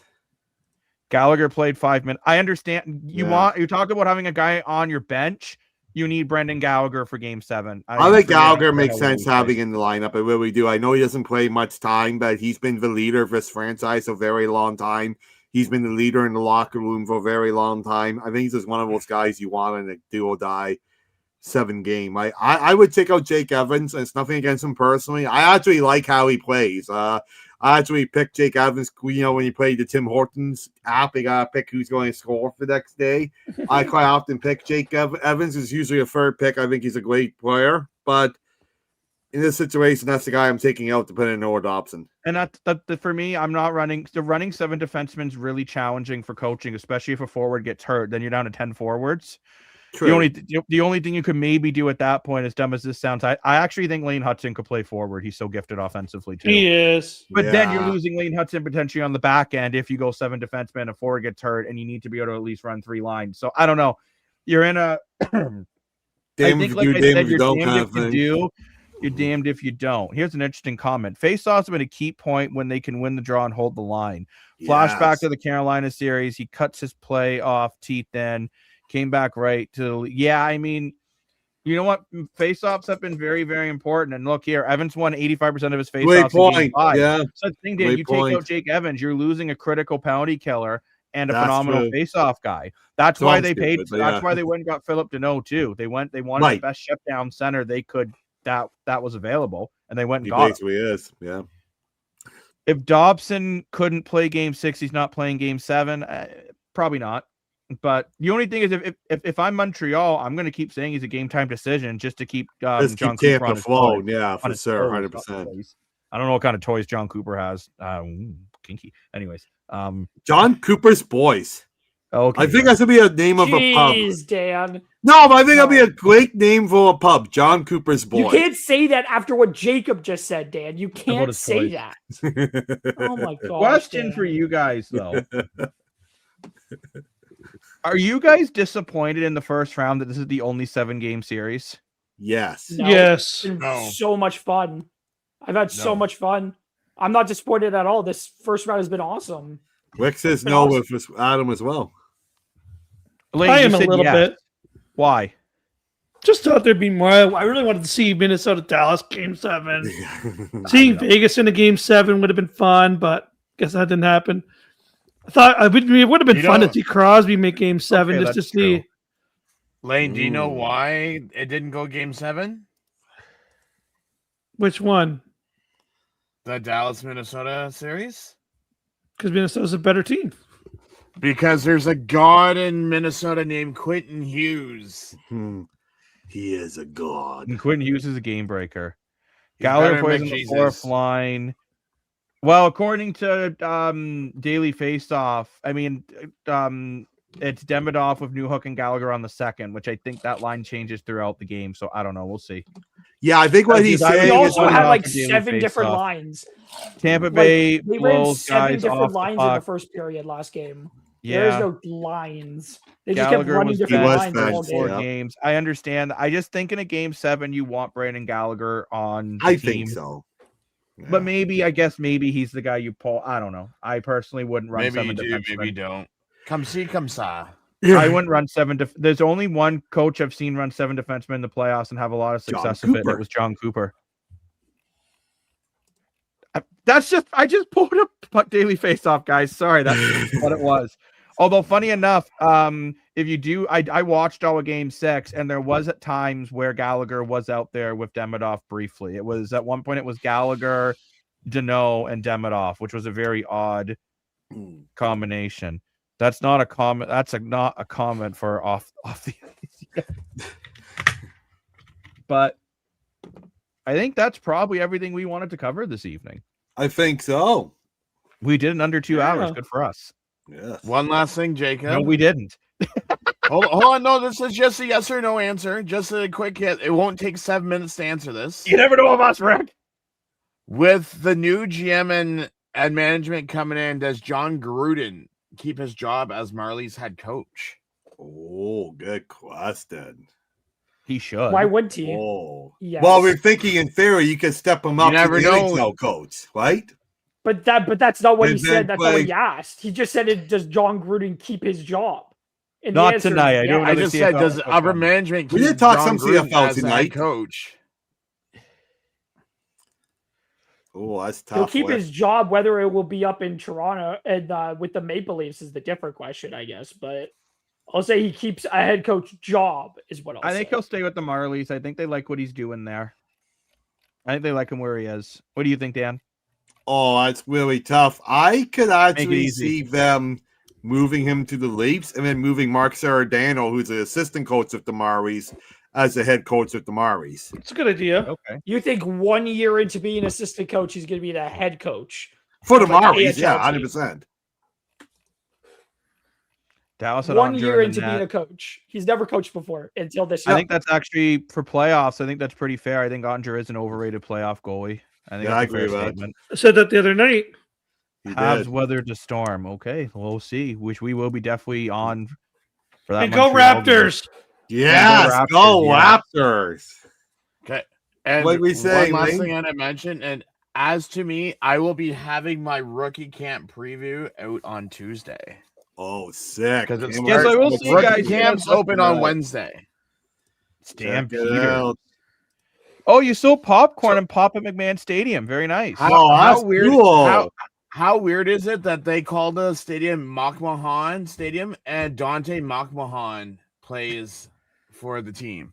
Gallagher played 5 minutes. I understand. You talk about having a guy on your bench. You need Brendan Gallagher for Game 7. I think Gallagher makes sense having in the lineup. I really do. I know he doesn't play much time, but he's been the leader of this franchise a very long time. He's been the leader in the locker room for a very long time. I think he's just one of those guys you want in a do-or-die 7 game. I would take out Jake Evans. And it's nothing against him personally. I actually like how he plays. I actually picked Jake Evans, when you play the Tim Hortons app, you got to pick who's going to score for the next day. I quite often pick Jake Evans. Is usually a third pick. I think he's a great player. But in this situation, that's the guy I'm taking out to put in Noah Dobson. And that for me, I'm not running. The running 7 defensemen is really challenging for coaching, especially if a forward gets hurt. Then you're down to 10 forwards. True. The only thing you could maybe do at that point, as dumb as this sounds, I actually think Lane Hudson could play forward. He's so gifted offensively too. He is. But then you're losing Lane Hudson potentially on the back end if you go 7 defensemen, a forward gets hurt, and you need to be able to at least run 3 lines. So I don't know. You're in a damn if you do, damn if you don't kind of thing. You're damned if you don't. Here's an interesting comment. Face-offs have been a key point when they can win the draw and hold the line. Flashback to the Carolina series. He cuts his play off teeth then, came back right to I mean, you know what? Face-offs have been very, very important. And look here, Evans won 85% of his face-offs in game 5. Yeah. Such thing, Dan. You take out Jake Evans, you're losing a critical penalty killer and a phenomenal face-off guy. That's why they paid. That's why they went and got Philip Deneau too. They wanted the best shutdown center they could that was available, and they went and got him. Yeah. If Dobson couldn't play Game 6, he's not playing Game 7. Probably not. But the only thing is, if I'm Montreal, I'm going to keep saying he's a game time decision just to keep John Cooper on his flow. Yeah, for sure, 100%. I don't know what kind of toys John Cooper has. Kinky. Anyways, John Cooper's Boys. Okay, I think that's gonna be a name of a pub. Jeez, Dan. No, but I think that'll be a great name for a pub. John Cooper's Boys. You can't say that after what Jacob just said, Dan. You can't say that. Oh my god. Question for you guys though. Are you guys disappointed in the first round that this is the only 7-game series? Yes. No, yes. It's been so much fun. I've had so much fun. I'm not disappointed at all. This first round has been awesome. Rick says no with Adam as well. Elaine, I am a little bit. Why? Just thought there'd be more. I really wanted to see Minnesota Dallas Game 7. Seeing Vegas in a Game 7 would have been fun, but guess that didn't happen. I thought it would have been fun to see Crosby make Game 7 just to see. True. Lane, do you know why it didn't go Game 7? Which one? The Dallas-Minnesota series? Because Minnesota's a better team. Because there's a god in Minnesota named Quentin Hughes. He is a god. And Quentin Hughes is a game breaker. Gallagher plays in the fourth line. Well, according to Daily Faceoff, I mean, it's Demidov with Newhook and Gallagher on the second, which I think that line changes throughout the game. So I don't know. We'll see. Yeah, I think what he's saying is he also had like 7 different lines. Tampa Bay they ran 7 guys different off lines in the first period last game. Yeah. There's no lines. They just Gallagher kept running different lines all four game. games. I understand. I just think in a Game 7 you want Brandon Gallagher on the I team. think so. Yeah. But maybe he's the guy you pull. I don't know. I personally wouldn't run Maybe 7 you do, defensemen. maybe you don't. Come see, come saw. I wouldn't run 7. There's only one coach I've seen run 7 defensemen in the playoffs and have a lot of success with it. That was John Cooper. I just pulled up Daily Faceoff, guys. Sorry, that's what it was. Although funny enough, if you do, I watched all of Game 6, and there was at times where Gallagher was out there with Demidov briefly. It was at one point it was Gallagher, Deneau, and Demidov, which was a very odd combination. That's not a comment. That's not a comment for off the ice. But I think that's probably everything we wanted to cover this evening. I think so. We did in under 2 hours. Good for us. Yes. One last thing, Jacob. No, we didn't. hold on. No, this is just a yes or no answer. Just a quick hit. It won't take 7 minutes to answer this. You never know of us, Rick. With the new GM and management coming in, does John Gruden keep his job as Marley's head coach? Oh, good question. He should. Why would he? Oh. Yes. Well, we're thinking in theory you can step him up to the know. NHL coach, right? But that's not what And he then said. That's not what he asked. He just said, "Does John Gruden keep his job?" And Not the answer is tonight. I don't I know. just said, does upper management keep We did talk John some Gruden CFL as the tonight. head coach? Oh, that's tough. He'll keep his job, whether it will be up in Toronto and with the Maple Leafs is the different question, I guess. But I'll say he keeps a head coach job is what I think say. he'll stay with the Marlies. I think they like what he's doing there. I think they like him where he is. What do you think, Dan? Oh, that's really tough. I could actually easy. see them moving him to the Leafs and then moving Mark Saradano, who's an assistant coach of the Maris, as the head coach of the Maris. It's a good idea. Okay. You think 1 year into being assistant coach, he's going to be the head coach For the Like Maris, AHL yeah, team. 100%. Dallas had 1 Andre year in into the being net. a coach? He's never coached before until this I year. think that's actually for playoffs. I think that's pretty fair. I think Andre is an overrated playoff goalie. I think Yeah, I that's a agree fair with that. statement. I said that the other night. He Habs did. weathered the storm. Okay, we'll see. Which we will be definitely on for that. And go Montreal game. Raptors. Yes, Raptors, go yeah. Raptors. Okay. And what we say, one last Lane? thing I didn't mention, and as to me, I will be having my rookie camp preview out on Tuesday. Oh, sick. Because it's Yes, I will say, rookie guys, camps open on Wednesday. Stampeders. Oh, you sold popcorn and Pop at McMahon Stadium. Very nice. How weird? Cool. How weird is it that they call the stadium McMahon Stadium and Dante McMahon plays for the team,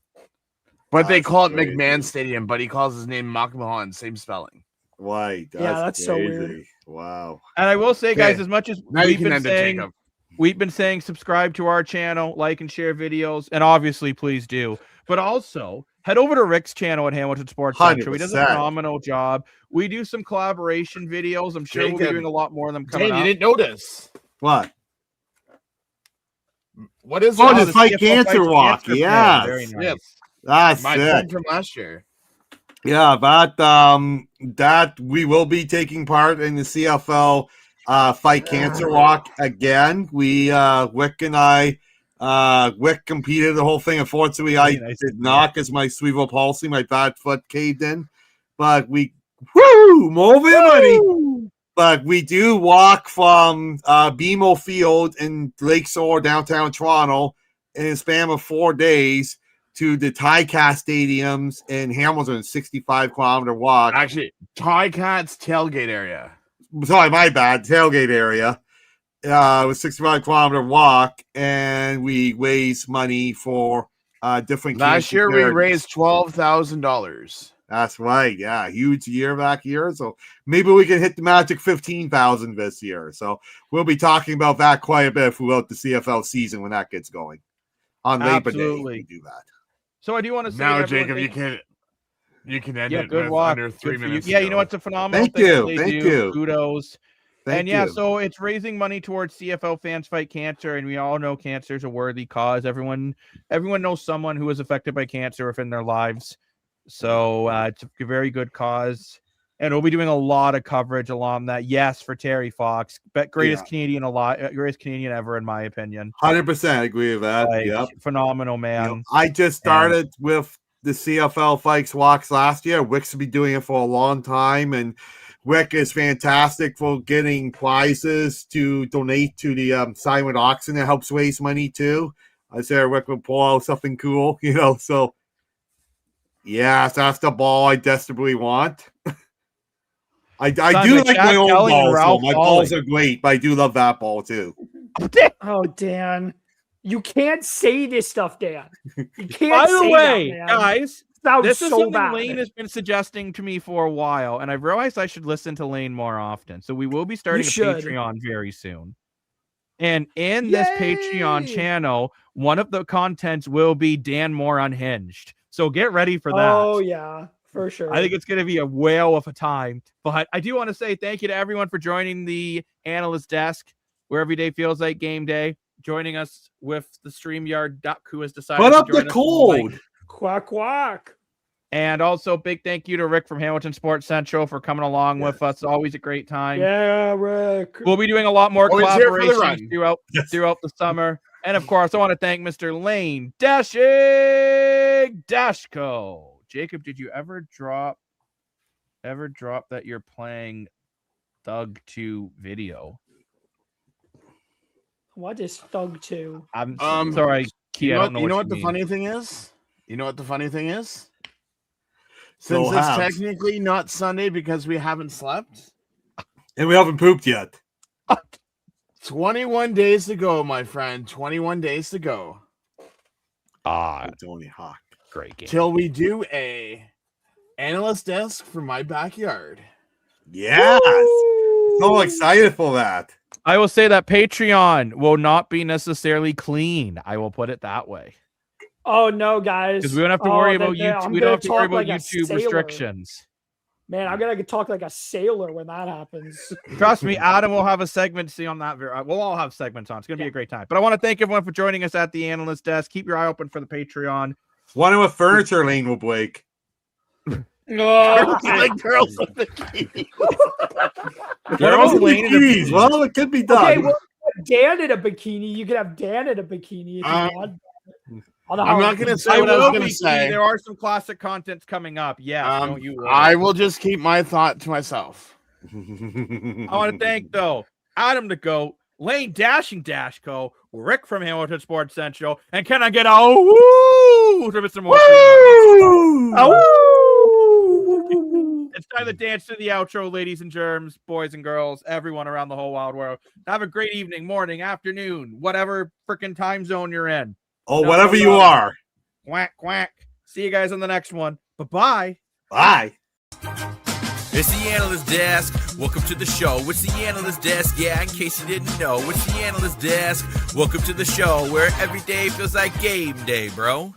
but they call it McMahon Stadium, but he calls his name McMahon, same spelling. Right. That's so weird. Wow. And I will say, guys, as much as we've been saying, subscribe to our channel, like and share videos, and obviously, please do. But also, head over to Rick's channel at Hamilton Sports Central. He does a phenomenal job. We do some collaboration videos. I'm sure we'll be doing a lot more of them coming up. You didn't notice. What? What is the Fight Cancer Walk? Yeah. Very nice. Yep. That's my sick. from last year. Yeah, but that we will be taking part in the CFL Fight Cancer Walk again. Wick and I, Wick competed the whole thing. Unfortunately, I did not because my cerebral palsy, my bad foot caved in. But more money. But we do walk from BMO Field in Lakeshore, downtown Toronto, in a span of 4 days to the Ticats stadiums in Hamilton, 65-kilometer walk. Actually, Ticats tailgate area. Sorry, my bad. Tailgate area. It was 65-kilometer walk, and we raised money for different. Last year, we raised $12,000. That's right. Yeah, huge year back here. So maybe we can hit the magic 15,000 this year. So we'll be talking about that quite a bit throughout the CFL season when that gets going. On Labor Day, we do that. So I do want to say now, Jacob, you can end it good with walk. under 3 minutes. You know what's a phenomenal Thank thing you. Thank you. Kudos. Thank you. So it's raising money towards CFL Fans Fight Cancer, and we all know cancer is a worthy cause. Everyone knows someone who is affected by cancer within their lives. So it's a very good cause. And we'll be doing a lot of coverage along that. Yes, for Terry Fox, greatest Canadian ever, in my opinion. 100% agree with that. Phenomenal, man. I just started with the CFL Fights Walks last year. Wick's been doing it for a long time, and Wick is fantastic for getting prizes to donate to the silent auction. It helps raise money too. I said Wick will pull out something cool, so. Yes, that's the ball I desperately want. I do like my own balls, though. My balls are great, but I do love that ball, too. Oh, Dan. You can't say this stuff, Dan. You can't By the way, that, guys, this is so something bad. Lane has been suggesting to me for a while, and I've realized I should listen to Lane more often. So we will be starting a Patreon very soon. And in this Patreon channel, one of the contents will be Dan Moore Unhinged. So get ready for that. Oh, yeah, for sure. I think it's going to be a whale of a time. But I do want to say thank you to everyone for joining the Analyst Desk, where every day feels like game day. Joining us with the StreamYard duck who has decided Put to up join the us cold. Quack, quack. And also big thank you to Rick from Hamilton Sports Central for coming along with us. Always a great time. Yeah, Rick. We'll be doing a lot more collaborations throughout the summer. And of course, I want to thank Mr. Lane Dashko. Jacob, did you ever drop that you're playing Thug 2 video? What is Thug 2? I'm sorry, Key. You I don't know what what the mean. funny thing is? You know what the funny thing is? Since it's technically not Sunday because we haven't slept. And we haven't pooped yet. 21 days to go, my friend. 21 days to go. Tony Hawk. Great game. Till we do a Analyst Desk for my backyard. Yes. So excited for that. I will say that Patreon will not be necessarily clean. I will put it that way. Oh no, guys! Because we don't have to worry about YouTube. We don't have to worry about YouTube restrictions. Man, I'm gonna talk like a sailor when that happens. Trust me, Adam will have a segment on that. We'll all have segments on. It's gonna be a great time. But I want to thank everyone for joining us at the Analyst Desk. Keep your eye open for the Patreon. Wonder what furniture Lane will break. Girls with bikinis. Girls with bikinis. Well, it could be done. Okay, well, Dan in a bikini. You could have Dan in a bikini if you want. I'm not going to say what I was going to say. There are some classic contents coming up. Yes, don't you worry. I will just keep my thought to myself. I want to thank, though, Adam the GOAT, Lane Dashing Dashco, Rick from Hamilton Sports Central, and can I get a woo to Mr. Morrison? It's time to dance to the outro, ladies and germs, boys and girls, everyone around the whole wild world. Have a great evening, morning, afternoon, whatever freaking time zone you're in. Whatever you are. Quack, quack. See you guys on the next one. Bye-bye. Bye. It's the Analyst Desk. Welcome to the show. It's the Analyst Desk. Yeah, in case you didn't know, it's the Analyst Desk. Welcome to the show where every day feels like game day, bro.